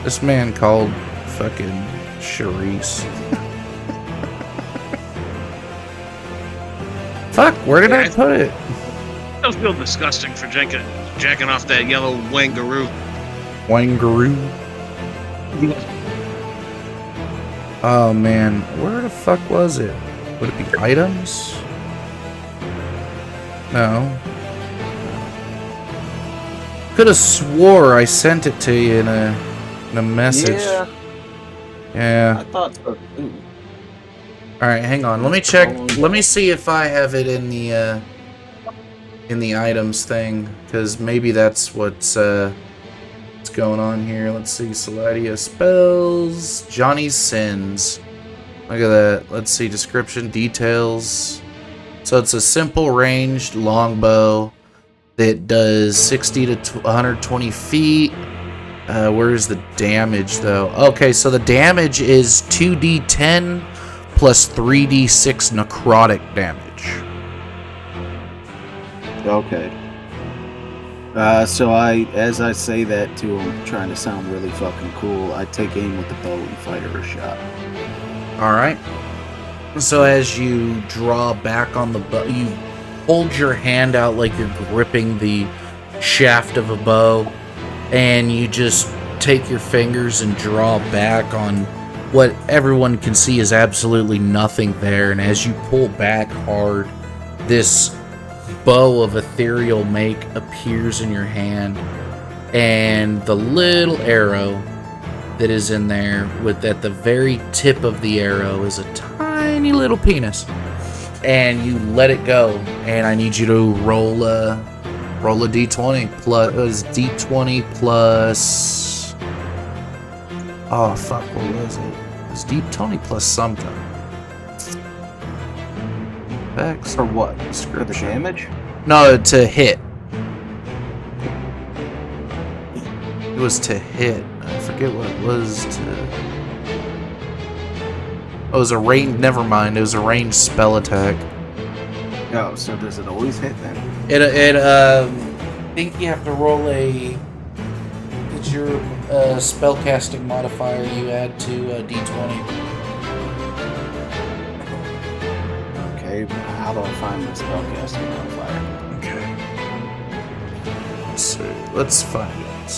This man called fucking Charisse. Fuck, where did I put it? That feel disgusting for jacking off that yellow wangaroo. Wangaroo? Oh man, where the fuck was it? Would it be items? No. Could have swore I sent it to you in a message. Yeah. I thought so too. Alright, hang on. Let me check. Let me see if I have it in the items thing, because maybe that's what's going on here. Let's see. Saladia spells. Johnny's sins. Look at that. Let's see. Description, details. So it's a simple ranged longbow that does 60 to 120 feet. Where's the damage though? Okay, so the damage is 2d10 plus 3d6 necrotic damage. Okay. So as I say that to him, trying to sound really fucking cool, I take aim with the bow and fire a shot. Alright. So as you draw back on the bow, you hold your hand out like you're gripping the shaft of a bow, and you just take your fingers and draw back on what everyone can see is absolutely nothing there, and as you pull back hard, this bow of ethereal make appears in your hand, and the little arrow that is in there, with at the very tip of the arrow is a tiny little penis, and you let it go, and I need you to roll a d20 plus d20 plus. Oh fuck! What was it? It was d20 plus something. X For what? For the damage? No, to hit. It was to hit. I forget what it was to. Oh, it was a range. Never mind. It was a ranged spell attack. Oh, so does it always hit then? I think you have to roll a. It's your spellcasting modifier you add to d20. Okay, but how do I find the spellcasting modifier? Okay. Let's see. Let's find it.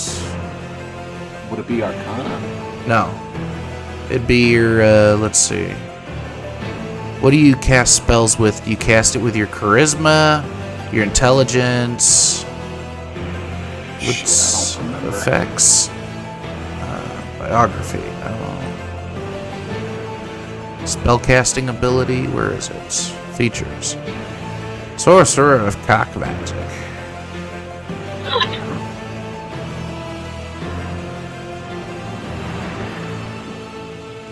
Would it be Arcana? No. It'd be your, let's see. What do you cast spells with? Do you cast it with your charisma, your intelligence? What's I don't remember. effects? Biography. I don't know. Spellcasting ability. Where is it? Features. Sorcerer of Cock Magic.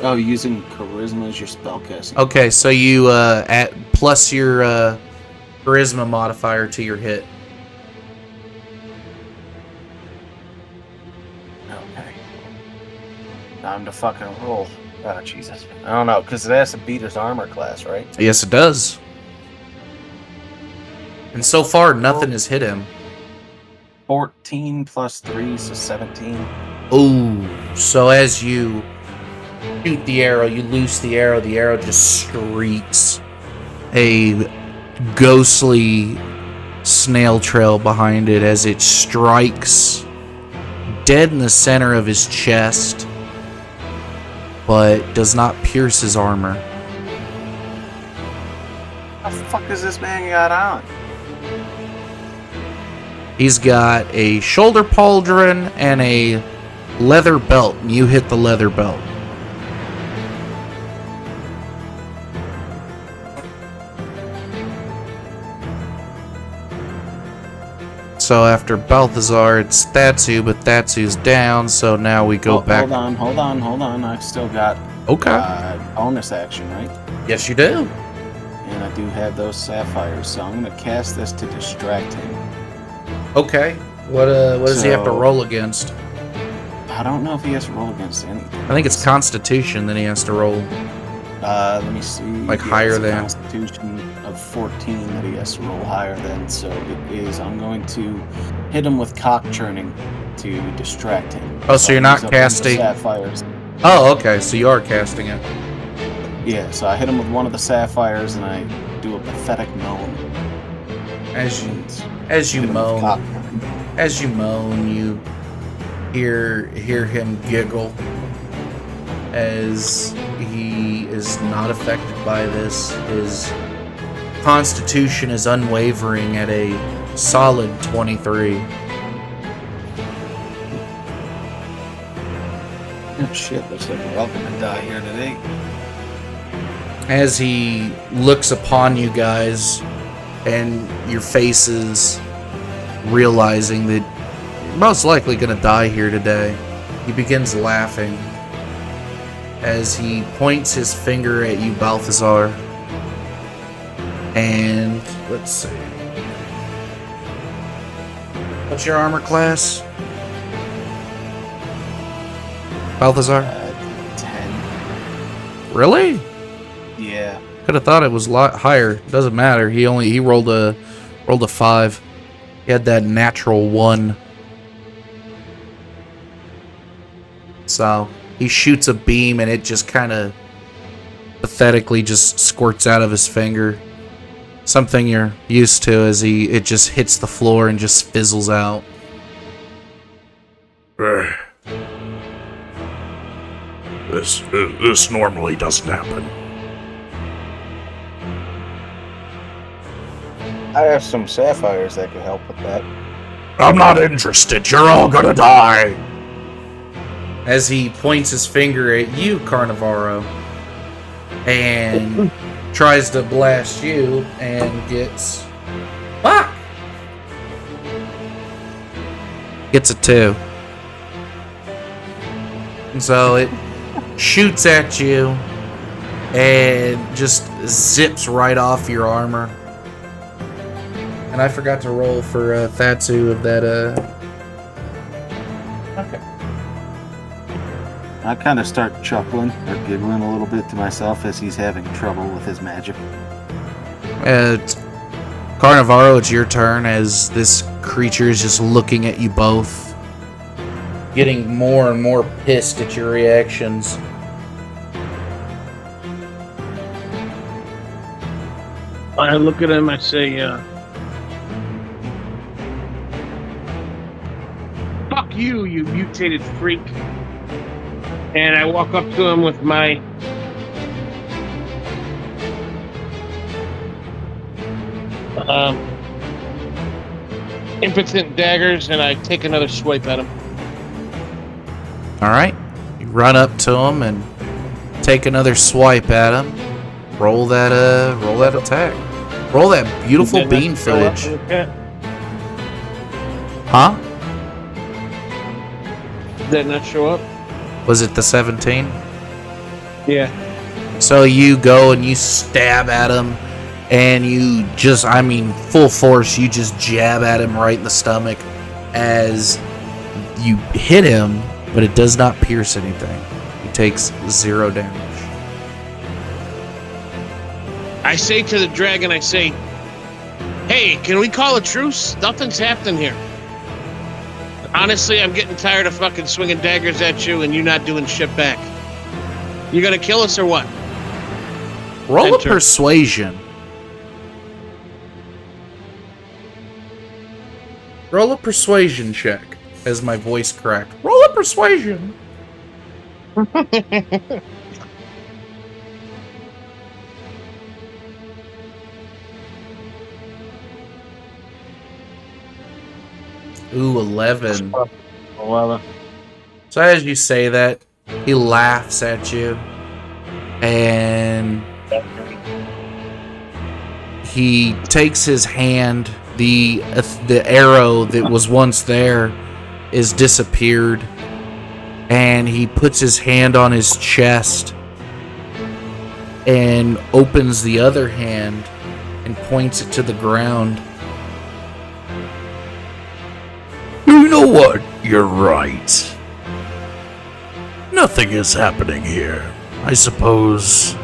Oh, using charisma as your spellcasting. Okay, so you add plus your charisma modifier to your hit. Okay. Time to fucking roll. Oh, Jesus. I don't know, because it has to beat his armor class, right? Yes, it does. And so far, nothing has hit him. 14 plus 3, so 17. Ooh, so as you shoot the arrow, you loose the arrow just streaks a ghostly snail trail behind it as it strikes dead in the center of his chest, but does not pierce his armor. What the fuck is this man got on? He's got a shoulder pauldron and a leather belt. And you hit the leather belt. So after Balthazar, it's Thatsu, but Thatsu's down, so now we go back. Hold on. I've still got bonus action, right? Yes, you do. And I do have those sapphires, so I'm going to cast this to distract him. Okay. What does he have to roll against? I don't know if he has to roll against anything. I think it's Constitution that he has to roll. Let me see. Like higher than Constitution of 14 that he has to roll higher than. So it is. I'm going to hit him with cock churning to distract him. Oh, so you're not casting sapphires. Oh, okay. So you are casting it. Yeah. So I hit him with one of the sapphires, and I do a pathetic moan. As you moan, you hear him giggle as he is not affected by this. His constitution is unwavering at a solid 23. Oh shit, looks like we're all gonna die here today. As he looks upon you guys and your faces, realizing that you're most likely gonna die here today, he begins laughing as he points his finger at you, Balthazar. And let's see. What's your armor class? Balthazar? 10. Really? Yeah. Could have thought it was a lot higher. Doesn't matter. He rolled a 5. He had that natural 1. So he shoots a beam and it just kind of pathetically just squirts out of his finger. Something you're used to as it just hits the floor and just fizzles out. This normally doesn't happen. I have some sapphires that could help with that. I'm not interested. You're all gonna die. As he points his finger at you, Carnivoro, and tries to blast you and gets... Fuck! Gets a 2. And so it shoots at you and just zips right off your armor. And I forgot to roll for Thatsu of that, Okay. I kind of start chuckling or giggling a little bit to myself as he's having trouble with his magic. Carnivoro, it's your turn as this creature is just looking at you both, getting more and more pissed at your reactions. I look at him, I say, fuck you, you mutated freak. And I walk up to him with my impotent daggers, and I take another swipe at him. Alright. You run up to him and take another swipe at him. Roll that attack. Roll that beautiful bean footage. Huh? Did that not show up? Was it the 17? Yeah. So you go and you stab at him, and you just, full force, you just jab at him right in the stomach as you hit him, but it does not pierce anything. He takes 0 damage. I say to the dragon, I say, hey, can we call a truce? Nothing's happening here. Honestly, I'm getting tired of fucking swinging daggers at you and you not doing shit back. You gonna kill us or what? Roll a persuasion. Roll a persuasion check as my voice cracked. Roll a persuasion. Ooh, 11. 11. So as you say that, he laughs at you, and he takes his hand. The arrow that was once there is disappeared, and he puts his hand on his chest and opens the other hand and points it to the ground. You know what? You're right. Nothing is happening here. I suppose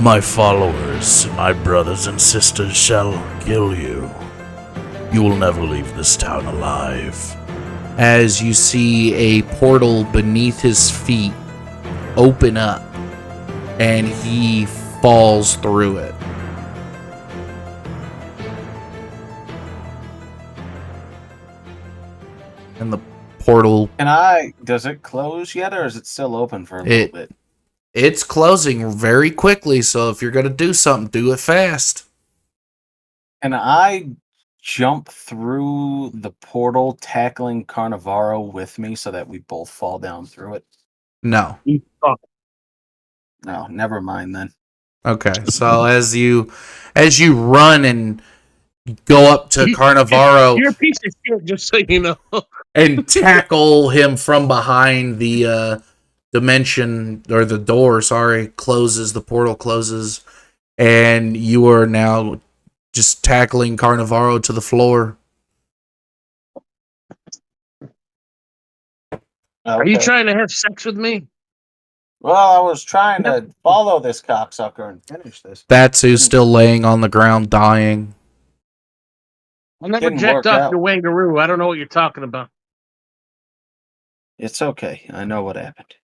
my followers, my brothers and sisters, shall kill you. You will never leave this town alive. As you see a portal beneath his feet open up, and he falls through it. And the portal, Does it close yet, or is it still open for a little bit? it's closing very quickly, so if you're going to do something, do it fast. Can I jump through the portal, tackling Carnivaro with me so that we both fall down through it? No. No, never mind then. Okay, so as you run and go up to Carnivaro You're a piece of shit, just so you know. and tackle him from behind, the dimension, or the door, closes, the portal closes, and you are now just tackling Carnivaro to the floor. Are you trying to have sex with me? Well, I was trying to follow this cocksucker and finish this. That's who's still laying on the ground dying. I never Didn't jacked work off out. your wangaroo. I don't know what you're talking about. It's okay. I know what happened.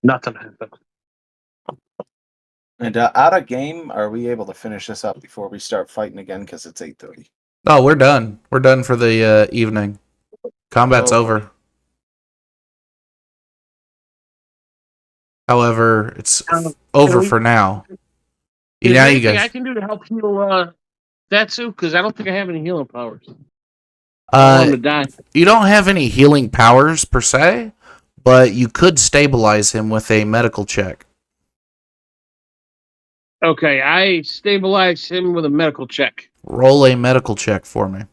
Nothing happened. And out of game, are we able to finish this up before we start fighting again? Because it's 8:30. Oh, we're done. We're done for the evening. Combat's Oh, over. However, it's over for now. Is Now there you anything guys. I can do to help heal Datsu? Because I don't think I have any healing powers. I want him to die. You don't have any healing powers per se, but you could stabilize him with a medical check. Okay, I stabilize him with a medical check. Roll a medical check for me.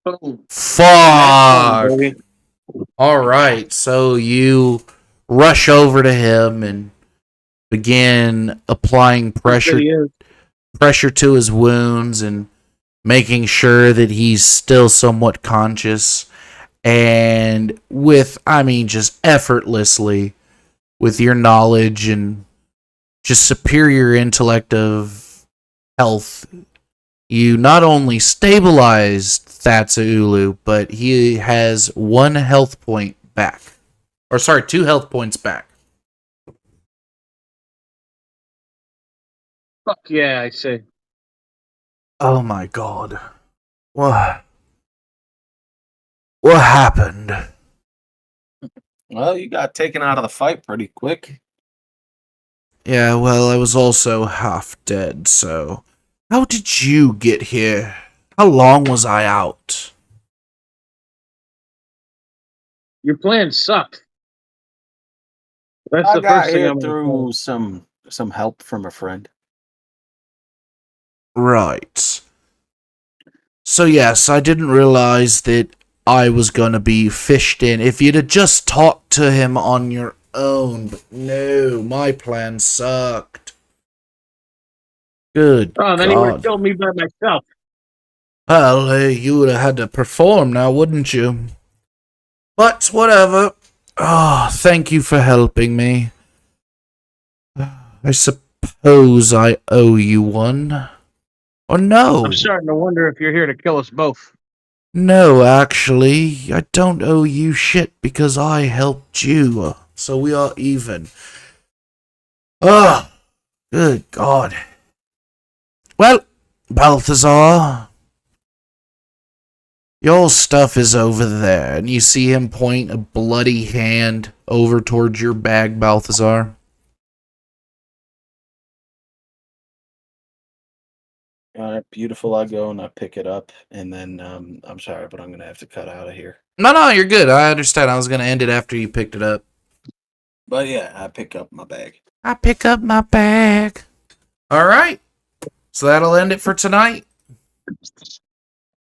Boom. Fuck! Baby. Alright, so you rush over to him and begin applying pressure to his wounds and making sure that he's still somewhat conscious. And just effortlessly, with your knowledge and just superior intellect of health, you not only stabilized Thatsaulu, but he has 1 health point back. Or 2 health points back. Fuck yeah, I say. Oh my god. What happened? Well, you got taken out of the fight pretty quick. Yeah, well, I was also half dead, so... How did you get here? How long was I out? Your plan sucked. That's I the got first thing here I'm through gonna some help from a friend. Right. So yes, I didn't realize that I was gonna be fished in. If you'd have just talked to him on your own, but no, my plan sucked. Good Oh, then he would have God. killed me by myself. Well, you would have had to perform now, wouldn't you? But whatever. Oh, thank you for helping me. I suppose I owe you one. Or no. I'm starting to wonder if you're here to kill us both. No, actually, I don't owe you shit because I helped you. So we are even. Oh, good God. Well, Balthazar, Your stuff is over there. And you see him point a bloody hand over towards your bag, Balthazar. All right, beautiful. I go and I pick it up, and then I'm sorry, but I'm gonna have to cut out of here. No, you're good. I understand. I was going to end it after you picked it up. But yeah, I pick up my bag. I pick up my bag. All right. So that'll end it for tonight.